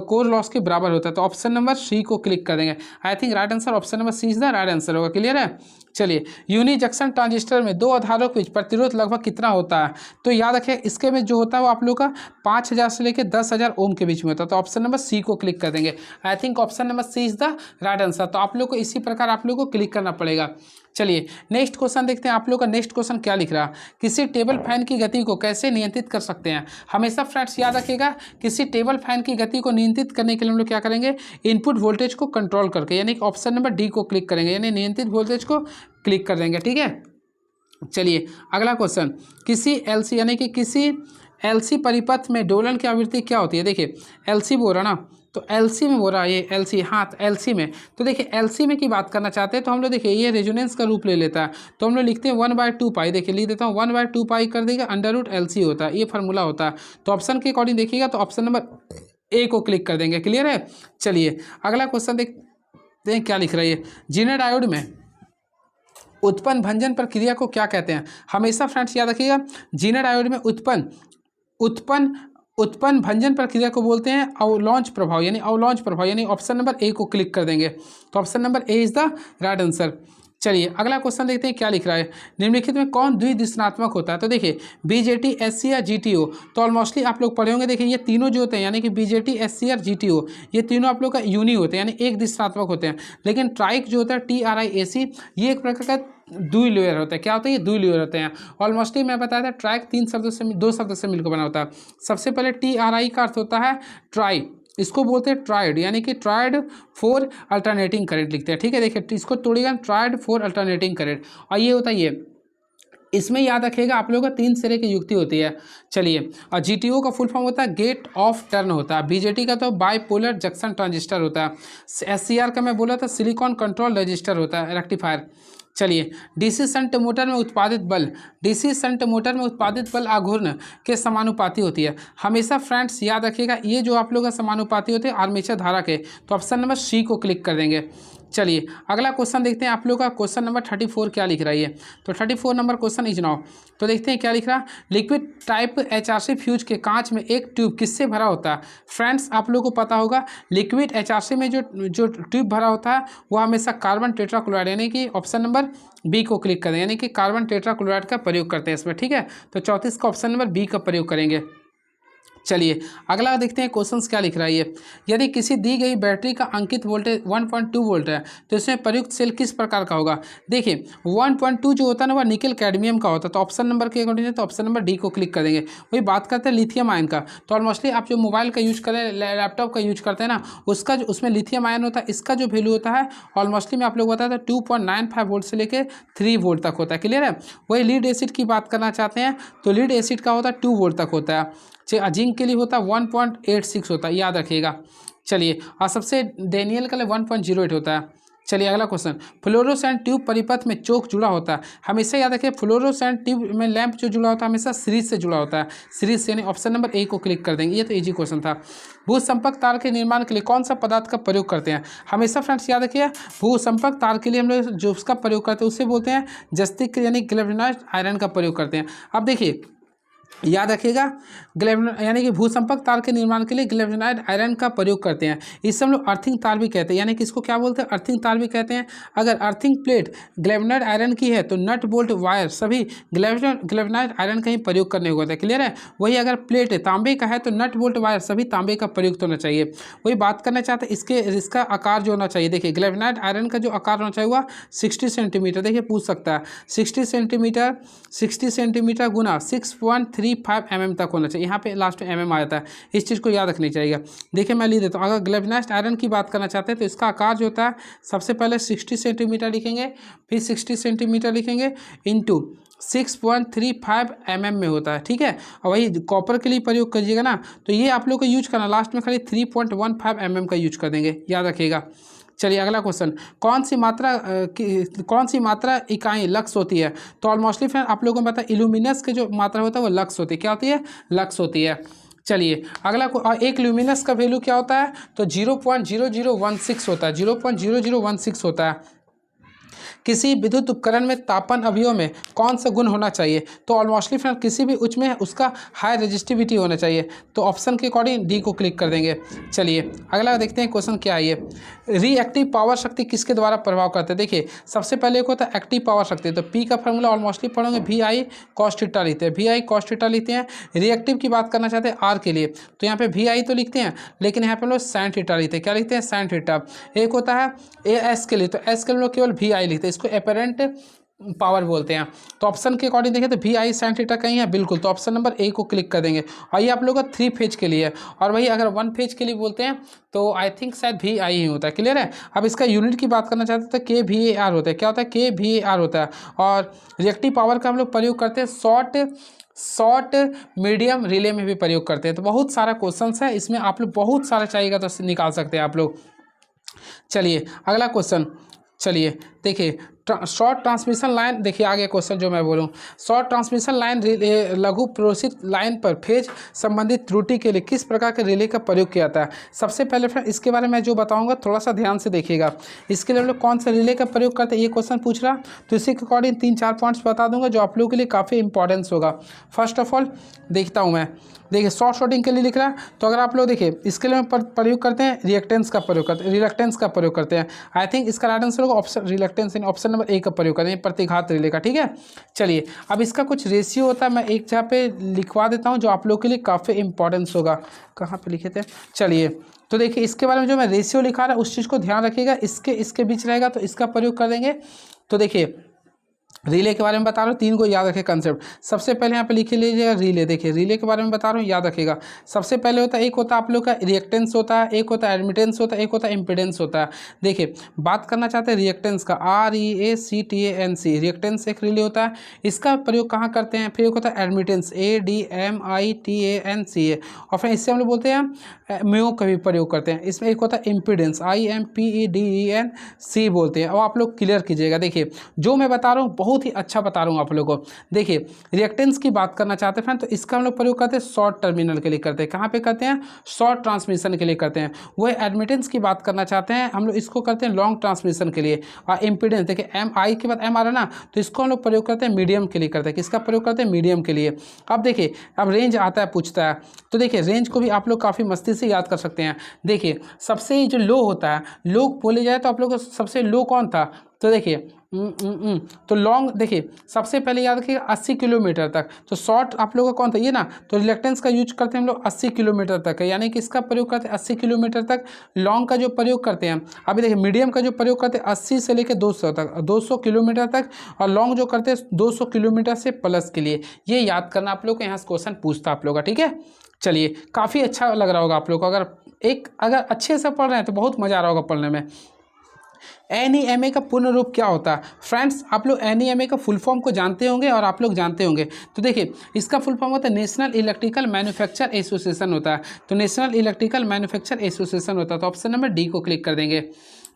कोर लॉस के बराबर होता है। तो ऑप्शन नंबर सी को क्लिक कर देंगे। I think right answer option number C is the right answer होगा। क्लियर है? चलिए, यूनि जंक्शन ट्रांजिस्टर में दो आधारों के बीच प्रतिरोध लगभग कितना होता है? तो याद रखें इसके में जो होता है वो आप लोग का 5000 से लेकर 10,000 ओम के बीच में होता है। तो ऑप्शन नंबर सी को क्लिक कर देंगे। I think option number C is the right answer. तो आप लोग को इसी प्रकार आप लोग को क्लिक करना पड़ेगा। चलिए नेक्स्ट क्वेश्चन देखते हैं आप लोग का। नेक्स्ट क्वेश्चन क्या लिख रहा है? किसी टेबल फैन की गति को कैसे नियंत्रित कर सकते हैं? हमेशा फ्रेंड्स याद रखिएगा, किसी टेबल फैन की गति को नियंत्रित करने के लिए हम लोग क्या करेंगे? इनपुट वोल्टेज को कंट्रोल करके, यानी ऑप्शन नंबर डी को क्लिक करेंगे, यानी नियंत्रित वोल्टेज को क्लिक कर देंगे। ठीक है, चलिए अगला क्वेश्चन, किसी एलसी यानी कि किसी एलसी परिपथ में दोलन की आवृत्ति क्या होती है? देखिए एलसी बोल रहा ना, तो एलसी में बोल रहा है ये एलसी, हाँ एलसी में। तो देखिए एलसी में की बात करना चाहते हैं तो हम लोग देखिए ये रेजोनेंस का रूप ले लेता है, तो हम लोग लिखते हैं 1/2 देखिए लिख देता हूँ 1/2 कर देगा √LC होता है, ये फार्मूला होता है। तो ऑप्शन के अकॉर्डिंग देखिएगा तो ऑप्शन नंबर ए को क्लिक कर देंगे। क्लियर है? चलिए अगला क्वेश्चन देखते हैं क्या लिख रहा है ये। जीना डायोड में उत्पन्न भंजन प्रक्रिया को क्या कहते हैं? हमेशा फ्रेंड्स याद रखिएगा, जीना डायोड में उत्पन्न भंजन प्रक्रिया को बोलते हैं अवलॉन्च प्रभाव, यानी ऑप्शन नंबर ए को क्लिक कर देंगे। तो option number A is the right answer. चलिए अगला क्वेश्चन देखते हैं क्या लिख रहा है। निम्नलिखित में कौन द्विदिशात्मक होता है? तो देखिए BJT, SC या GTO, तो ऑलमोस्टली आप लोग पढ़े होंगे। देखिए ये तीनों जो होते हैं यानी कि BJT, SC और GTO, ये तीनों आप लोग का यूनि होते हैं, यानी एक दिशात्मक होते हैं। लेकिन ट्राइक जो होता है TRIAC, ये एक प्रकार का द्विलेयर होता है। क्या होता है? ये द्विलेयर होते हैं। ऑलमोस्टली मैं बताया था ट्राइक दो शब्द से मिलकर बना होता है। सबसे पहले TRI का अर्थ होता है ट्राई, इसको बोलते हैं ट्राइड, यानी कि ट्राइड फॉर अल्टरनेटिंग करंट लिखते हैं। ठीक है, देखिए इसको तोड़िएगा ट्राइड फॉर अल्टरनेटिंग करंट। और ये होता है ये इसमें याद रखिएगा आप लोगों का 3 सिरे की युक्ति होती है। चलिए, और जीटीओ का फुल फॉर्म होता है गेट ऑफ टर्न होता है। बीजेटी का तो बाइपोलर जंक्शन ट्रांजिस्टर होता है। एससीआर का मैं बोला था सिलिकॉन कंट्रोल रजिस्टर होता है, रेक्टिफायर। चलिए, डीसी शंट मोटर में उत्पादित बल, डीसी शंट मोटर में उत्पादित बल आघूर्ण के समानुपाती होती है। हमेशा फ्रेंड्स याद रखिएगा ये जो आप लोग का समानुपाती होते हैं आर्मेचर धारा के। तो ऑप्शन नंबर सी को क्लिक कर देंगे। चलिए, अगला क्वेश्चन देखते हैं आप लोग का। क्वेश्चन नंबर 34 क्या लिख रहा है ये, तो 34 नंबर क्वेश्चन इज नाउ। तो देखते हैं क्या लिख रहा है। लिक्विड टाइप एचआरसी फ्यूज के कांच में एक ट्यूब किससे भरा होता है। फ्रेंड्स आप लोगों को पता होगा लिक्विड एचआरसी में जो ट्यूब भरा होता है वो हमेशा कार्बन टेट्राक्लोराइड यानी कि ऑप्शन नंबर बी को क्लिक करें, यानी कि कार्बन टेट्राक्लोराइड का प्रयोग करते हैं इसमें। ठीक है, तो 34 का ऑप्शन नंबर बी का प्रयोग करेंगे। चलिए, अगला देखते हैं क्वेश्चंस क्या लिख रहा है ये। यदि किसी दी गई बैटरी का अंकित वोल्टेज 1.2 वोल्ट है तो इसमें प्रयुक्त सेल किस प्रकार का होगा। देखिए 1.2 जो होता है ना वह निकल कैडमियम का होता है। तो ऑप्शन नंबर के अकॉर्डिंग तो ऑप्शन नंबर डी को क्लिक कर देंगे। वही बात करते हैं लिथियम आयन का। तो ऑलमोस्टली आप जो मोबाइल का यूज करें, लैपटॉप का यूज करते हैं ना, उसका जो उसमें लिथियम आयन होता है, इसका जो वैल्यू होता है ऑलमोस्टली मैं आप लोग बताया था 2.95 वोल्ट से लेकर 3 वोल्ट तक होता है। क्लियर है। वही लीड एसिड की बात करना चाहते हैं तो लीड एसिड का होता है 2 वोल्ट तक होता है। जिंक के लिए होता है 1.86 होता है, याद रखिएगा। चलिए, और सबसे डेनियल का लिए 1.08 होता है। चलिए, अगला क्वेश्चन। फ्लोरोसेंट ट्यूब परिपथ में चोक जुड़ा होता है। हमेशा याद रखिए फ्लोरोसेंट ट्यूब में लैंप जो जुड़ा होता है हमेशा सीरीज से जुड़ा होता है। सीरीज से, यानी ऑप्शन नंबर ए को क्लिक कर देंगे। ये तो इजी क्वेश्चन था। भू संपर्क तार के निर्माण के लिए कौन सा पदार्थ का प्रयोग करते हैं। हमेशा फ्रेंड्स याद रखिए भू संपर्क तार के लिए हम लोग जो उसका प्रयोग करते हैं उसे बोलते हैं जस्तिक यानी गैल्वेनाइज्ड आयरन का प्रयोग करते हैं। अब देखिए याद रखिएगा यानी कि भूसंपर्क तार के निर्माण के लिए गैल्वेनाइज्ड आयरन का प्रयोग करते हैं। इसे हम लोग अर्थिंग तार भी कहते हैं, यानी कि इसको क्या बोलते हैं, अर्थिंग तार भी कहते हैं। अगर अर्थिंग प्लेट गैल्वेनाइज्ड आयरन की है तो नट बोल्ट वायर सभी गैल्वेनाइज्ड आयरन का ही प्रयोग करने होता है। क्लियर है। वही अगर प्लेट तांबे का है तो नट बोल्ट वायर सभी तांबे का प्रयुक्त होना चाहिए। वही बात करना चाहते हैं इसका आकार जो होना चाहिए। देखिए गैल्वेनाइज्ड आयरन का जो आकार होना चाहिए वह 60 सेंटीमीटर, देखिए पूछ सकता है 60 सेंटीमीटर गुना 6.35 mm तक होना चाहिए। यहाँ पे लास्ट में mm आ जाता है, इस चीज़ को याद रखनी चाहिए। देखिए मैं लिख देता हूँ। अगर गैल्वेनाइज्ड आयरन की बात करना चाहते हैं तो इसका आकार जो होता है सबसे पहले 60 सेंटीमीटर लिखेंगे, फिर 60 सेंटीमीटर लिखेंगे इंटू 6.35 mm में होता है। ठीक है। और वही कॉपर के लिए प्रयोग करिएगा ना तो ये आप लोग को यूज करना लास्ट में खाली 3.15 mm का यूज कर देंगे, याद रखिएगा। चलिए, अगला क्वेश्चन। कौन सी मात्रा इकाई लक्स होती है। तो ऑलमोस्टली फ्रेंड आप लोगों को पता है इल्यूमिनस के जो मात्रा होता है वो लक्स होती है। क्या होती है, लक्स होती है। चलिए, अगला एक ल्यूमिनस का वैल्यू क्या होता है तो 0.0016 होता है, 0.0016 होता है। किसी विद्युत उपकरण में तापन अवयव में कौन सा गुण होना चाहिए। तो ऑलमोस्टली फ्रेंड किसी भी उच्च में उसका हाई रेजिस्टिविटी होना चाहिए। तो ऑप्शन के अकॉर्डिंग डी को क्लिक कर देंगे। चलिए, अगला देखते हैं क्वेश्चन क्या है ये। रिएक्टिव पावर शक्ति किसके द्वारा प्रभाव करते हैं। देखिए सबसे पहले एक होता है एक्टिव पावर शक्ति। तो पी का फॉर्मूला ऑलमोस्टली पढ़ोगे VI cos थीटा लिखते हैं, VI cos थीटा लिखते हैं। रिएक्टिव की बात करना चाहते हैं आर के लिए तो यहाँ पे VI तो लिखते हैं लेकिन यहाँ पे हम लोग साइन थीटा लिखते हैं। क्या लिखते हैं, साइन थीटा। एक होता है AS के लिए तो एस के लिए हम लोग केवल VI लिखते हैं, इसको एपरेंट पावर बोलते हैं। तो ऑप्शन के अकॉर्डिंग देखें तो VI sin थीटा कहीं है, बिल्कुल। तो ऑप्शन नंबर ए को क्लिक कर देंगे। और ये आप लोग का 3 फेज के लिए है और वही अगर 1 फेज के लिए बोलते हैं तो आई थिंक शायद VI ही होता है। क्लियर है। अब इसका यूनिट की बात करना चाहते हैं तो kVAR होता है। क्या होता है, kVAR होता है। और रिएक्टिव पावर का हम लोग प्रयोग करते हैं शॉर्ट मीडियम रिले में भी प्रयोग करते हैं। तो बहुत सारा क्वेश्चन है इसमें, आप लोग बहुत सारा चाहिएगा तो निकाल सकते हैं आप लोग। चलिए, अगला क्वेश्चन। चलिए देखिए शॉर्ट ट्रांसमिशन लाइन, देखिए आगे क्वेश्चन जो मैं बोलूँ। शॉर्ट ट्रांसमिशन लाइन लघु प्रेषित लाइन पर फेज संबंधित त्रुटि के लिए किस प्रकार के रिले का प्रयोग किया जाता है। सबसे पहले फ्रेंड इसके बारे में जो बताऊंगा थोड़ा सा ध्यान से देखिएगा। इसके लिए हम लोग कौन सा रिले का प्रयोग करते हैं ये क्वेश्चन पूछ रहा, तो इसी के अकॉर्डिंग 3-4 पॉइंट्स बता दूंगा जो आप लोगों के लिए काफ़ी इंपॉर्टेंस होगा। फर्स्ट ऑफ ऑल देखता हूँ मैं, देखिए शॉर्ट शॉर्टिंग के लिए लिख रहा है तो अगर आप लोग देखिए इसके लिए प्रयोग करते हैं रिएक्टेंस का प्रयोग करते हैं, रिलक्टेंस का प्रयोग करते हैं। आई थिंक इसका राइट आंसर होगा option reluctance, option number A का प्रयोग करें, प्रतिघात रिले का। ठीक है। चलिए, अब इसका कुछ रेशियो होता है, मैं एक जगह पे लिखवा देता हूँ जो आप लोग के लिए काफ़ी इंपॉर्टेंस होगा। कहाँ पे लिखे थे, चलिए तो देखिए इसके बारे में जो मैं रेशियो लिखा रहा है उस चीज़ को ध्यान रखिएगा। इसके बीच रहेगा तो इसका प्रयोग कर देंगे। तो देखिए रिले के बारे में बता रहा हूँ, 3 को याद रखें कंसेप्ट। सबसे पहले यहाँ पे लिख लीजिएगा रिले। देखिए रिले के बारे में बता रहा हूँ, याद रखिएगा। सबसे पहले होता है, एक होता है आप लोग का रिएक्टेंस होता है, एक होता है एडमिटेंस होता है, एक होता है इम्पिडेंस होता है। देखिए बात करना चाहते हैं रिएक्टेंस का, REACTANC, रिएक्टेंस एक रिले होता है। इसका प्रयोग कहाँ करते हैं? फिर एक होता है एडमिटेंस, ADMITANCA, और फिर इससे हम लोग बोलते हैं म्यो का भी प्रयोग करते हैं। इसमें एक होता है इम्पिडेंस, IMPEDENC बोलते हैं। और आप लोग क्लियर कीजिएगा। देखिए जो मैं बता रहा हूँ बहुत ही अच्छा बता रहा हूँ आप लोगों को। देखिए रिएक्टेंस की बात करना चाहते हैं तो इसका हम लोग प्रयोग करते हैं शॉर्ट टर्मिनल के लिए करते हैं। कहाँ पे करते हैं? शॉर्ट ट्रांसमिशन के लिए करते हैं। वही एडमिटेंस की बात करना चाहते हैं हम लोग, इसको करते हैं लॉन्ग ट्रांसमिशन के लिए। और इम्पीडेंस देखिए MI के बाद M आ रहा है ना, तो इसको हम लोग प्रयोग करते हैं मीडियम के लिए करते हैं। किसका प्रयोग करते हैं? मीडियम के लिए। अब देखिए अब रेंज आता है, पूछता है, तो देखिए रेंज को भी आप लोग काफ़ी मस्ती से याद कर सकते हैं। देखिए सबसे जो लो होता है, लो बोले जाए तो आप लोग को सबसे लो कौन था? तो देखिए तो लॉन्ग, देखिए सबसे पहले याद रखिएगा 80 किलोमीटर तक। तो शॉर्ट आप लोगों का कौन था? ये ना। तो रिलेक्टेंस का यूज करते हैं हम लोग 80 किलोमीटर तक है, यानी कि इसका प्रयोग करते हैं 80 किलोमीटर तक। लॉन्ग का जो प्रयोग करते हैं, अभी देखिए मीडियम का जो प्रयोग करते हैं 80 से लेकर 200 तक, 200 किलोमीटर तक। और लॉन्ग जो करते हैं 200 किलोमीटर से प्लस के लिए। ये याद करना आप लोग को, यहाँ से क्वेश्चन पूछता आप लोग का, ठीक है। चलिए काफ़ी अच्छा लग रहा होगा आप लोग को। अगर अच्छे से पढ़ रहे हैं तो बहुत मज़ा आ रहा होगा पढ़ने में। NEMA का पूर्ण रूप क्या होता है? फ्रेंड्स आप लोग NEMA का फुल फॉर्म को जानते होंगे और आप लोग जानते होंगे। तो देखिए इसका फुल फॉर्म होता है नेशनल इलेक्ट्रिकल मैन्युफैक्चर एसोसिएशन होता है। तो नेशनल इलेक्ट्रिकल मैन्युफैक्चर एसोसिएशन होता है। तो ऑप्शन नंबर डी को क्लिक कर देंगे,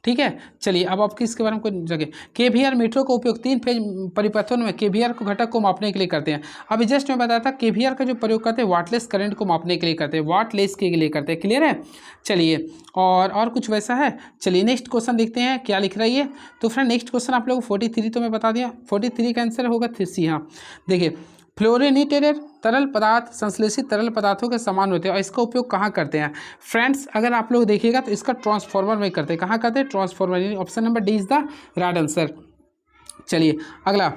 ठीक है। चलिए अब आपकी इसके बारे में कोई जगह, KVR मीटरों का उपयोग 3 फेज परिपथों में KVR को घटक को मापने के लिए करते हैं। अभी जस्ट मैं बताया था KVR का जो प्रयोग करते हैं वाटलेस करंट को मापने के लिए करते हैं, वाटलेस के लिए करते हैं। क्लियर है? चलिए और कुछ वैसा है। चलिए नेक्स्ट क्वेश्चन देखते हैं क्या लिख रहा है ये। तो फ्रेंड नेक्स्ट क्वेश्चन आप लोगों को 43 तो मैं बता दिया, 43 का आंसर होगा C। हाँ देखिए फ्लोरिनेटेड तरल पदार्थ संश्लेषित तरल पदार्थों के समान होते हैं और इसका उपयोग कहाँ करते हैं? फ्रेंड्स अगर आप लोग देखिएगा तो इसका ट्रांसफार्मर में करते हैं। कहाँ करते हैं? Transformer. Option number D is the right answer. चलिए अगला,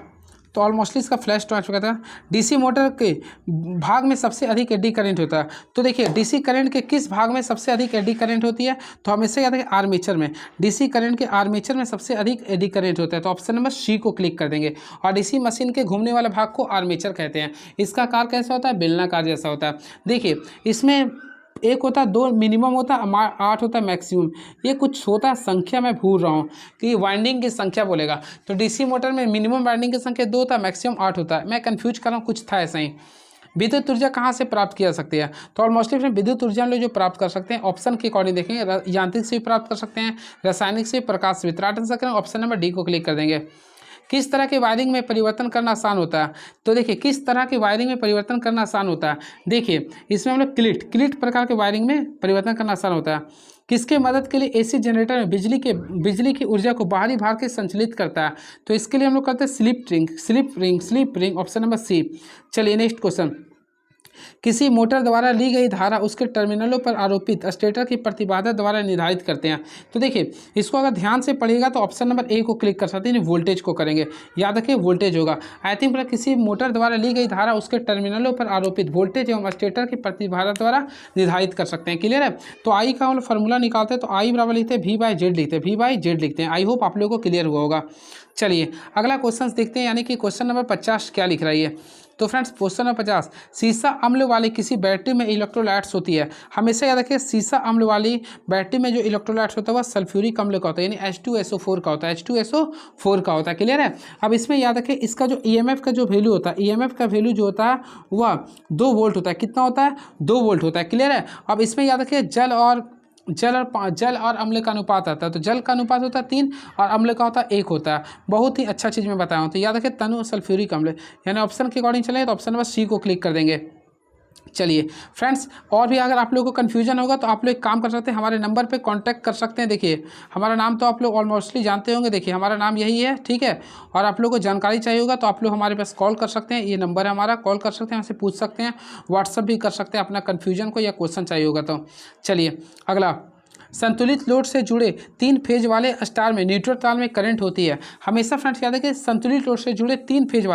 तो ऑलमोस्टली इसका फ्लैश ट्रांसफर करता है। डीसी मोटर के भाग में सबसे अधिक एडी करंट होता है। तो देखिए डीसी करंट के किस भाग में सबसे अधिक एडी करंट होती है? तो हमेशा याद है आर्मेचर में। डीसी करंट के आर्मेचर में सबसे अधिक एडी करंट होता है। तो ऑप्शन नंबर सी को क्लिक कर देंगे। और डीसी मशीन के घूमने वाले भाग को आर्मेचर कहते हैं। इसका आकार कैसा होता है? बेलनाकार जैसा होता है। देखिए इसमें एक होता है 2 मिनिमम होता है, 8 होता है मैक्सिमम। ये कुछ होता है संख्या मैं भूल रहा हूँ कि वाइंडिंग की संख्या बोलेगा। तो डीसी मोटर में मिनिमम वाइंडिंग की संख्या 2 होता है, मैक्सिमम 8 होता है। मैं कंफ्यूज कर रहा हूँ, कुछ था ऐसा ही। विद्युत ऊर्जा कहाँ से प्राप्त किया सकती है? तो ऑलमोस्टली फ्रेंड विद्युत ऊर्जा हम लोग जो प्राप्त कर सकते हैं ऑप्शन के अकॉर्डिंग देखेंगे, यांत्रिक से भी प्राप्त कर सकते हैं, रासायनिक से, प्रकाश से। राइट आंसर करें ऑप्शन नंबर डी को क्लिक कर देंगे। किस तरह के वायरिंग में परिवर्तन करना आसान होता है? तो देखिए किस तरह के वायरिंग में परिवर्तन करना आसान होता है? देखिए इसमें हम लोग क्लिट प्रकार के वायरिंग में परिवर्तन करना आसान होता है। किसके मदद के लिए एसी जनरेटर में बिजली की ऊर्जा को बाहरी भार के संचालित करता है? तो इसके लिए हम लोग करते हैं slip ring. Option number C. चलिए नेक्स्ट क्वेश्चन। किसी मोटर द्वारा ली गई धारा उसके टर्मिनलों पर आरोपित स्टेटर की प्रतिबाधा द्वारा निर्धारित करते हैं। तो देखिए इसको अगर ध्यान से पढ़िएगा तो ऑप्शन नंबर ए को क्लिक कर सकते हैं, वोल्टेज को करेंगे। याद रखिए वोल्टेज होगा। आई थिंक किसी मोटर द्वारा ली गई धारा उसके टर्मिनलों पर आरोपित वोल्टेज एवं स्टेटर की प्रतिबाधा द्वारा निर्धारित कर सकते हैं। क्लियर है? तो आई का हम लोग फॉर्मूला निकालते हैं तो आई बराबर लिखते हैं V/Z लिखते हैं। आई होप आप लोगों को क्लियर हुआ होगा। चलिए अगला क्वेश्चन देखते हैं, यानी कि क्वेश्चन नंबर 50 क्या लिख रहा है। तो फ्रेंड्स क्वेश्चन नंबर 50, सीसा अम्ल वाली किसी बैटरी में इलेक्ट्रोलाइट्स होती है। हमेशा याद रखिए सीसा अम्ल वाली बैटरी में जो इलेक्ट्रोलाइट्स होता है वह सल्फ्यूरिक अम्ल का होता है, यानी H2SO4 का होता है। H2SO4 का होता है। क्लियर है? अब इसमें याद रखिए इसका जो EMF का जो वैल्यू होता है, EMF का वैल्यू जो होता है वह 2 वोल्ट होता है। कितना होता है? 2 वोल्ट होता है। क्लियर है? अब इसमें याद रखिए जल और अम्ल का अनुपात आता है। तो जल का अनुपात होता है 3 और अम्ल का होता है 1 होता है। बहुत ही अच्छा चीज़ मैं बताया हूँ। तो याद रखिए तनु सल्फ्यूरिक अम्ल, यानी ऑप्शन के अकॉर्डिंग चलें तो ऑप्शन नंबर सी को क्लिक कर देंगे। चलिए फ्रेंड्स और भी अगर आप लोगों को कन्फ्यूजन होगा तो आप लोग एक काम कर सकते हैं, हमारे नंबर पे कांटेक्ट कर सकते हैं। देखिए हमारा नाम तो आप लोग ऑलमोस्टली जानते होंगे। देखिए हमारा नाम यही है, ठीक है। और आप लोगों को जानकारी चाहिए होगा तो आप लोग हमारे पास कॉल कर सकते हैं। ये नंबर है हमारा, कॉल कर सकते हैं, हमसे पूछ सकते हैं, व्हाट्सअप भी कर सकते हैं अपना कन्फ्यूजन को या क्वेश्चन चाहिए होगा तो। चलिए अगला, संतुलित लोड से जुड़े 3 फेज वाले स्टार में न्यूट्रल तार में करंट होती है। हमेशा फ्रेंड्स याद रखिए संतुलित लोड से जुड़े 3 फेज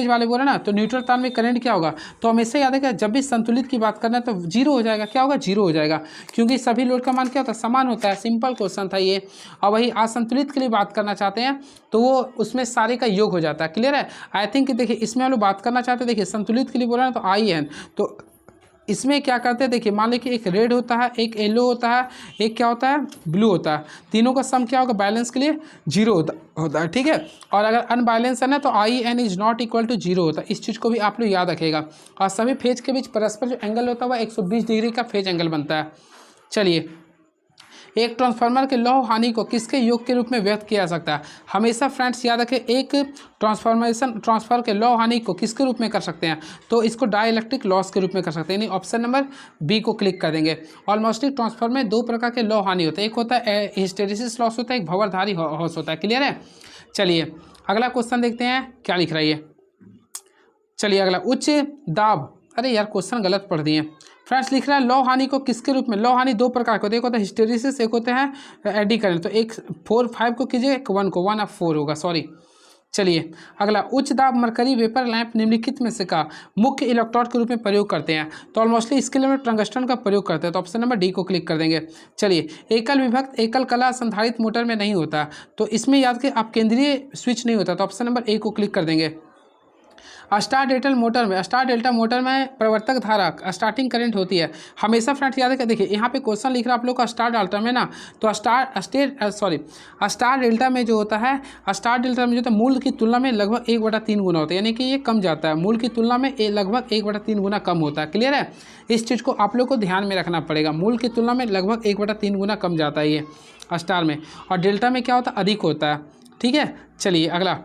वाले बोला ना, तो न्यूट्रल तार में करंट क्या होगा, तो हमेशा याद रखिए जब भी संतुलित की बात करना है तो जीरो हो जाएगा। क्या होगा, जीरो हो जाएगा, क्योंकि सभी लोड का मान क्या होता है, समान होता है। सिंपल क्वेश्चन था ये। और वही असंतुलित के लिए बात करना चाहते हैं तो वो उसमें सारे का योग हो जाता है। क्लियर है। आई थिंक देखिए इसमें हम लोग बात करना चाहते हैं, देखिए संतुलित के लिए बोला ना तो IN, तो इसमें क्या करते हैं, देखिए मान लीजिए एक रेड होता है, एक येलो होता है, एक क्या होता है, ब्लू होता है। तीनों का सम क्या होगा, बैलेंस के लिए जीरो होता है। ठीक है। और अगर अनबैलेंस है ना तो IN is not equal to zero होता है। इस चीज़ को भी आप लोग याद रखेगा। और सभी फेज के बीच परस्पर जो एंगल होता है वह 120 डिग्री का फेज एंगल बनता है। चलिए, एक ट्रांसफार्मर के लौह हानि को किसके योग के रूप में व्यक्त किया जा सकता है। हमेशा फ्रेंड्स याद रखें एक ट्रांसफर के लौह हानि को किसके रूप में कर सकते हैं, तो इसको डाइलेक्ट्रिक लॉस के रूप में कर सकते हैं। यानी ऑप्शन नंबर बी को क्लिक कर देंगे। ऑलमोस्ट ट्रांसफार्मर में 2 प्रकार के लौह हानि होते हैं, एक होता है हिस्टेरिसिस लॉस होता है, एक भंवरधारी लॉस होता है। क्लियर है। चलिए अगला क्वेश्चन देखते हैं क्या लिख रहा है ये। चलिए अगला, उच्च दाब, अरे यार क्वेश्चन गलत पढ़ दिए फ्रेंड्स। लिख रहा है लौह हानि को किसके रूप में, लौह हानि 2 प्रकार के होते हैं, एक होता है हिस्टेरिसिस, एक होते हैं एडी करंट। तो एक 4-5 को कीजिए, एक 1 को, 1 ऑफ 4 होगा, सॉरी। चलिए अगला, उच्च दाब मरकरी वेपर लैंप निम्नलिखित में से का मुख्य इलेक्ट्रोड के रूप में प्रयोग करते हैं। तो ऑलमोस्टली इसके लिए हम टंगस्टन का प्रयोग करते हैं, तो ऑप्शन नंबर डी को क्लिक कर देंगे। चलिए, एकल विभक्त एकल कला संधारित मोटर में नहीं होता, तो इसमें याद कि आप केंद्रीय स्विच नहीं होता, तो ऑप्शन नंबर ए को क्लिक कर देंगे। स्टार डेल्टा मोटर में प्रवर्तक धारा स्टार्टिंग करंट होती है। हमेशा फ्रेंड्स याद है, देखिए यहाँ पे क्वेश्चन लिख रहा है आप लोग का स्टार डेल्टा में ना, तो स्टार डेल्टा में जो होता है, स्टार डेल्टा में जो होता है मूल की तुलना में लगभग 1/3 गुना होता है, यानी कि ये कम जाता है, मूल की तुलना में लगभग 1/3 गुना कम होता है। क्लियर है। इस चीज़ को आप लोग को ध्यान में रखना पड़ेगा, मूल की तुलना में लगभग 1/3 गुना कम जाता है ये स्टार में, और डेल्टा में क्या होता है, अधिक होता है। ठीक है। चलिए अगला,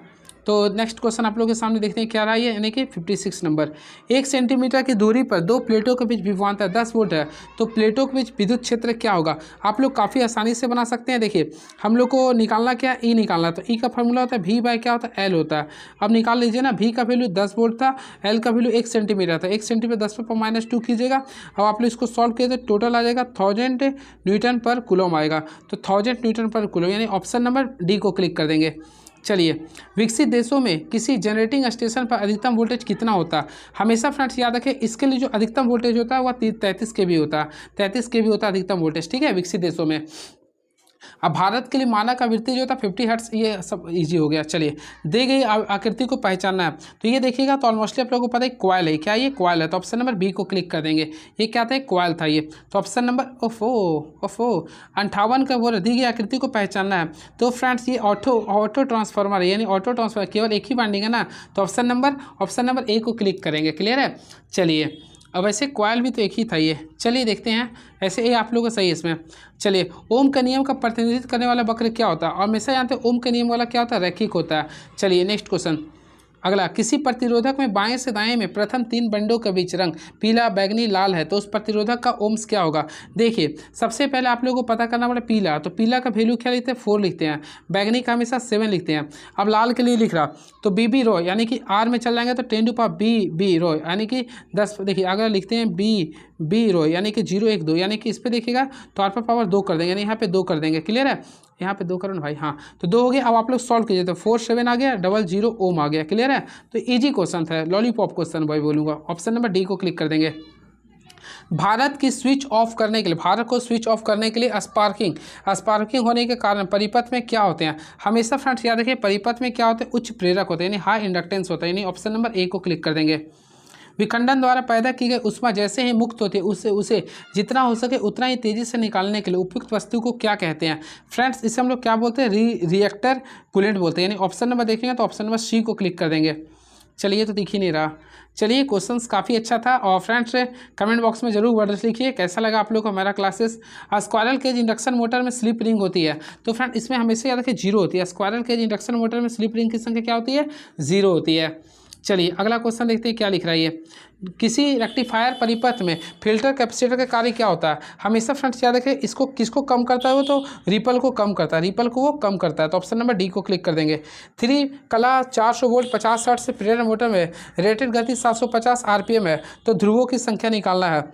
तो नेक्स्ट क्वेश्चन आप लोगों के सामने देखते हैं क्या रहा है, यानी कि 56 नंबर। 1 सेंटीमीटर की दूरी पर 2 प्लेटों के बीच विभवांतर 10 वोल्ट है, तो प्लेटों के बीच विद्युत क्षेत्र क्या होगा। आप लोग काफ़ी आसानी से बना सकते हैं। देखिए हम लोग को निकालना क्या, ई निकालना, तो ई का फॉर्मूला होता है V बाय क्या होता है, L होता है। अब निकाल लीजिए ना, V का वैल्यू 10 वोल्ट था, L का वैल्यू 1 सेंटीमीटर था, 1 सेंटीमीटर 10⁻² कीजिएगा। अब आप लोग इसको सॉल्व किए तो टोटल आ जाएगा 1000 न्यूटन पर कूलम आएगा, तो 1000 न्यूटन पर कूलम, यानी ऑप्शन नंबर डी को क्लिक कर देंगे। चलिए, विकसित देशों में किसी जनरेटिंग स्टेशन पर अधिकतम वोल्टेज कितना होता है। हमेशा फ्रेंड्स याद रखें इसके लिए जो अधिकतम वोल्टेज होता है वह 33 kV होता है, 33 kV होता है अधिकतम वोल्टेज। ठीक है, विकसित देशों में। अब भारत के लिए मानक आवृत्ति जो होता है 50 हर्ट्ज, ये सब इजी हो गया। चलिए, दी गई आकृति को पहचानना है, तो ये देखिएगा तो ऑलमोस्टली आप लोगों को पता है क्वाइल है, क्या ये क्वाइल है, तो ऑप्शन नंबर बी को क्लिक कर देंगे। ये क्या था, क्वाइल था ये, तो ऑप्शन नंबर ओफो 58 का वो दी गई आकृति को पहचानना है। तो फ्रेंड्स ये ऑटो ट्रांसफार्मर है, यानी ऑटो ट्रांसफार्मर केवल एक ही वाइंडिंग है ना, तो ऑप्शन नंबर ए को क्लिक करेंगे। क्लियर है। चलिए, अब ऐसे क्वाइल भी तो एक ही था ये। चलिए देखते हैं, ऐसे ये आप लोगों का सही है इसमें। चलिए, ओम का नियम का प्रतिनिधित्व करने वाला वक्र क्या होता है, और हमेशा जानते हैं ओम का नियम वाला क्या होता है, रैखिक होता है। चलिए नेक्स्ट क्वेश्चन। अगला, किसी प्रतिरोधक में बाएं से दाएं में प्रथम 3 बंडों के बीच रंग पीला, बैगनी, लाल है, तो उस प्रतिरोधक का ओम्स क्या होगा। देखिए सबसे पहले आप लोगों को पता करना पड़ेगा पीला, तो पीला का वैल्यू क्या लिखते हैं, 4 लिखते हैं। बैगनी का हमेशा 7 लिखते हैं। अब लाल के लिए लिख रहा, तो बी रो, यानी कि आर में चल जाएंगे तो 10 बी रो, यानी कि 10। देखिए अगर लिखते हैं बी रो, यानी कि 0 1 2, यानी कि इस पर देखिएगा तो आर पर पावर 2 कर देंगे, यानी यहाँ पे 2 कर देंगे। क्लियर है। यहाँ पे 2 करो भाई, हाँ तो 2 हो गया। अब आप लोग सॉल्व कीजिए तो 4 7 आ गया, 00 ओम आ गया। क्लियर है। तो इजी क्वेश्चन था, लॉलीपॉप क्वेश्चन भाई बोलूँगा। ऑप्शन नंबर डी को क्लिक कर देंगे। भारत को स्विच ऑफ करने के लिए स्पार्किंग होने के कारण परिपथ में क्या होते हैं। हमेशा फ्रेंड्स याद रखिए परिपथ में क्या होते हैं, उच्च प्रेरक होते हैं, यानी हाई इंडक्टेंस होता है, यानी ऑप्शन नंबर ए को क्लिक कर देंगे। विखंडन द्वारा पैदा की गई ऊष्मा जैसे ही मुक्त होती है उसे जितना हो सके उतना ही तेज़ी से निकालने के लिए उपयुक्त वस्तु को क्या कहते हैं। फ्रेंड्स इसे हम लोग क्या बोलते हैं, रिएक्टर कूलेंट बोलते हैं, यानी ऑप्शन नंबर देखेंगे तो ऑप्शन नंबर सी को क्लिक कर देंगे। चलिए तो दिख ही नहीं रहा। चलिए क्वेश्चंस काफ़ी अच्छा था, और फ्रेंड्स कमेंट बॉक्स में जरूर वर्ड लिखिए कैसा लगा आप लोग को हमारा classes. Squirrel cage induction motor में स्लिप रिंग होती है, तो फ्रेंड इसमें हमेशा याद रखिए 0 होती है। स्क्वायरल केज इंडक्शन मोटर में स्लिप रिंग की संख्या क्या होती है, 0 होती है। चलिए अगला क्वेश्चन देखते हैं क्या लिख रहा है ये। किसी रेक्टिफायर परिपथ में फिल्टर कैपेसिटर का कार्य क्या होता है। हमेशा फ्रेंड्स याद रखें इसको किसको कम करता है, वो तो रिपल को कम करता है, रिपल को वो कम करता है, तो ऑप्शन नंबर डी को क्लिक कर देंगे। 3 कला 400 वोल्ट 50 हर्ट्ज से प्रेरण मोटर में रेटेड गति 750 RPM है, तो ध्रुवों की संख्या निकालना है।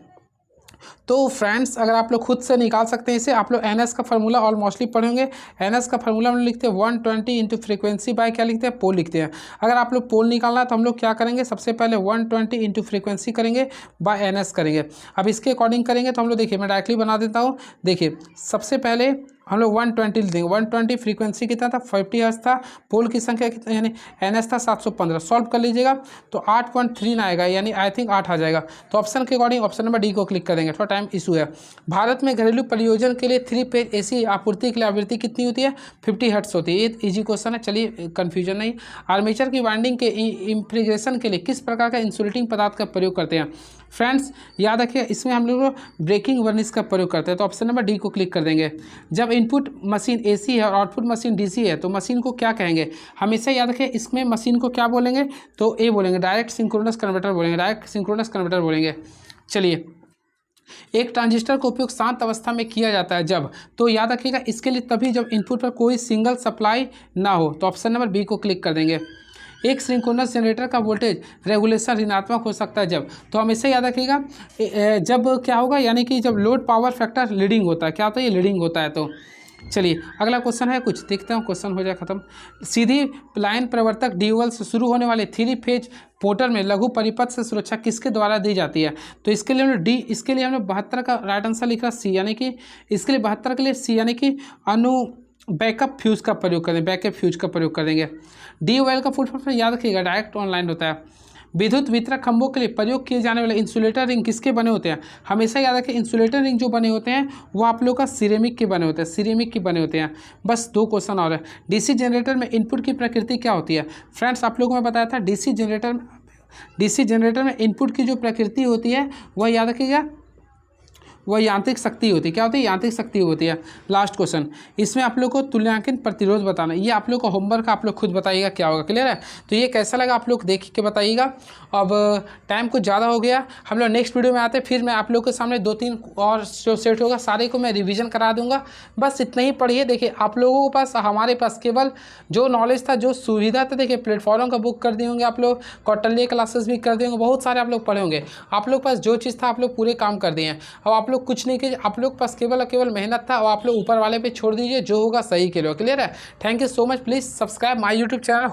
तो फ्रेंड्स अगर आप लोग खुद से निकाल सकते हैं इसे, आप लोग एन एस का फार्मूला ऑलमोस्टली पढ़े होंगे। एन एस का फार्मूला हम लोग लिखते हैं 120 इंटू फ्रीक्वेंसी बाय क्या लिखते हैं, पोल लिखते हैं। अगर आप लोग पोल निकालना है तो हम लोग क्या करेंगे, सबसे पहले 120 इंटू फ्रीक्वेंसी करेंगे बाय एन एस करेंगे। अब इसके अकॉर्डिंग करेंगे तो हम लोग देखिए मैं डायरेक्टली बना देता हूँ। देखिए सबसे पहले हम लोग 120 देंगे, 120 फ्रीक्वेंसी कितना था 50 हर्ट्ज था, पोल की संख्या कितना यानी एन एस था 715। सॉल्व कर लीजिएगा तो 8.3 आएगा, यानी आई थिंक 8 आ जाएगा। तो ऑप्शन के अकॉर्डिंग ऑप्शन नंबर डी को क्लिक करेंगे, थोड़ा टाइम इशू है। भारत में घरेलू परियोजन के लिए 3 फेज एसी आपूर्ति के लिए आवृत्ति कितनी होती है, 50 हर्ट्ज होती है। ये इजी क्वेश्चन है, चलिए कन्फ्यूजन नहीं। आर्मेचर की वाइंडिंग के इंफ्रिगरेशन के लिए किस प्रकार का इंसुलेटिंग पदार्थ का प्रयोग करते हैं। फ्रेंड्स याद रखिए इसमें हम लोग ब्रेकिंग वर्निश का प्रयोग करते हैं, तो ऑप्शन नंबर डी को क्लिक कर देंगे। जब इनपुट मशीन एसी है और आउटपुट मशीन डीसी है तो मशीन को क्या कहेंगे, हमेशा याद रखिए इसमें मशीन को क्या बोलेंगे, तो ए बोलेंगे, डायरेक्ट सिंक्रोनस कन्वर्टर बोलेंगे, डायरेक्ट सिंक्रोनस कन्वर्टर बोलेंगे। चलिए एक ट्रांजिस्टर का उपयोग शांत अवस्था में किया जाता है जब, तो याद रखिएगा इसके लिए तभी जब इनपुट पर कोई सिंगल सप्लाई ना हो, तो ऑप्शन नंबर बी को क्लिक कर देंगे। एक सिंक्रोनस जनरेटर का वोल्टेज रेगुलेशन ऋणात्मक हो सकता है जब, तो हमेशा याद रखिएगा जब क्या होगा, यानी कि जब लोड पावर फैक्टर लीडिंग होता है। क्या होता है, ये लीडिंग होता है। तो चलिए अगला क्वेश्चन है, कुछ देखते हैं, क्वेश्चन हो जाए खत्म। सीधी लाइन परिवर्तक ड्यूअल से शुरू होने वाले 3 फेज मोटर में लघु परिपथ से सुरक्षा किसके द्वारा दी जाती है, तो इसके लिए हमने डी, इसके लिए हमने 72 का राइट आंसर लिखा सी, यानी कि इसके लिए 72 के लिए सी, यानी कि बैकअप फ्यूज का प्रयोग करें, बैकअप फ्यूज का प्रयोग करेंगे। डी वायल का फुल फॉर्म याद रखिएगा, डायरेक्ट ऑनलाइन होता है। विद्युत वितरक खंभों के लिए प्रयोग किए जाने वाले इंसुलेटर रिंग किसके बने होते हैं, हमेशा याद रखें इंसुलेटर रिंग जो बने होते हैं वो आप लोग का सिरेमिक के बने होते हैं, सिरेमिक के बने होते हैं। बस 2 क्वेश्चन और है। डीसी जनरेटर में इनपुट की प्रकृति क्या होती है। फ्रेंड्स आप लोगों को मैं बताया था डीसी जनरेटर में इनपुट की जो प्रकृति होती है वह याद रखिएगा, वह यांत्रिक शक्ति होती है। क्या होती है, यांत्रिक शक्ति होती है। लास्ट क्वेश्चन, इसमें आप लोग को तुल्यांकन प्रतिरोध बताना, ये आप लोग का होमवर्क आप लोग खुद बताइएगा क्या होगा, क्लियर है। तो ये कैसा लगा आप लोग देख के बताइएगा। अब टाइम कुछ ज़्यादा हो गया, हम लोग नेक्स्ट वीडियो में आते हैं, फिर मैं आप लोग के सामने 2-3 और जो सेट होगा सारे को मैं रिवीजन करा दूंगा। बस इतना ही पढ़िए। देखिए आप लोगों के पास, हमारे पास केवल जो नॉलेज था, जो सुविधा था, देखिए प्लेटफॉर्म का बुक कर दिए होंगे आप लोग, कौटल्य क्लासेस भी कर दिए होंगे, बहुत सारे आप लोग पढ़े होंगे। आप लोग पास जो चीज़ था आप लोग पूरे काम कर दिए हैं। अब आप लोग कुछ नहीं कीजिए, आप लोग पास केवल मेहनत था, और आप लोग ऊपर वाले पे छोड़ दीजिए, जो होगा सही के लिए, क्लियर है। Thank you so much, please subscribe my YouTube channel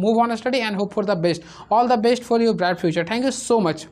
move on study and hope for the best, all the best for your bright future. Thank you so much.